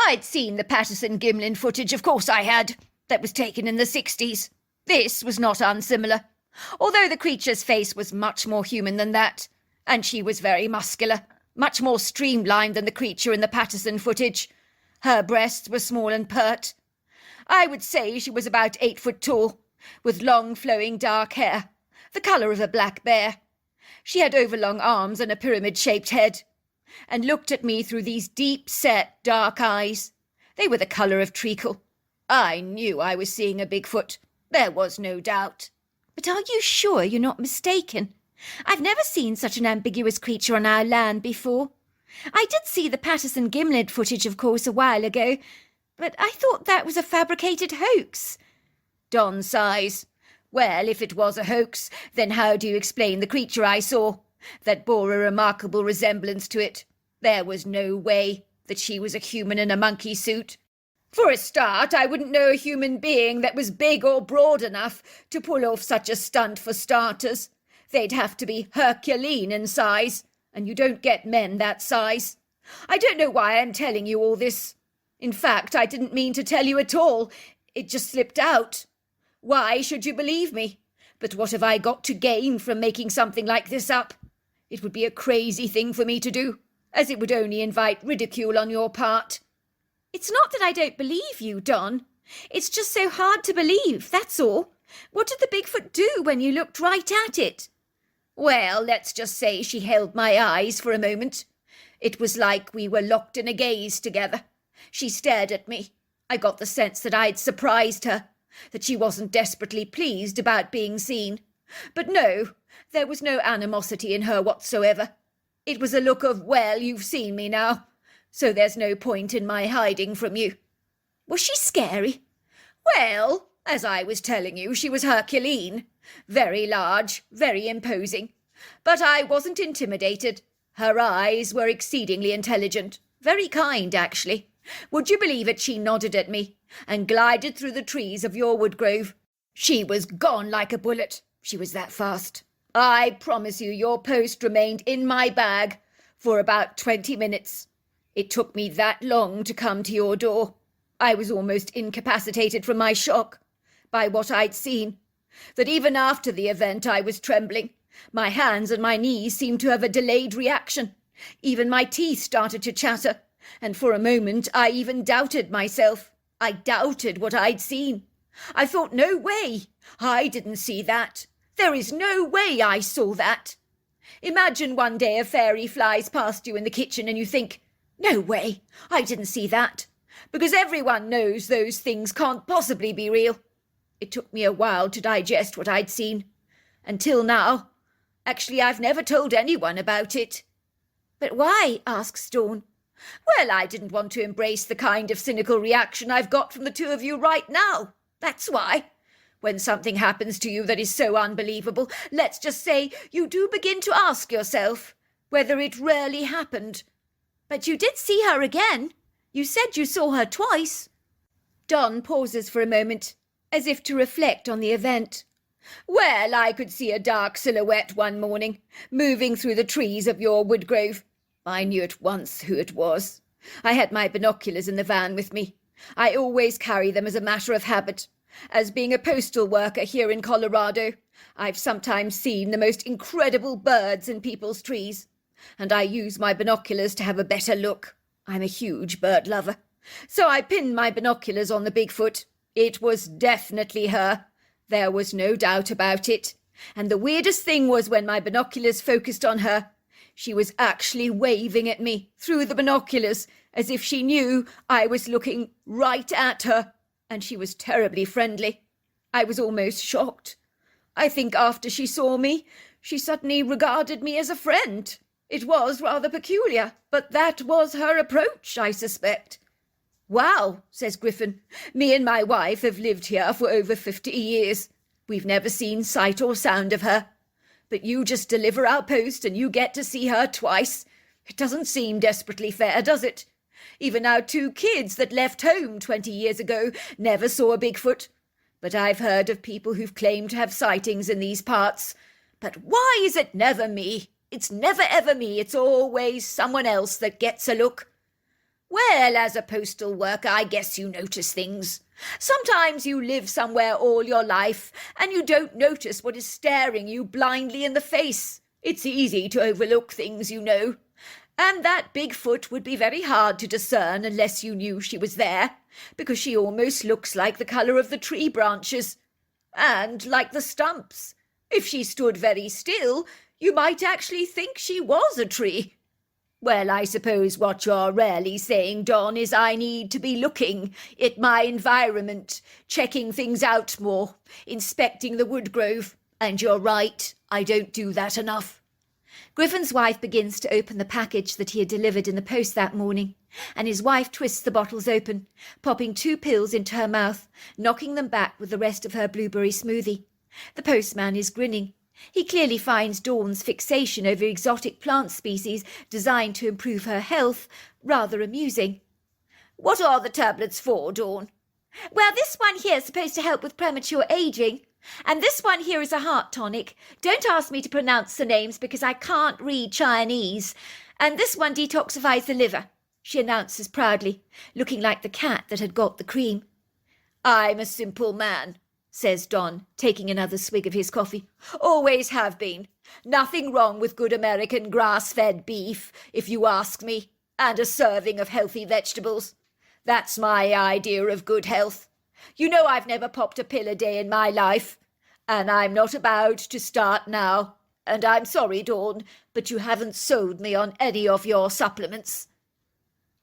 I'd seen the Patterson-Gimlin footage, of course I had. That was taken in the 60s. This was not unsimilar, although the creature's face was much more human than that, and she was very muscular, much more streamlined than the creature in the Patterson footage. Her breasts were small and pert. I would say she was about 8 foot tall, with long flowing dark hair, the colour of a black bear. She had overlong arms and a pyramid-shaped head, and looked at me through these deep-set dark eyes. They were the colour of treacle. I knew I was seeing a Bigfoot. There was no doubt. But are you sure you're not mistaken? I've never seen such an ambiguous creature on our land before. I did see the Patterson-Gimlin footage, of course, a while ago, but I thought that was a fabricated hoax. Don sighs. Well, if it was a hoax, then how do you explain the creature I saw? That bore a remarkable resemblance to it. There was no way that she was a human in a monkey suit. For a start, I wouldn't know a human being that was big or broad enough to pull off such a stunt for starters. They'd have to be Herculean in size, and you don't get men that size. I don't know why I'm telling you all this. In fact, I didn't mean to tell you at all. It just slipped out. Why should you believe me? But what have I got to gain from making something like this up? It would be a crazy thing for me to do, as it would only invite ridicule on your part. It's not that I don't believe you, Don, It's just so hard to believe, that's all. What did the Bigfoot do when you looked right at it? Well, let's just say she held my eyes for a moment. It was like we were locked in a gaze together. She stared at me. I got the sense that I'd surprised her, that she wasn't desperately pleased about being seen. But no, there was no animosity in her whatsoever. It was a look of, well, you've seen me now, so there's no point in my hiding from you. Was she scary? Well, as I was telling you, she was Herculean. Very large, very imposing. But I wasn't intimidated. Her eyes were exceedingly intelligent. Very kind, actually. Would you believe it, she nodded at me and glided through the trees of your wood grove. She was gone like a bullet. She was that fast. I promise you your post remained in my bag for about 20 minutes. It took me that long to come to your door. I was almost incapacitated from my shock by what I'd seen, that even after the event I was trembling. My hands and my knees seemed to have a delayed reaction. Even my teeth started to chatter, and for a moment I even doubted myself. I doubted what I'd seen. I thought, no way, I didn't see that. There is no way I saw that. Imagine one day a fairy flies past you in the kitchen and you think, no way, I didn't see that. Because everyone knows those things can't possibly be real. It took me a while to digest what I'd seen. Until now. Actually, I've never told anyone about it. But why? Asks Dawn. Well, I didn't want to embrace the kind of cynical reaction I've got from the two of you right now. That's why. When something happens to you that is so unbelievable, let's just say you do begin to ask yourself whether it really happened. But you did see her again. You said you saw her twice. Don pauses for a moment, as if to reflect on the event. Well, I could see a dark silhouette one morning, moving through the trees of your wood grove. I knew at once who it was. I had my binoculars in the van with me. I always carry them as a matter of habit. As being a postal worker here in Colorado, I've sometimes seen the most incredible birds in people's trees, and I use my binoculars to have a better look. I'm a huge bird lover. So I pinned my binoculars on the Bigfoot. It was definitely her. There was no doubt about it. And the weirdest thing was when my binoculars focused on her, she was actually waving at me through the binoculars as if she knew I was looking right at her, and she was terribly friendly. I was almost shocked. I think after she saw me, she suddenly regarded me as a friend. It was rather peculiar, but that was her approach, I suspect. Wow, says Griffin. Me and my wife have lived here for over 50 years. We've never seen sight or sound of her. But you just deliver our post and you get to see her twice. It doesn't seem desperately fair, does it? Even our two kids that left home 20 years ago never saw a Bigfoot. But I've heard of people who've claimed to have sightings in these parts. But why is it never me? It's never ever me. It's always someone else that gets a look. Well, as a postal worker, I guess you notice things. Sometimes you live somewhere all your life and you don't notice what is staring you blindly in the face. It's easy to overlook things, you know. And that Bigfoot would be very hard to discern unless you knew she was there, because she almost looks like the colour of the tree branches, and like the stumps. If she stood very still, you might actually think she was a tree. Well, I suppose what you're really saying, Don, is I need to be looking at my environment, checking things out more, inspecting the wood grove. And you're right, I don't do that enough. Griffin's wife begins to open the package that he had delivered in the post that morning, and his wife twists the bottles open, popping 2 pills into her mouth, knocking them back with the rest of her blueberry smoothie. The postman is grinning. He clearly finds Dawn's fixation over exotic plant species designed to improve her health rather amusing. What are the tablets for, Dawn? Well, this one here is supposed to help with premature aging, and this one here is a heart tonic. Don't ask me to pronounce the names because I can't read Chinese. And this one detoxifies the liver, she announces proudly, looking like the cat that had got the cream. I'm a simple man, says Don, taking another swig of his coffee. Always have been. Nothing wrong with good American grass-fed beef, if you ask me, and a serving of healthy vegetables. That's my idea of good health. You know I've never popped a pill a day in my life, and I'm not about to start now. And I'm sorry, Dawn, but you haven't sold me on any of your supplements."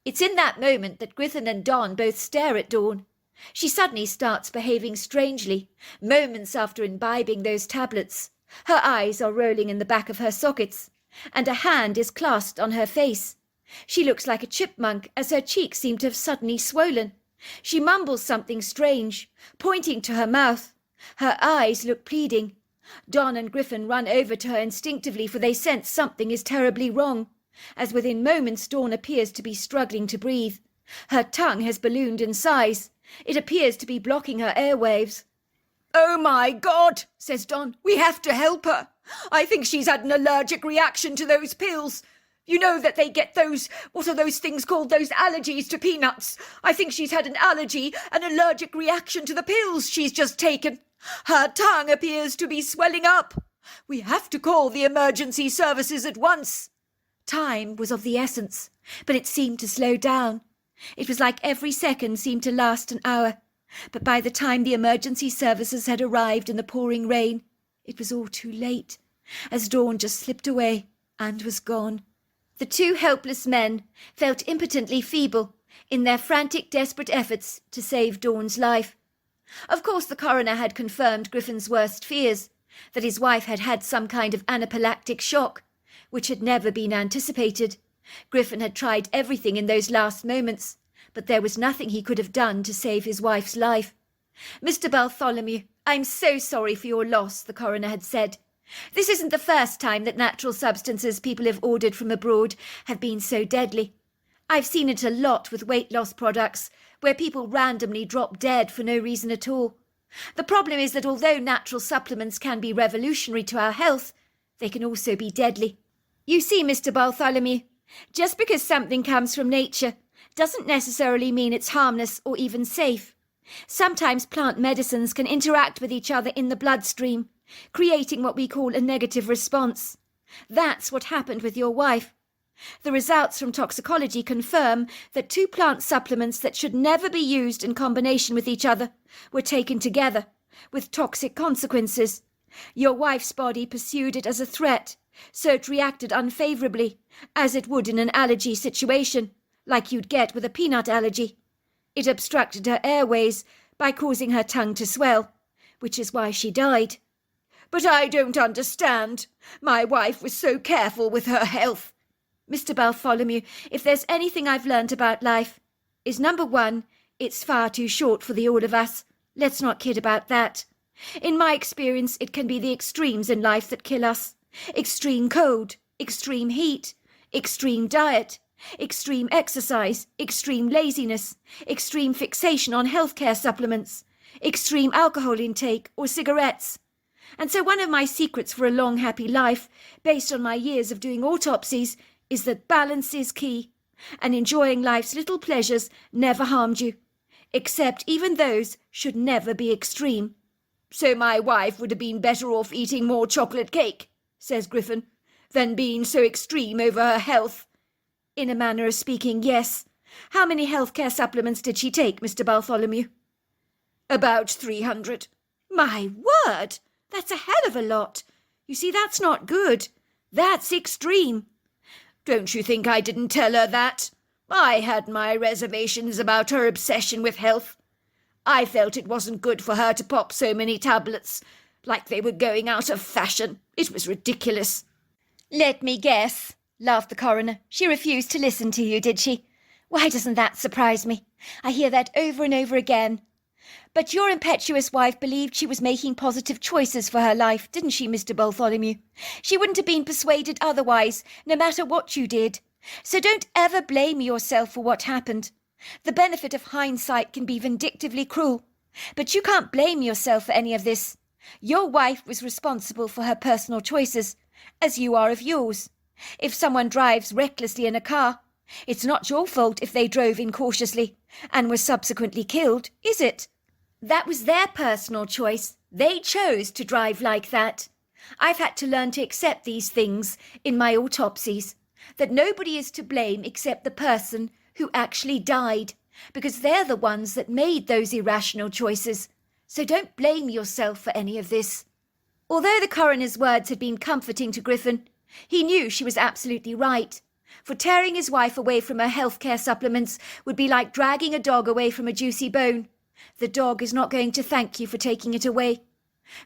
It's in that moment that Griffin and Don both stare at Dawn. She suddenly starts behaving strangely, moments after imbibing those tablets. Her eyes are rolling in the back of her sockets, and a hand is clasped on her face. She looks like a chipmunk, as her cheeks seem to have suddenly swollen. She mumbles something strange, pointing to her mouth. Her eyes look pleading. Don and Griffin run over to her instinctively, for they sense something is terribly wrong, as within moments Dawn appears to be struggling to breathe. Her tongue has ballooned in size. It appears to be blocking her airwaves. "Oh my God," says Don. "We have to help her. I think she's had an allergic reaction to those pills. You know that they get those, what are those things called, those allergies to peanuts. I think she's had an allergic reaction to the pills she's just taken. Her tongue appears to be swelling up. We have to call the emergency services at once." Time was of the essence, but it seemed to slow down. It was like every second seemed to last an hour. But by the time the emergency services had arrived in the pouring rain, it was all too late, as Dawn just slipped away and was gone. The two helpless men felt impotently feeble in their frantic, desperate efforts to save Dawn's life. Of course, the coroner had confirmed Griffin's worst fears, that his wife had had some kind of anaphylactic shock, which had never been anticipated. Griffin had tried everything in those last moments, but there was nothing he could have done to save his wife's life. "Mr. Bartholomew, I'm so sorry for your loss," the coroner had said. "This isn't the first time that natural substances people have ordered from abroad have been so deadly. I've seen it a lot with weight loss products, where people randomly drop dead for no reason at all. The problem is that although natural supplements can be revolutionary to our health, they can also be deadly. You see, Mr. Bartholomew, just because something comes from nature doesn't necessarily mean it's harmless or even safe. Sometimes plant medicines can interact with each other in the bloodstream, creating what we call a negative response. That's what happened with your wife. The results from toxicology confirm that 2 plant supplements that should never be used in combination with each other were taken together, with toxic consequences. Your wife's body pursued it as a threat, so it reacted unfavourably, as it would in an allergy situation, like you'd get with a peanut allergy. It obstructed her airways by causing her tongue to swell, which is why she died." "But I don't understand. My wife was so careful with her health." "Mr. Bartholomew, if there's anything I've learnt about life, is number 1, it's far too short for the all of us. Let's not kid about that. In my experience, it can be the extremes in life that kill us. Extreme cold, extreme heat, extreme diet, extreme exercise, extreme laziness, extreme fixation on healthcare supplements, extreme alcohol intake or cigarettes. And so one of my secrets for a long, happy life, based on my years of doing autopsies, is that balance is key, and enjoying life's little pleasures never harmed you, except even those should never be extreme." "So my wife would have been better off eating more chocolate cake," says Griffin, "than being so extreme over her health." "In a manner of speaking, yes. How many healthcare supplements did she take, Mr. Bartholomew?" "About 300. "My word! That's a hell of a lot. You see, that's not good. That's extreme." "Don't you think I didn't tell her that? I had my reservations about her obsession with health. I felt it wasn't good for her to pop so many tablets, like they were going out of fashion. It was ridiculous." "Let me guess," laughed the coroner. "She refused to listen to you, did she? Why doesn't that surprise me? I hear that over and over again. But your impetuous wife believed she was making positive choices for her life, didn't she, Mr. Bartholomew? She wouldn't have been persuaded otherwise, no matter what you did. So don't ever blame yourself for what happened. The benefit of hindsight can be vindictively cruel, but you can't blame yourself for any of this. Your wife was responsible for her personal choices, as you are of yours. If someone drives recklessly in a car, it's not your fault if they drove incautiously and were subsequently killed, is it? That was their personal choice. They chose to drive like that. I've had to learn to accept these things in my autopsies, that nobody is to blame except the person who actually died, because they're the ones that made those irrational choices. So don't blame yourself for any of this. Although the coroner's words had been comforting to Griffin, he knew she was absolutely right. For tearing his wife away from her healthcare supplements would be like dragging a dog away from a juicy bone. The dog is not going to thank you for taking it away.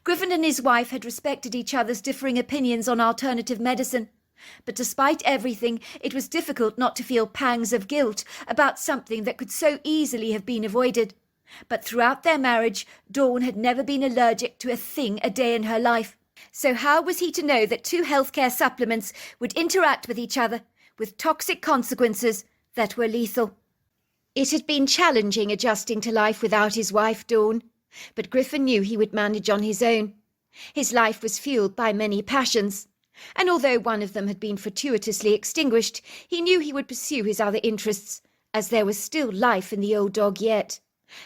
Griffin and his wife had respected each other's differing opinions on alternative medicine, but despite everything, it was difficult not to feel pangs of guilt about something that could so easily have been avoided. But throughout their marriage, Dawn had never been allergic to a thing a day in her life. So how was he to know that two healthcare supplements would interact with each other, with toxic consequences that were lethal? It had been challenging adjusting to life without his wife, Dawn, but Griffin knew he would manage on his own. His life was fueled by many passions, and although one of them had been fortuitously extinguished, he knew he would pursue his other interests, as there was still life in the old dog yet,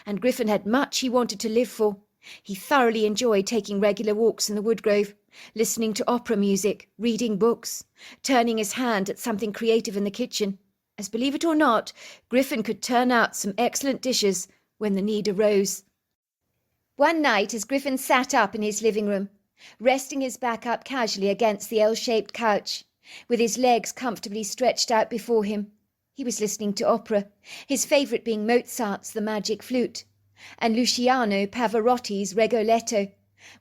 and Griffin had much he wanted to live for. He thoroughly enjoyed taking regular walks in the woodgrove, listening to opera music, reading books, turning his hand at something creative in the kitchen, as, believe it or not, Griffin could turn out some excellent dishes when the need arose. One night, as Griffin sat up in his living room, resting his back up casually against the L-shaped couch, with his legs comfortably stretched out before him, he was listening to opera, his favourite being Mozart's The Magic Flute, and Luciano Pavarotti's Rigoletto,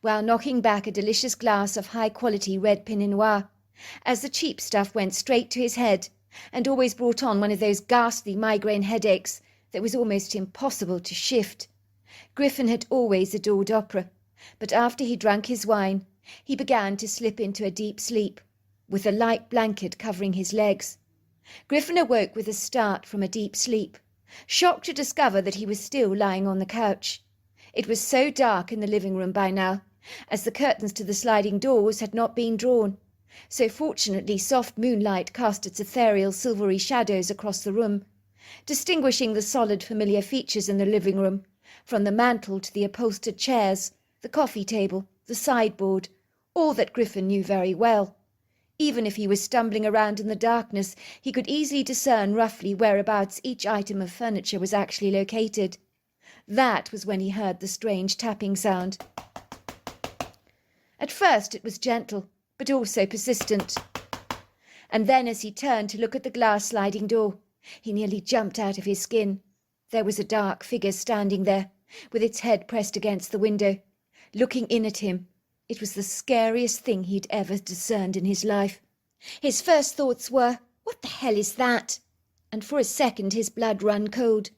while knocking back a delicious glass of high-quality red Pinot Noir, as the cheap stuff went straight to his head and always brought on one of those ghastly migraine headaches that was almost impossible to shift. Griffin had always adored opera, but after he drank his wine, he began to slip into a deep sleep, with a light blanket covering his legs. Griffin awoke with a start from a deep sleep, shocked to discover that he was still lying on the couch. It was so dark in the living room by now, as the curtains to the sliding doors had not been drawn, so fortunately soft moonlight cast its ethereal silvery shadows across the room, distinguishing the solid familiar features in the living room, from the mantel to the upholstered chairs, the coffee table, the sideboard, all that Griffin knew very well. Even if he was stumbling around in the darkness, he could easily discern roughly whereabouts each item of furniture was actually located. That was when he heard the strange tapping sound. At first it was gentle, but also persistent. And then as he turned to look at the glass sliding door, he nearly jumped out of his skin. There was a dark figure standing there, with its head pressed against the window, looking in at him. It was the scariest thing he'd ever discerned in his life. His first thoughts were, "What the hell is that?" And for a second his blood ran cold.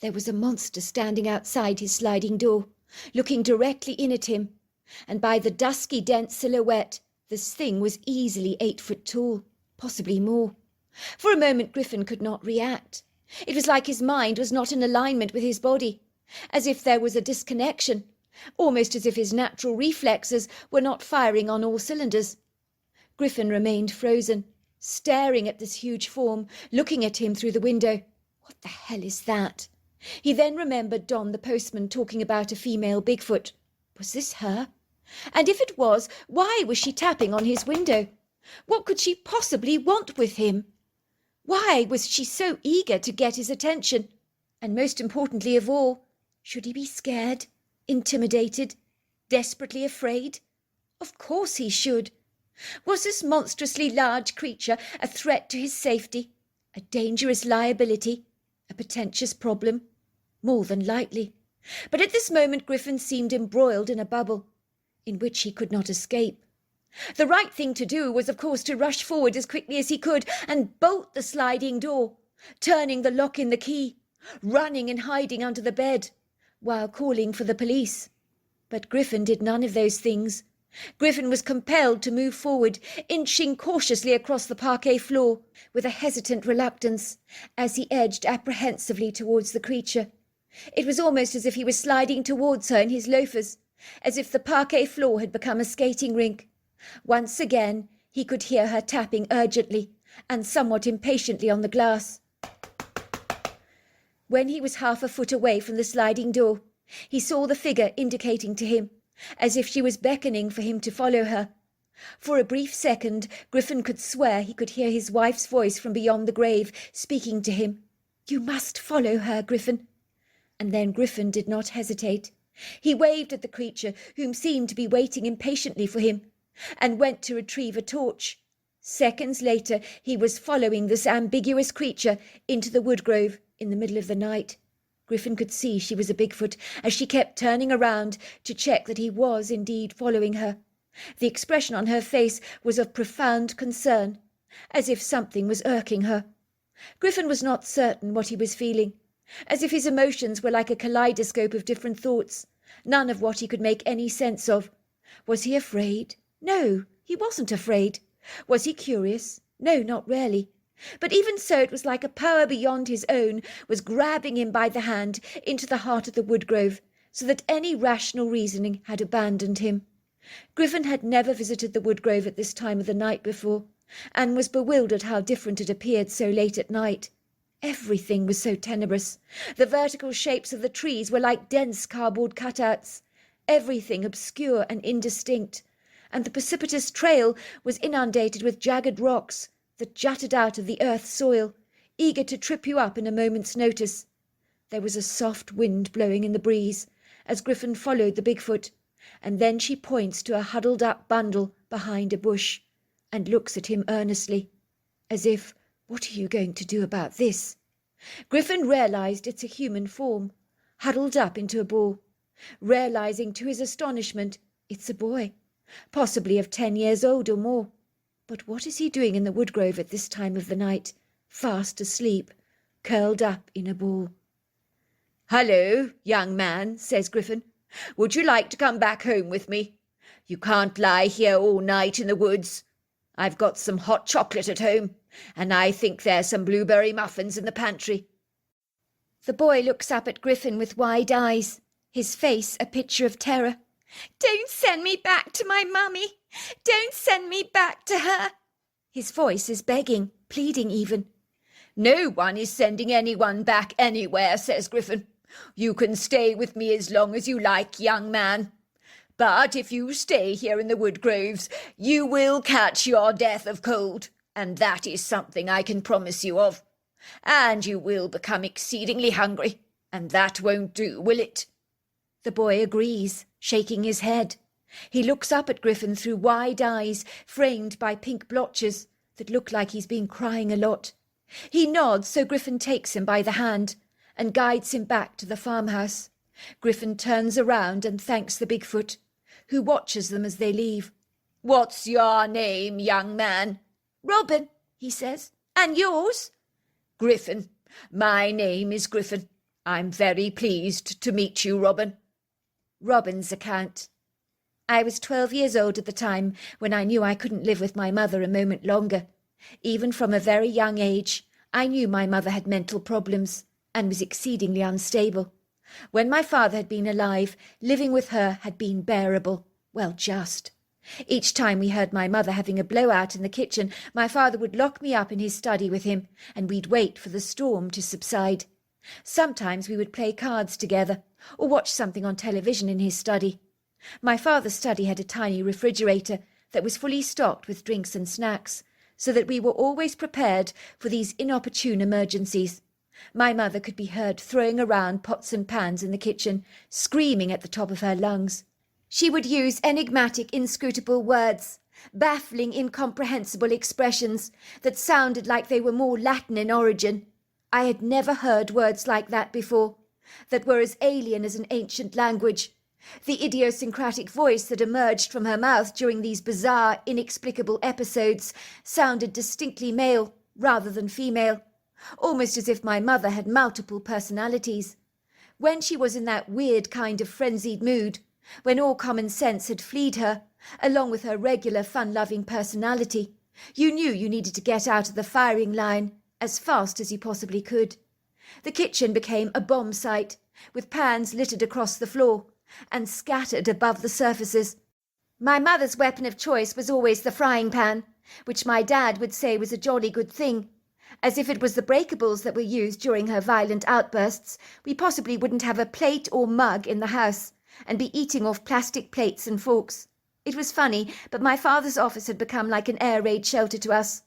There was a monster standing outside his sliding door, looking directly in at him, and by the dusky, dense silhouette, this thing was easily 8 foot tall, possibly more. For a moment Griffin could not react. It was like his mind was not in alignment with his body, as if there was a disconnection, almost as if his natural reflexes were not firing on all cylinders. Griffin remained frozen, staring at this huge form, looking at him through the window. What the hell is that? He then remembered Don the postman talking about a female Bigfoot. Was this her? And if it was, why was she tapping on his window? What could she possibly want with him? Why was she so eager to get his attention? And most importantly of all, should he be scared, intimidated, desperately afraid? Of course he should. Was this monstrously large creature a threat to his safety, a dangerous liability, a pretentious problem? More than likely. But at this moment Griffin seemed embroiled in a bubble, in which he could not escape. The right thing to do was, of course, to rush forward as quickly as he could and bolt the sliding door, turning the lock in the key, running and hiding under the bed, while calling for the police. But Griffin did none of those things. Griffin was compelled to move forward, inching cautiously across the parquet floor, with a hesitant reluctance, as he edged apprehensively towards the creature. It was almost as if he was sliding towards her in his loafers, as if the parquet floor had become a skating rink. Once again he could hear her tapping urgently and somewhat impatiently on the glass. When he was half a foot away from the sliding door, he saw the figure indicating to him, as if she was beckoning for him to follow her. For a brief second Griffin could swear he could hear his wife's voice from beyond the grave speaking to him. "You must follow her, Griffin." And then Griffin did not hesitate. He waved at the creature, whom seemed to be waiting impatiently for him, and went to retrieve a torch. Seconds later he was following this ambiguous creature into the woodgrove in the middle of the night. Griffin could see she was a Bigfoot as she kept turning around to check that he was indeed following her. The expression on her face was of profound concern, as if something was irking her. Griffin was not certain what he was feeling, as if his emotions were like a kaleidoscope of different thoughts, none of what he could make any sense of. Was he afraid? No, he wasn't afraid. Was he curious? No, not really. But even so, it was like a power beyond his own was grabbing him by the hand into the heart of the woodgrove, so that any rational reasoning had abandoned him. Griffin had never visited the woodgrove at this time of the night before, and was bewildered how different it appeared so late at night. Everything was so tenebrous. The vertical shapes of the trees were like dense cardboard cutouts, everything obscure and indistinct, and the precipitous trail was inundated with jagged rocks that jutted out of the earth's soil, eager to trip you up in a moment's notice. There was a soft wind blowing in the breeze as Griffin followed the Bigfoot, and then she points to a huddled-up bundle behind a bush and looks at him earnestly, as if, "What are you going to do about this?" Griffin realized it's a human form, huddled up into a ball, realizing to his astonishment it's a boy, possibly of 10 years old or more. But what is he doing in the woodgrove at this time of the night, fast asleep, curled up in a ball? "Hello, young man," says Griffin. "Would you like to come back home with me? You can't lie here all night in the woods. I've got some hot chocolate at home, and I think there's some blueberry muffins in the pantry." The boy looks up at Griffin with wide eyes, his face a picture of terror. "Don't send me back to my mummy! Don't send me back to her!" His voice is begging, pleading even. "No one is sending anyone back anywhere," says Griffin. "You can stay with me as long as you like, young man. But if you stay here in the woodgroves, you will catch your death of cold, and that is something I can promise you of. And you will become exceedingly hungry, and that won't do, will it?" The boy agrees, shaking his head. He looks up at Griffin through wide eyes framed by pink blotches that look like he's been crying a lot. He nods, so Griffin takes him by the hand and guides him back to the farmhouse. Griffin turns around and thanks the Bigfoot, who watches them as they leave. "What's your name, young man?" "Robin," he says. "And yours?" "Griffin. My name is Griffin. I'm very pleased to meet you, Robin." Robin's account. I was 12 years old at the time when I knew I couldn't live with my mother a moment longer. Even from a very young age, I knew my mother had mental problems and was exceedingly unstable. When my father had been alive, living with her had been bearable, well, just. Each time we heard my mother having a blowout in the kitchen, my father would lock me up in his study with him, and we'd wait for the storm to subside. Sometimes we would play cards together, or watch something on television in his study. My father's study had a tiny refrigerator that was fully stocked with drinks and snacks, so that we were always prepared for these inopportune emergencies. My mother could be heard throwing around pots and pans in the kitchen, screaming at the top of her lungs. She would use enigmatic, inscrutable words, baffling, incomprehensible expressions that sounded like they were more Latin in origin. I had never heard words like that before, that were as alien as an ancient language. The idiosyncratic voice that emerged from her mouth during these bizarre, inexplicable episodes sounded distinctly male rather than female, almost as if my mother had multiple personalities. When she was in that weird kind of frenzied mood, when all common sense had fled her, along with her regular fun-loving personality, you knew you needed to get out of the firing line as fast as you possibly could. The kitchen became a bomb site, with pans littered across the floor and scattered above the surfaces. My mother's weapon of choice was always the frying pan, which my dad would say was a jolly good thing. As if it was the breakables that were used during her violent outbursts, we possibly wouldn't have a plate or mug in the house, and be eating off plastic plates and forks. It was funny, but my father's office had become like an air raid shelter to us.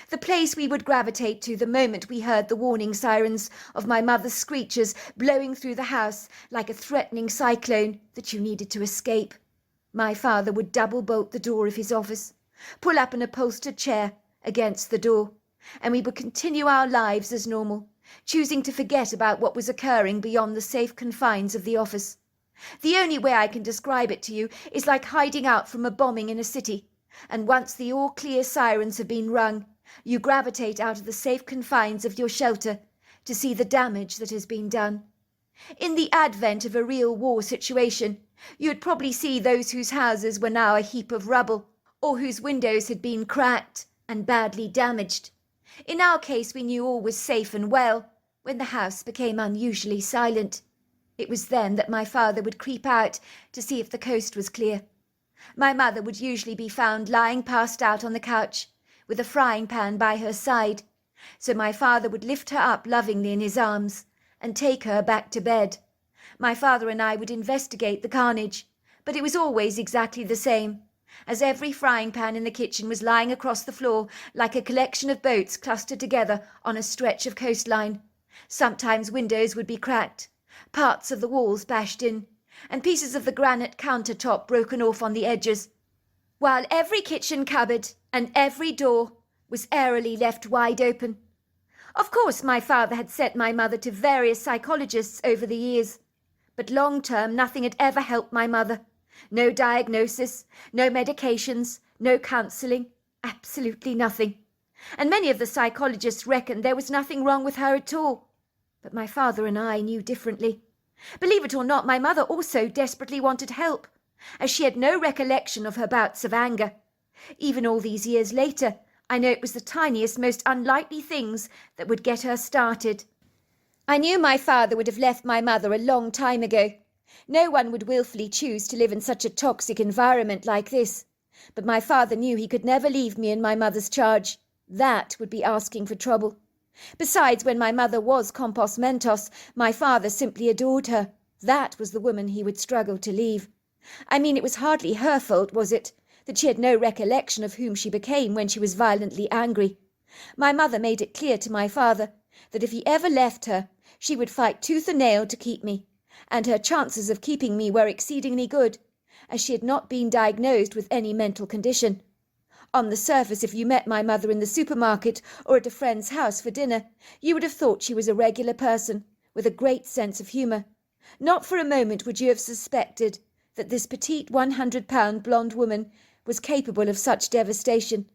The place we would gravitate to the moment we heard the warning sirens of my mother's screeches blowing through the house like a threatening cyclone that you needed to escape. My father would double bolt the door of his office, pull up an upholstered chair against the door, and we would continue our lives as normal, choosing to forget about what was occurring beyond the safe confines of the office. The only way I can describe it to you is like hiding out from a bombing in a city, and once the all-clear sirens have been rung, you gravitate out of the safe confines of your shelter to see the damage that has been done. In the advent of a real war situation, you would probably see those whose houses were now a heap of rubble, or whose windows had been cracked and badly damaged. In our case, we knew all was safe and well when the house became unusually silent. It was then that my father would creep out to see if the coast was clear. My mother would usually be found lying passed out on the couch, with a frying pan by her side, so my father would lift her up lovingly in his arms and take her back to bed. My father and I would investigate the carnage, but it was always exactly the same, as every frying pan in the kitchen was lying across the floor like a collection of boats clustered together on a stretch of coastline. Sometimes windows would be cracked, parts of the walls bashed in, and pieces of the granite countertop broken off on the edges, while every kitchen cupboard and every door was airily left wide open. Of course, my father had sent my mother to various psychologists over the years, but long-term nothing had ever helped my mother. No diagnosis, no medications, no counselling, absolutely nothing. And many of the psychologists reckoned there was nothing wrong with her at all. But my father and I knew differently. Believe it or not, my mother also desperately wanted help, as she had no recollection of her bouts of anger. Even all these years later, I know it was the tiniest, most unlikely things that would get her started. I knew my father would have left my mother a long time ago. No one would willfully choose to live in such a toxic environment like this. But my father knew he could never leave me in my mother's charge. That would be asking for trouble. Besides, when my mother was compos mentos, my father simply adored her. That was the woman he would struggle to leave. I mean, it was hardly her fault, was it, that she had no recollection of whom she became when she was violently angry. My mother made it clear to my father that if he ever left her, she would fight tooth and nail to keep me, and her chances of keeping me were exceedingly good, as she had not been diagnosed with any mental condition. On the surface, if you met my mother in the supermarket or at a friend's house for dinner, you would have thought she was a regular person, with a great sense of humour. Not for a moment would you have suspected that this petite 100-pound blonde woman was capable of such devastation.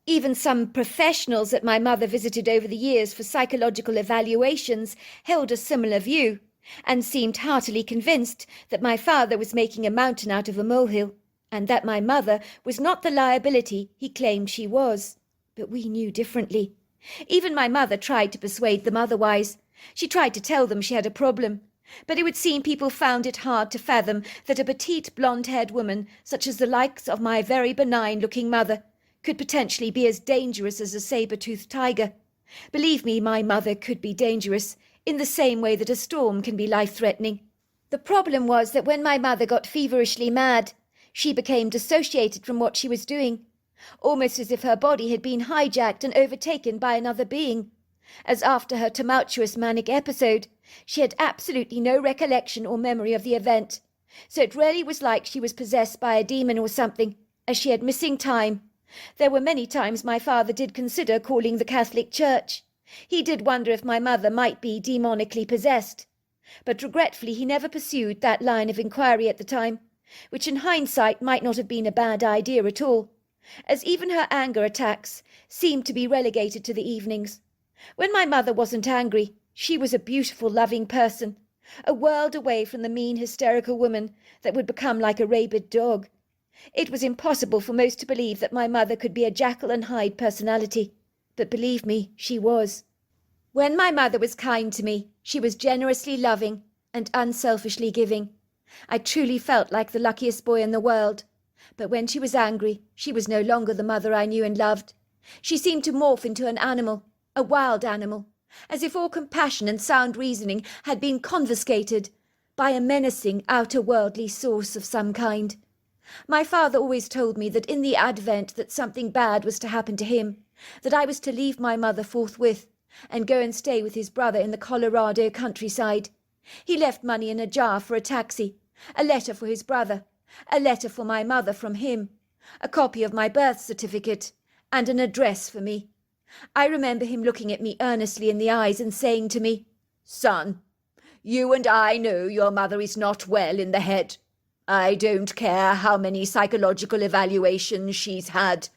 Even some professionals that my mother visited over the years for psychological evaluations held a similar view, and seemed heartily convinced that my father was making a mountain out of a molehill, and that my mother was not the liability he claimed she was. But we knew differently. Even my mother tried to persuade them otherwise. She tried to tell them she had a problem, but it would seem people found it hard to fathom that a petite blonde-haired woman, such as the likes of my very benign-looking mother, could potentially be as dangerous as a saber-toothed tiger. Believe me, my mother could be dangerous, in the same way that a storm can be life-threatening. The problem was that when my mother got feverishly mad, she became dissociated from what she was doing, almost as if her body had been hijacked and overtaken by another being, as after her tumultuous manic episode, she had absolutely no recollection or memory of the event, so it really was like she was possessed by a demon or something, as she had missing time. There were many times my father did consider calling the Catholic Church. He did wonder if my mother might be demonically possessed, but regretfully he never pursued that line of inquiry at the time, which in hindsight might not have been a bad idea at all, as even her anger attacks seemed to be relegated to the evenings. When my mother wasn't angry, she was a beautiful, loving person, a world away from the mean, hysterical woman that would become like a rabid dog. It was impossible for most to believe that my mother could be a Jekyll and Hyde personality, but believe me, she was. When my mother was kind to me, she was generously loving and unselfishly giving. I truly felt like the luckiest boy in the world. But when she was angry, she was no longer the mother I knew and loved. She seemed to morph into an animal, a wild animal, as if all compassion and sound reasoning had been confiscated by a menacing, outer-worldly source of some kind. My father always told me that in the advent that something bad was to happen to him, that I was to leave my mother forthwith and go and stay with his brother in the Colorado countryside. He left money in a jar for a taxi, a letter for his brother, a letter for my mother from him, a copy of my birth certificate, and an address for me. I remember him looking at me earnestly in the eyes and saying to me, "Son, you and I know your mother is not well in the head. I don't care how many psychological evaluations she's had.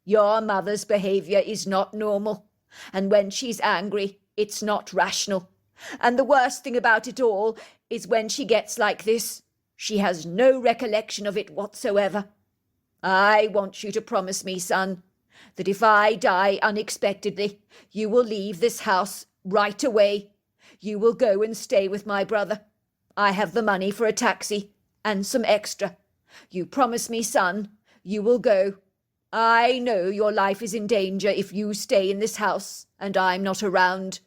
Your mother's behaviour is not normal, and when she's angry, it's not rational. And the worst thing about it all is when she gets like this, she has no recollection of it whatsoever. I want you to promise me, son, that if I die unexpectedly, you will leave this house right away. You will go and stay with my brother. I have the money for a taxi and some extra. You promise me, son, you will go. I know your life is in danger if you stay in this house and I'm not around.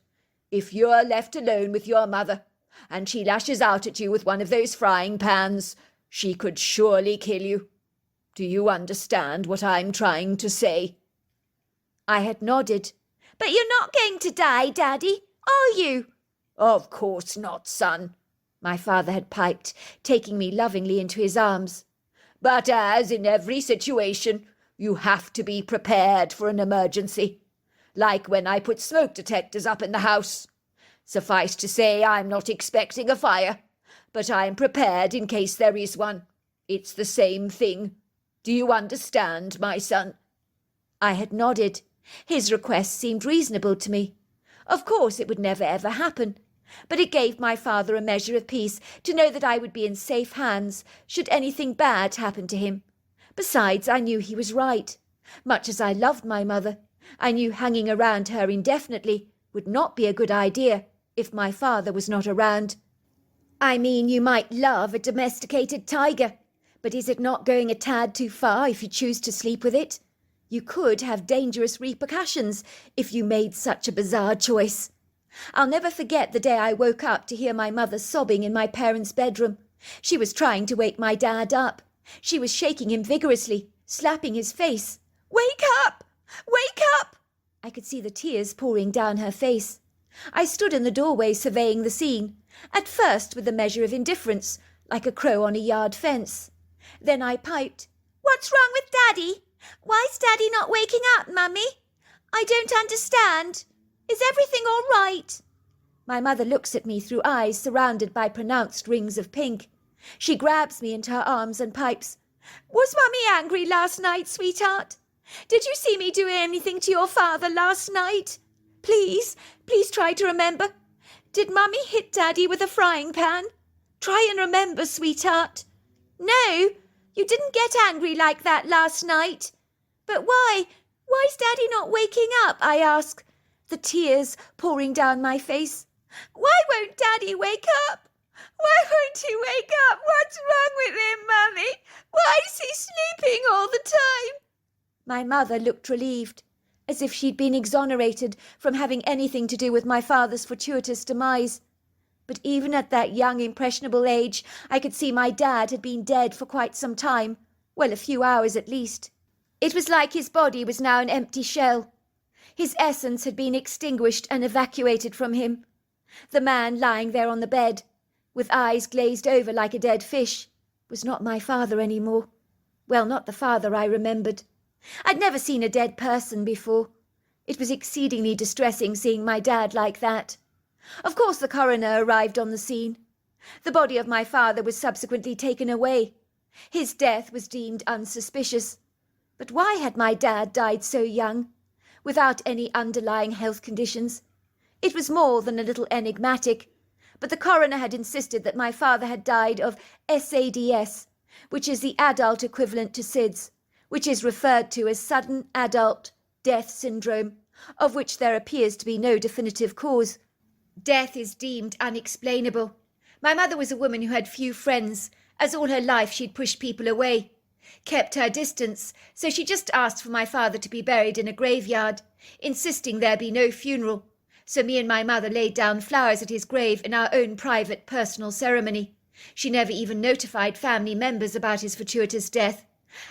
If you're left alone with your mother and she lashes out at you with one of those frying pans, she could surely kill you. Do you understand what I'm trying to say?" I had nodded. "But you're not going to die, Daddy, are you?" "Of course not, son," my father had piped, taking me lovingly into his arms. "But as in every situation, you have to be prepared for an emergency. Like when I put smoke detectors up in the house. Suffice to say, I'm not expecting a fire, but I'm prepared in case there is one. It's the same thing. Do you understand, my son?" I had nodded. His request seemed reasonable to me. Of course it would never ever happen, but it gave my father a measure of peace to know that I would be in safe hands should anything bad happen to him. Besides, I knew he was right. Much as I loved my mother, I knew hanging around her indefinitely would not be a good idea if my father was not around. I mean, you might love a domesticated tiger, but is it not going a tad too far if you choose to sleep with it? You could have dangerous repercussions if you made such a bizarre choice. I'll never forget the day I woke up to hear my mother sobbing in my parents' bedroom. She was trying to wake my dad up. She was shaking him vigorously, slapping his face. "Wake up! Wake up!" I could see the tears pouring down her face. I stood in the doorway surveying the scene, at first with a measure of indifference, like a crow on a yard fence. Then I piped, "What's wrong with Daddy? Why's Daddy not waking up, Mummy? I don't understand. Is everything all right?" My mother looks at me through eyes surrounded by pronounced rings of pink. She grabs me into her arms and pipes, "Was Mummy angry last night, sweetheart? Did you see me do anything to your father last night? Please try to remember. Did Mummy hit Daddy with a frying pan? Try and remember, sweetheart." "No, you didn't get angry like that last night." "But why? Why's Daddy not waking up?" I ask, the tears pouring down my face. "Why won't Daddy wake up? Why won't he wake up? What's wrong with him, Mummy? Why is he sleeping all the time?" My mother looked relieved, as if she'd been exonerated from having anything to do with my father's fortuitous demise. But even at that young, impressionable age, I could see my dad had been dead for quite some time, well, a few hours at least. It was like his body was now an empty shell. His essence had been extinguished and evacuated from him. The man lying there on the bed, with eyes glazed over like a dead fish, was not my father any more. Well, not the father I remembered. I'd never seen a dead person before. It was exceedingly distressing seeing my dad like that. Of course the coroner arrived on the scene. The body of my father was subsequently taken away. His death was deemed unsuspicious. But why had my dad died so young, without any underlying health conditions? It was more than a little enigmatic, but the coroner had insisted that my father had died of SADS, which is the adult equivalent to SIDS, which is referred to as sudden adult death syndrome, of which there appears to be no definitive cause. Death is deemed unexplainable. My mother was a woman who had few friends, as all her life she'd pushed people away, kept her distance, so she just asked for my father to be buried in a graveyard, insisting there be no funeral. So me and my mother laid down flowers at his grave in our own private personal ceremony. She never even notified family members about his fortuitous death.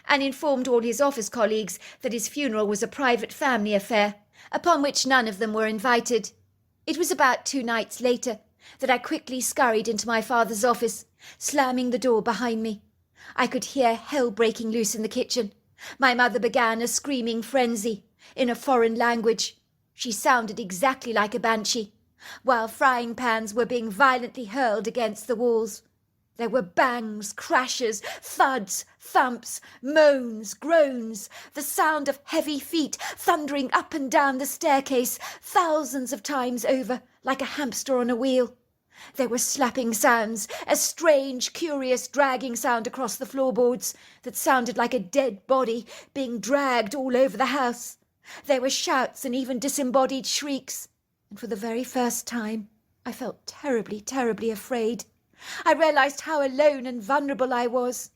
and informed all his office colleagues that his funeral was a private family affair, upon which none of them were invited. It was about 2 nights later that I quickly scurried into my father's office, slamming the door behind me. I could hear hell breaking loose in the kitchen. My mother began a screaming frenzy in a foreign language. She sounded exactly like a banshee, while frying pans were being violently hurled against the walls. There were bangs, crashes, thuds, thumps, moans, groans, the sound of heavy feet thundering up and down the staircase thousands of times over, like a hamster on a wheel. There were slapping sounds, a strange, curious dragging sound across the floorboards that sounded like a dead body being dragged all over the house. There were shouts and even disembodied shrieks, and for the very first time I felt terribly, terribly afraid. I realized how alone and vulnerable I was.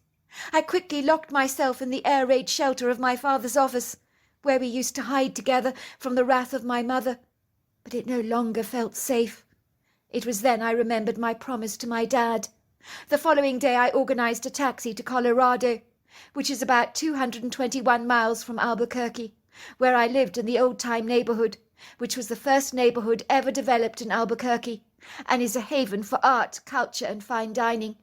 I quickly locked myself in the air raid shelter of my father's office, where we used to hide together from the wrath of my mother, but it no longer felt safe. It was then I remembered my promise to my dad. The following day I organized a taxi to Colorado, which is about 221 miles from Albuquerque, where I lived in the old-time neighborhood, which was the first neighborhood ever developed in Albuquerque, and is a haven for art, culture, and fine dining.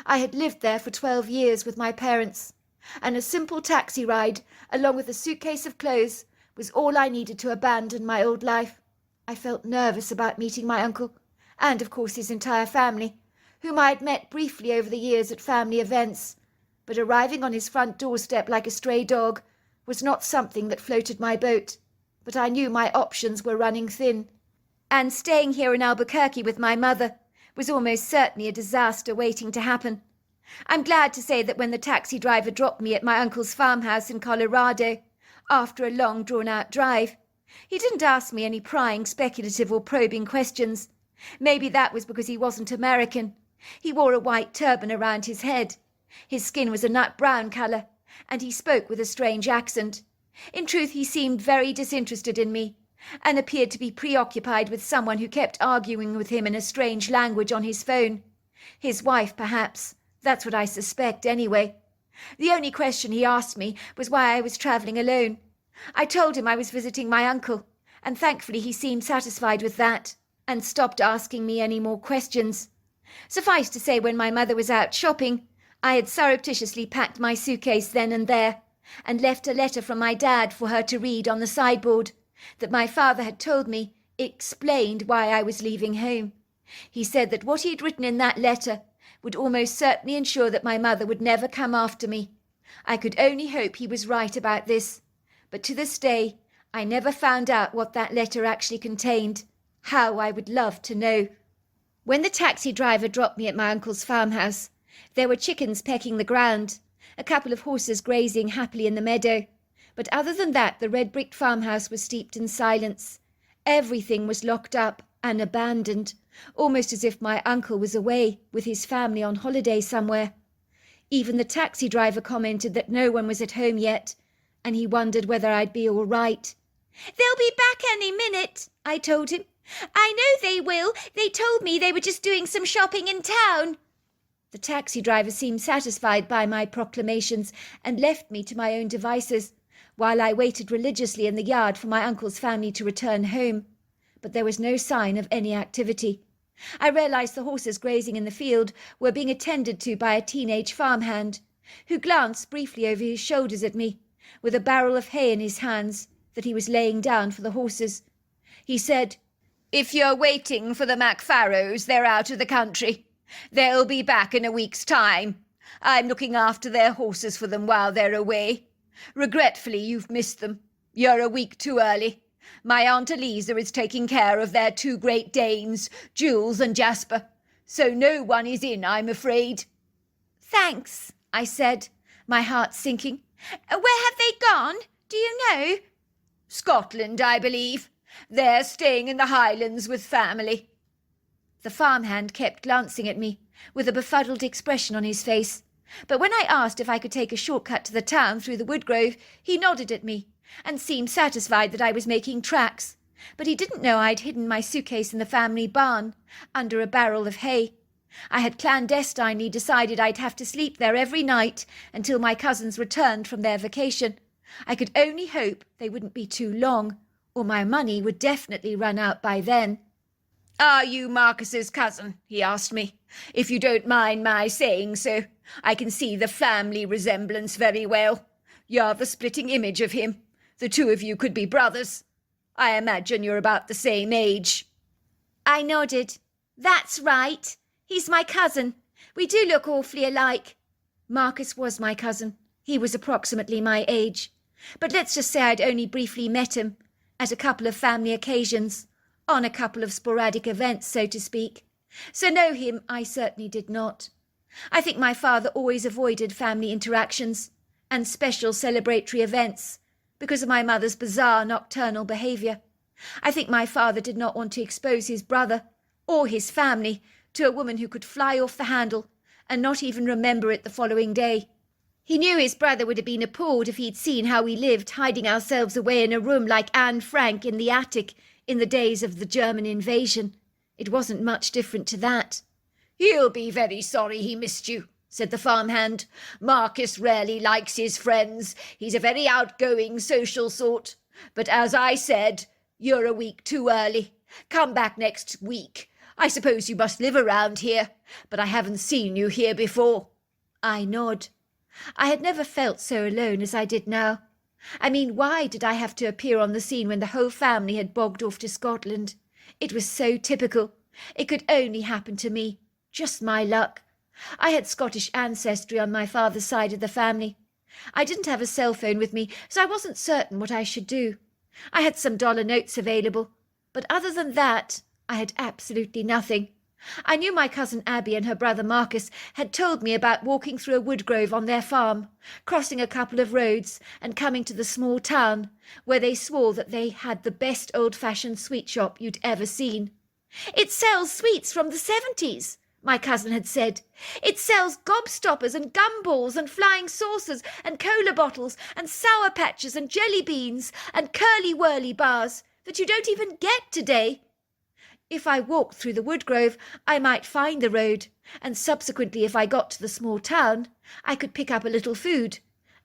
I had lived there for 12 years with my parents, and a simple taxi ride, along with a suitcase of clothes, was all I needed to abandon my old life. I felt nervous about meeting my uncle, and of course his entire family, whom I had met briefly over the years at family events, but arriving on his front doorstep like a stray dog was not something that floated my boat. But I knew my options were running thin, and staying here in Albuquerque with my mother was almost certainly a disaster waiting to happen. I'm glad to say that when the taxi driver dropped me at my uncle's farmhouse in Colorado, after a long drawn-out drive, he didn't ask me any prying, speculative or probing questions. Maybe that was because he wasn't American. He wore a white turban around his head. His skin was a nut brown colour, and he spoke with a strange accent. In truth, he seemed very disinterested in me, and appeared to be preoccupied with someone who kept arguing with him in a strange language on his phone. His wife, perhaps. That's what I suspect, anyway. The only question he asked me was why I was travelling alone. I told him I was visiting my uncle, and thankfully he seemed satisfied with that, and stopped asking me any more questions. Suffice to say, when my mother was out shopping, I had surreptitiously packed my suitcase then and there, and left a letter from my dad for her to read on the sideboard, that my father had told me explained why I was leaving home. He said that what he had written in that letter would almost certainly ensure that my mother would never come after me. I could only hope he was right about this, but to this day I never found out what that letter actually contained. How I would love to know. When the taxi driver dropped me at my uncle's farmhouse, there were chickens pecking the ground, a couple of horses grazing happily in the meadow, but other than that the red-bricked farmhouse was steeped in silence. Everything was locked up and abandoned, almost as if my uncle was away with his family on holiday somewhere. Even the taxi driver commented that no one was at home yet, and he wondered whether I'd be all right. "They'll be back any minute," I told him. "I know they will. They told me they were just doing some shopping in town." The taxi driver seemed satisfied by my proclamations and left me to my own devices, while I waited religiously in the yard for my uncle's family to return home. But there was no sign of any activity. I realized the horses grazing in the field were being attended to by a teenage farmhand, who glanced briefly over his shoulders at me, with a barrel of hay in his hands that he was laying down for the horses. He said, "If you're waiting for the MacFarrows, they're out of the country. They'll be back in a week's time. I'm looking after their horses for them while they're away. Regretfully, you've missed them. You're a week too early. My Aunt Eliza is taking care of their 2 Great Danes, Jules and Jasper, so no one is in, I'm afraid." "Thanks," I said, my heart sinking. "Where have they gone? Do you know?" "Scotland, I believe. They're staying in the Highlands with family." The farmhand kept glancing at me, with a befuddled expression on his face, but when I asked if I could take a short-cut to the town through the woodgrove, he nodded at me, and seemed satisfied that I was making tracks, but he didn't know I'd hidden my suitcase in the family barn, under a barrel of hay. I had clandestinely decided I'd have to sleep there every night until my cousins returned from their vacation. I could only hope they wouldn't be too long, or my money would definitely run out by then. "Are you Marcus's cousin?" he asked me. "If you don't mind my saying so, I can see the family resemblance very well. You're the splitting image of him. The two of you could be brothers. I imagine you're about the same age." I nodded. "That's right. He's my cousin. We do look awfully alike." Marcus was my cousin. He was approximately my age. But let's just say I'd only briefly met him at a couple of family occasions, on a couple of sporadic events, so to speak. So know him I certainly did not. I think my father always avoided family interactions and special celebratory events because of my mother's bizarre nocturnal behaviour. I think my father did not want to expose his brother or his family to a woman who could fly off the handle and not even remember it the following day. He knew his brother would have been appalled if he'd seen how we lived, hiding ourselves away in a room like Anne Frank in the attic in the days of the German invasion. It wasn't much different to that. "He'll be very sorry he missed you," said the farmhand. "Marcus rarely likes his friends. He's a very outgoing social sort. But as I said, you're a week too early. Come back next week. I suppose you must live around here, but I haven't seen you here before." I nod. I had never felt so alone as I did now. I mean, why did I have to appear on the scene when the whole family had bogged off to Scotland? It was so typical. It could only happen to me. Just my luck. I had Scottish ancestry on my father's side of the family. I didn't have a cell phone with me, so I wasn't certain what I should do. I had some dollar notes available, but other than that, I had absolutely nothing. I knew my cousin Abby and her brother Marcus had told me about walking through a wood grove on their farm, crossing a couple of roads and coming to the small town, where they swore that they had the best old-fashioned sweet shop you'd ever seen. "It sells sweets from the 70s, my cousin had said. "It sells gobstoppers and gumballs and flying saucers and cola bottles and sour patches and jelly beans and curly-whirly bars that you don't even get today." If I walked through the wood grove, I might find the road, and subsequently if I got to the small town, I could pick up a little food.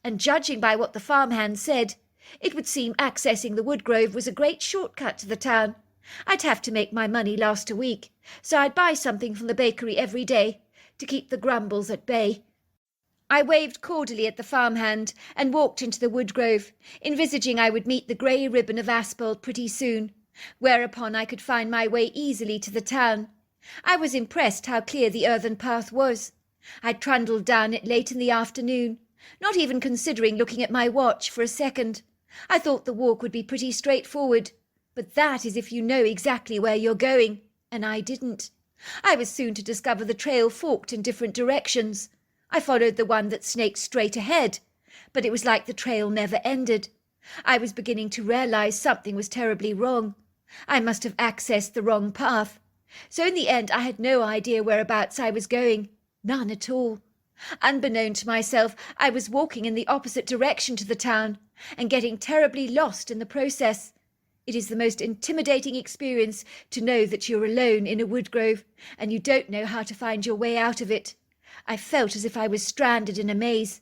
And judging by what the farmhand said, it would seem accessing the wood grove was a great shortcut to the town. I'd have to make my money last a week, so I'd buy something from the bakery every day to keep the grumbles at bay. I waved cordially at the farmhand and walked into the wood grove, envisaging I would meet the grey ribbon of asphalt pretty soon, whereupon I could find my way easily to the town. I was impressed how clear the earthen path was. I trundled down it late in the afternoon, not even considering looking at my watch for a second. I thought the walk would be pretty straightforward, but that is if you know exactly where you're going, and I didn't. I was soon to discover the trail forked in different directions. I followed the one that snaked straight ahead, but it was like the trail never ended. I was beginning to realize something was terribly wrong. I must have accessed the wrong path. So in the end I had no idea whereabouts I was going. None at all. Unbeknown to myself, I was walking in the opposite direction to the town, and getting terribly lost in the process. It is the most intimidating experience to know that you're alone in a wood grove, and you don't know how to find your way out of it. I felt as if I was stranded in a maze.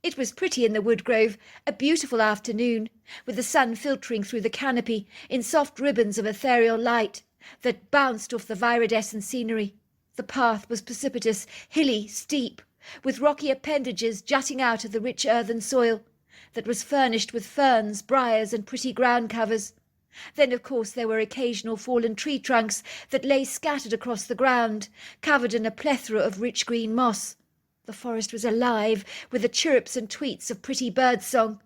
It was pretty in the wood grove, a beautiful afternoon, with the sun filtering through the canopy in soft ribbons of ethereal light that bounced off the viridescent scenery. The path was precipitous, hilly, steep, with rocky appendages jutting out of the rich earthen soil that was furnished with ferns, briars, and pretty ground covers. Then, of course, there were occasional fallen tree trunks that lay scattered across the ground, covered in a plethora of rich green moss. The forest was alive with the chirrups and tweets of pretty birdsong.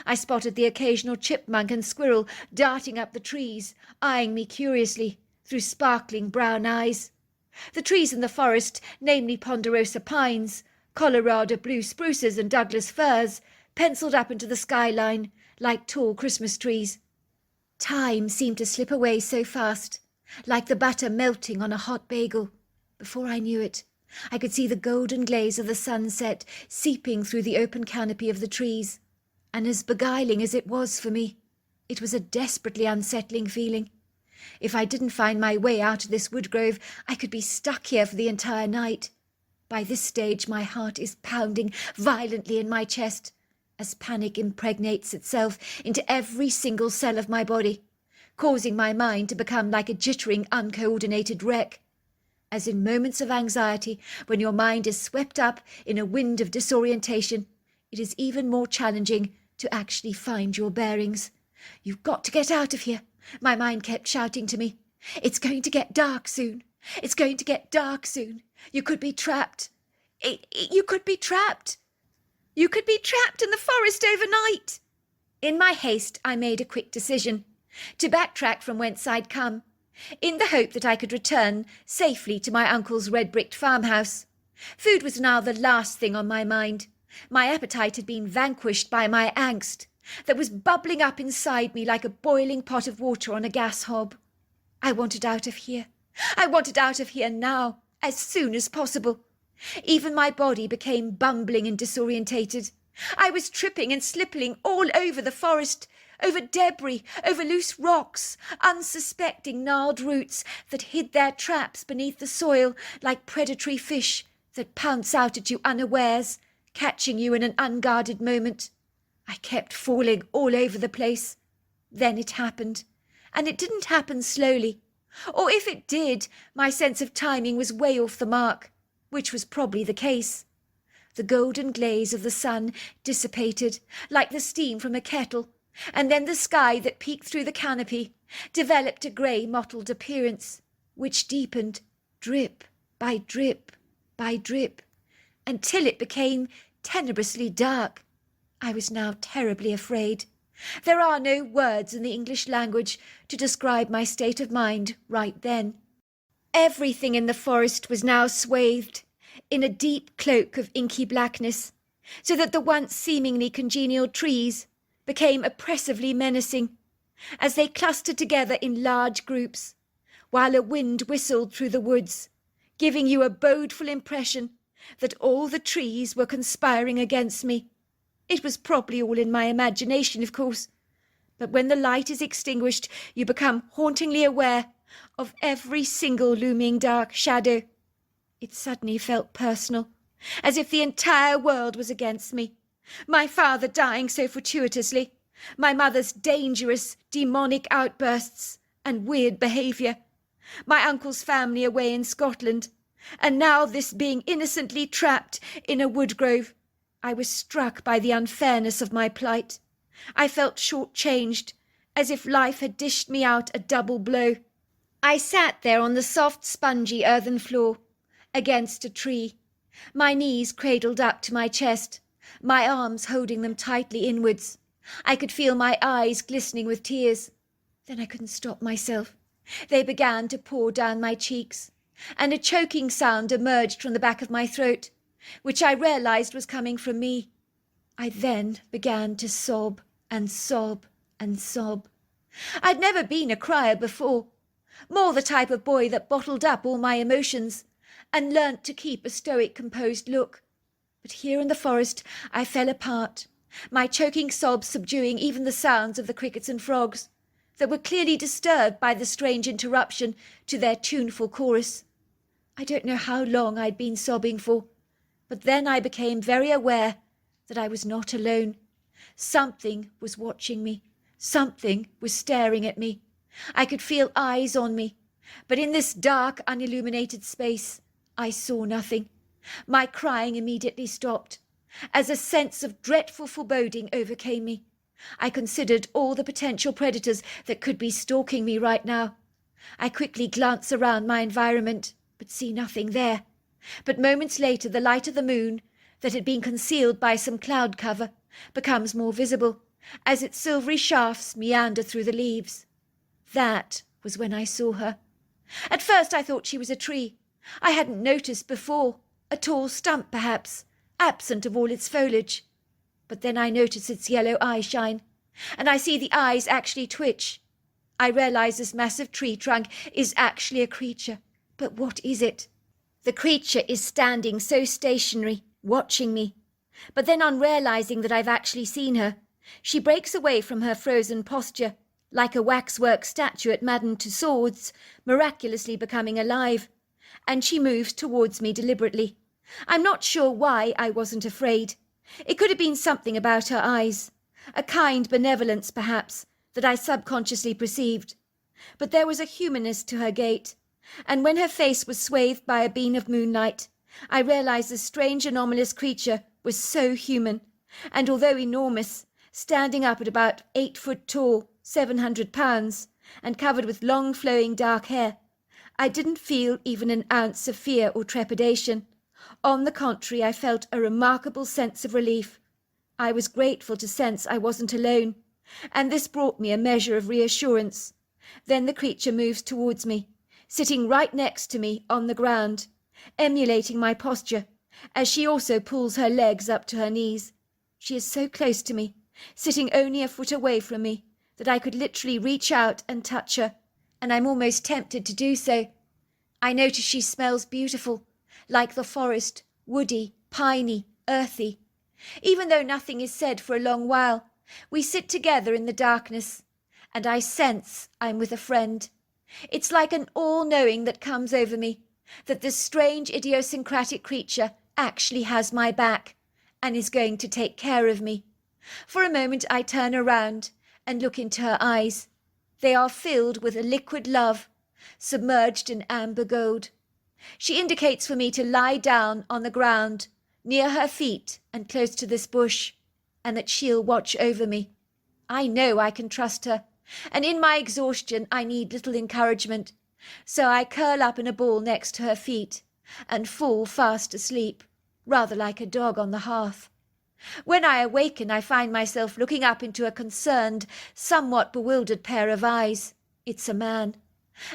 I spotted the occasional chipmunk and squirrel darting up the trees, eyeing me curiously through sparkling brown eyes. The trees in the forest, namely ponderosa pines, Colorado blue spruces and Douglas firs, penciled up into the skyline like tall Christmas trees. Time seemed to slip away so fast, like the butter melting on a hot bagel. Before I knew it, I could see the golden glaze of the sunset seeping through the open canopy of the trees, and as beguiling as it was for me, it was a desperately unsettling feeling. If I didn't find my way out of this wood grove, I could be stuck here for the entire night. By this stage my heart is pounding violently in my chest, as panic impregnates itself into every single cell of my body, causing my mind to become like a jittering, uncoordinated wreck. As in moments of anxiety, when your mind is swept up in a wind of disorientation, it is even more challenging to actually find your bearings. You've got to get out of here, my mind kept shouting to me. It's going to get dark soon. It's going to get dark soon. You could be trapped. You could be trapped. You could be trapped in the forest overnight. In my haste, I made a quick decision to backtrack from whence I'd come, in the hope that I could return safely to my uncle's red-bricked farmhouse. Food was now the last thing on my mind. My appetite had been vanquished by my angst that was bubbling up inside me like a boiling pot of water on a gas hob. I wanted out of here. I wanted out of here now, as soon as possible. Even my body became bumbling and disorientated. I was tripping and slipping all over the forest, over debris, over loose rocks, unsuspecting gnarled roots that hid their traps beneath the soil like predatory fish that pounce out at you unawares, catching you in an unguarded moment. I kept falling all over the place. Then it happened, and it didn't happen slowly. Or if it did, my sense of timing was way off the mark, which was probably the case. The golden glaze of the sun dissipated like the steam from a kettle, and then the sky that peeked through the canopy developed a grey mottled appearance, which deepened drip by drip by drip, until it became tenebrously dark. I was now terribly afraid. There are no words in the English language to describe my state of mind right then. Everything in the forest was now swathed in a deep cloak of inky blackness, so that the once seemingly congenial trees became oppressively menacing as they clustered together in large groups, while a wind whistled through the woods, giving you a bodeful impression that all the trees were conspiring against me. It was probably all in my imagination, of course, but when the light is extinguished, you become hauntingly aware of every single looming dark shadow. It suddenly felt personal, as if the entire world was against me. My father dying so fortuitously, my mother's dangerous, demonic outbursts and weird behaviour, my uncle's family away in Scotland, and now this being innocently trapped in a wood grove. I was struck by the unfairness of my plight. I felt short-changed, as if life had dished me out a double blow. I sat there on the soft, spongy earthen floor, against a tree, my knees cradled up to my chest, my arms holding them tightly inwards. I could feel my eyes glistening with tears. Then I couldn't stop myself. They began to pour down my cheeks, and a choking sound emerged from the back of my throat, which I realized was coming from me. I then began to sob and sob and sob. I'd never been a crier before, more the type of boy that bottled up all my emotions and learnt to keep a stoic, composed look. But here in the forest I fell apart, my choking sobs subduing even the sounds of the crickets and frogs, that were clearly disturbed by the strange interruption to their tuneful chorus. I don't know how long I'd been sobbing for, but then I became very aware that I was not alone. Something was watching me. Something was staring at me. I could feel eyes on me, but in this dark, unilluminated space, I saw nothing. My crying immediately stopped, as a sense of dreadful foreboding overcame me. I considered all the potential predators that could be stalking me right now. I quickly glanced around my environment, but see nothing there. But moments later, the light of the moon, that had been concealed by some cloud cover, becomes more visible, as its silvery shafts meander through the leaves. That was when I saw her. At first I thought she was a tree. I hadn't noticed before, a tall stump perhaps, absent of all its foliage. But then I notice its yellow eye shine, and I see the eyes actually twitch. I realize this massive tree trunk is actually a creature. But what is it? The creature is standing so stationary, watching me. But then on realizing that I've actually seen her, she breaks away from her frozen posture like a waxwork statue at Madame Tussauds, miraculously becoming alive, and she moves towards me deliberately. I'm not sure why I wasn't afraid. It could have been something about her eyes, a kind benevolence perhaps, that I subconsciously perceived. But there was a humanness to her gait, and when her face was swathed by a beam of moonlight, I realized the strange anomalous creature was so human, and although enormous, standing up at about 8 foot tall, 700 pounds, and covered with long flowing dark hair, I didn't feel even an ounce of fear or trepidation. On the contrary, I felt a remarkable sense of relief. I was grateful to sense I wasn't alone, and this brought me a measure of reassurance. Then the creature moves towards me, sitting right next to me on the ground, emulating my posture, as she also pulls her legs up to her knees. She is so close to me, sitting only a foot away from me, that I could literally reach out and touch her, and I'm almost tempted to do so. I notice she smells beautiful, like the forest, woody, piney, earthy. Even though nothing is said for a long while, we sit together in the darkness, and I sense I'm with a friend. It's like an all-knowing that comes over me, that this strange idiosyncratic creature actually has my back, and is going to take care of me. For a moment I turn around and look into her eyes. They are filled with a liquid love, submerged in amber gold. She indicates for me to lie down on the ground, near her feet and close to this bush, and that she'll watch over me. I know I can trust her, and in my exhaustion I need little encouragement, so I curl up in a ball next to her feet and fall fast asleep, rather like a dog on the hearth. When I awaken, I find myself looking up into a concerned, somewhat bewildered pair of eyes. It's a man.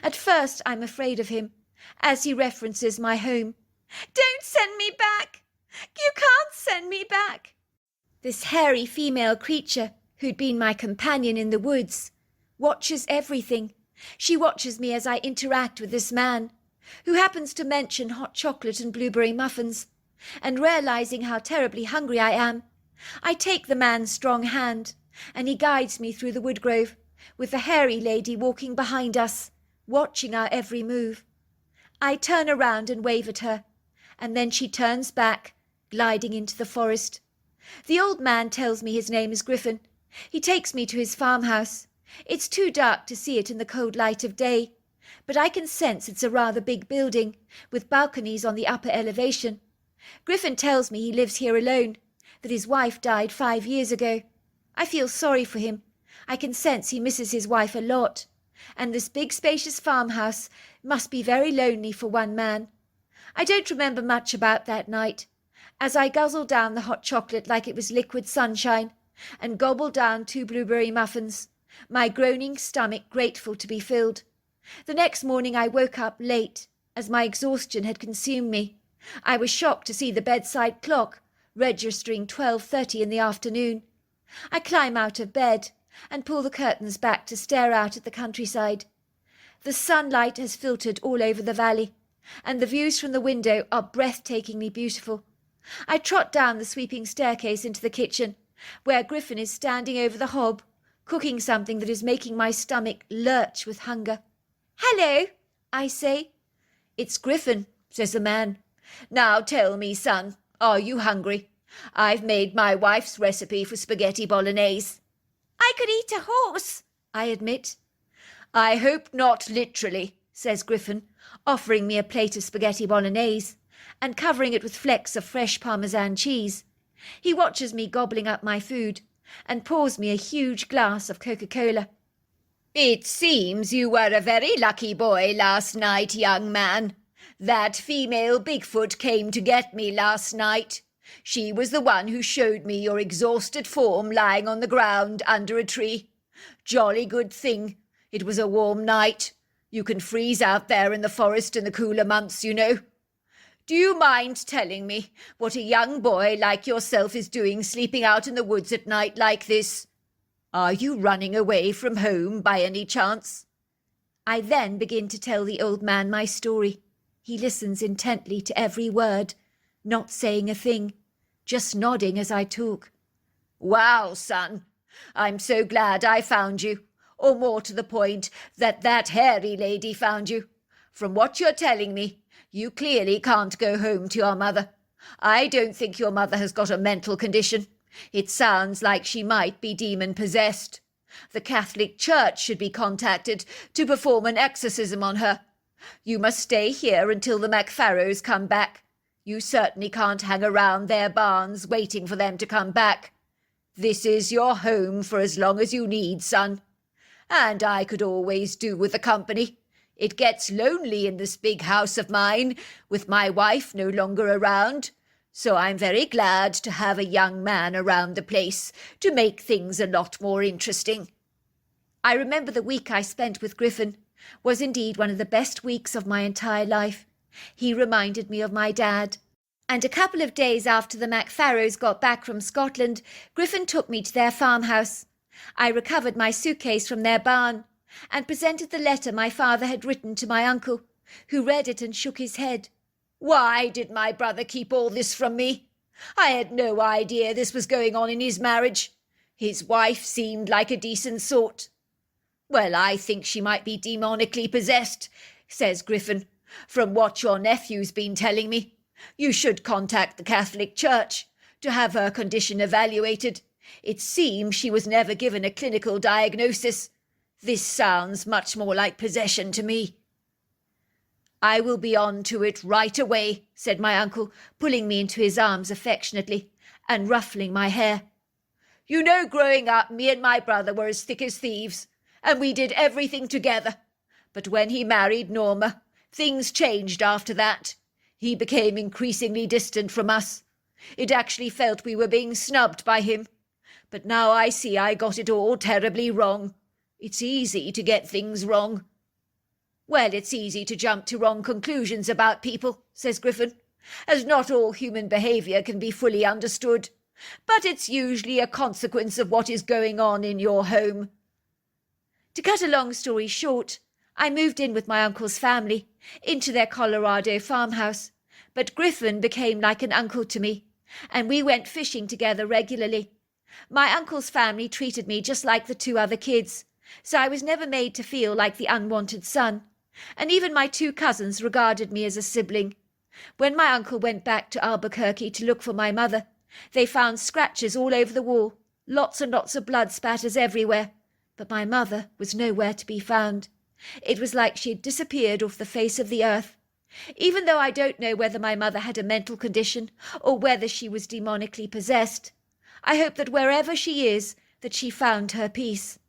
At first I'm afraid of him, as he references my home. "Don't send me back! You can't send me back!" This hairy female creature, who'd been my companion in the woods, watches everything. She watches me as I interact with this man, who happens to mention hot chocolate and blueberry muffins, and realizing how terribly hungry I am, I take the man's strong hand, and he guides me through the woodgrove, with the hairy lady walking behind us, watching our every move. I turn around and wave at her, and then she turns back, gliding into the forest. The old man tells me his name is Griffin. He takes me to his farmhouse. It's too dark to see it in the cold light of day, but I can sense it's a rather big building, with balconies on the upper elevation. Griffin tells me he lives here alone, that his wife died 5 years ago. I feel sorry for him. I can sense he misses his wife a lot, and this big spacious farmhouse must be very lonely for one man. I don't remember much about that night, as I guzzle down the hot chocolate like it was liquid sunshine, and gobble down 2 blueberry muffins, my groaning stomach grateful to be filled. The next morning I woke up late, as my exhaustion had consumed me. I was shocked to see the bedside clock registering 12:30 in the afternoon. I climb out of bed and pull the curtains back to stare out at the countryside. The sunlight has filtered all over the valley, and the views from the window are breathtakingly beautiful. I trot down the sweeping staircase into the kitchen, where Griffin is standing over the hob, cooking something that is making my stomach lurch with hunger. "Hello," I say. "It's Griffin," says the man. "Now tell me, son, are you hungry? I've made my wife's recipe for spaghetti bolognese." "I could eat a horse," I admit. "I hope not literally," says Griffin, offering me a plate of spaghetti bolognese and covering it with flecks of fresh Parmesan cheese. He watches me gobbling up my food and pours me a huge glass of Coca-Cola. "It seems you were a very lucky boy last night, young man. That female Bigfoot came to get me last night. She was the one who showed me your exhausted form lying on the ground under a tree. Jolly good thing. It was a warm night. You can freeze out there in the forest in the cooler months, you know. Do you mind telling me what a young boy like yourself is doing sleeping out in the woods at night like this? Are you running away from home by any chance?" I then begin to tell the old man my story. He listens intently to every word, not saying a thing, just nodding as I talk. "Wow, son, I'm so glad I found you. Or more to the point, that hairy lady found you? From what you're telling me, you clearly can't go home to your mother. I don't think your mother has got a mental condition. It sounds like she might be demon-possessed. The Catholic Church should be contacted to perform an exorcism on her. You must stay here until the MacFarrows come back. You certainly can't hang around their barns waiting for them to come back. This is your home for as long as you need, son. And I could always do with the company. It gets lonely in this big house of mine, with my wife no longer around. So I'm very glad to have a young man around the place to make things a lot more interesting. I remember the week I spent with Griffin was indeed one of the best weeks of my entire life. He reminded me of my dad. And a couple of days after the MacFarrows got back from Scotland, Griffin took me to their farmhouse. I recovered my suitcase from their barn and presented the letter my father had written to my uncle, who read it and shook his head. Why did my brother keep all this from me? I had no idea this was going on in his marriage. His wife seemed like a decent sort. Well, I think she might be demonically possessed, says Griffin, from what your nephew's been telling me. You should contact the Catholic Church to have her condition evaluated. It seems she was never given a clinical diagnosis. This sounds much more like possession to me. I will be on to it right away, said my uncle, pulling me into his arms affectionately and ruffling my hair. You know, growing up, me and my brother were as thick as thieves, and we did everything together. But when he married Norma, things changed after that. He became increasingly distant from us. It actually felt we were being snubbed by him. But now I see I got it all terribly wrong. It's easy to get things wrong. Well, it's easy to jump to wrong conclusions about people, says Griffin, as not all human behaviour can be fully understood. But it's usually a consequence of what is going on in your home. To cut a long story short, I moved in with my uncle's family, into their Colorado farmhouse, but Griffin became like an uncle to me, and we went fishing together regularly. My uncle's family treated me just like the two other kids, so I was never made to feel like the unwanted son, and even my two cousins regarded me as a sibling. When my uncle went back to Albuquerque to look for my mother, they found scratches all over the wall, lots and lots of blood spatters everywhere, but my mother was nowhere to be found. It was like she had disappeared off the face of the earth. Even though I don't know whether my mother had a mental condition or whether she was demonically possessed, I hope that wherever she is, that she found her peace.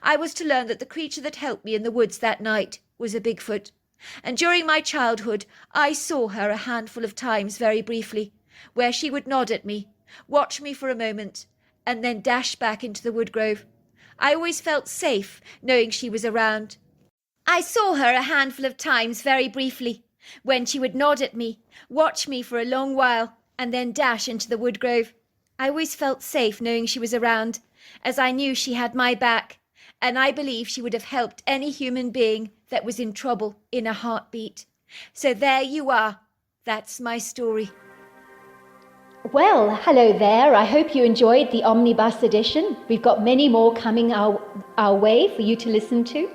I was to learn that the creature that helped me in the woods that night was a Bigfoot, and during my childhood I saw her a handful of times very briefly, where she would nod at me, watch me for a moment, and then dash back into the woodgrove. I always felt safe knowing she was around. I saw her a handful of times very briefly, when she would nod at me, watch me for a long while, and then dash into the woodgrove. I always felt safe knowing she was around, as I knew she had my back, and I believe she would have helped any human being that was in trouble in a heartbeat. So there you are. That's my story. Well, hello there. I hope you enjoyed the Omnibus edition. We've got many more coming our way for you to listen to.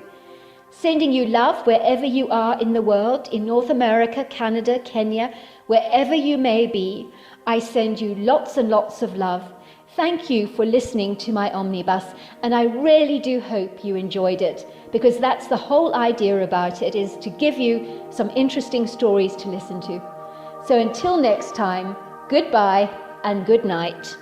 Sending you love wherever you are in the world, in North America, Canada, Kenya, wherever you may be. I send you lots and lots of love. Thank you for listening to my Omnibus, and I really do hope you enjoyed it, because that's the whole idea about it, is to give you some interesting stories to listen to. So until next time, goodbye and good night.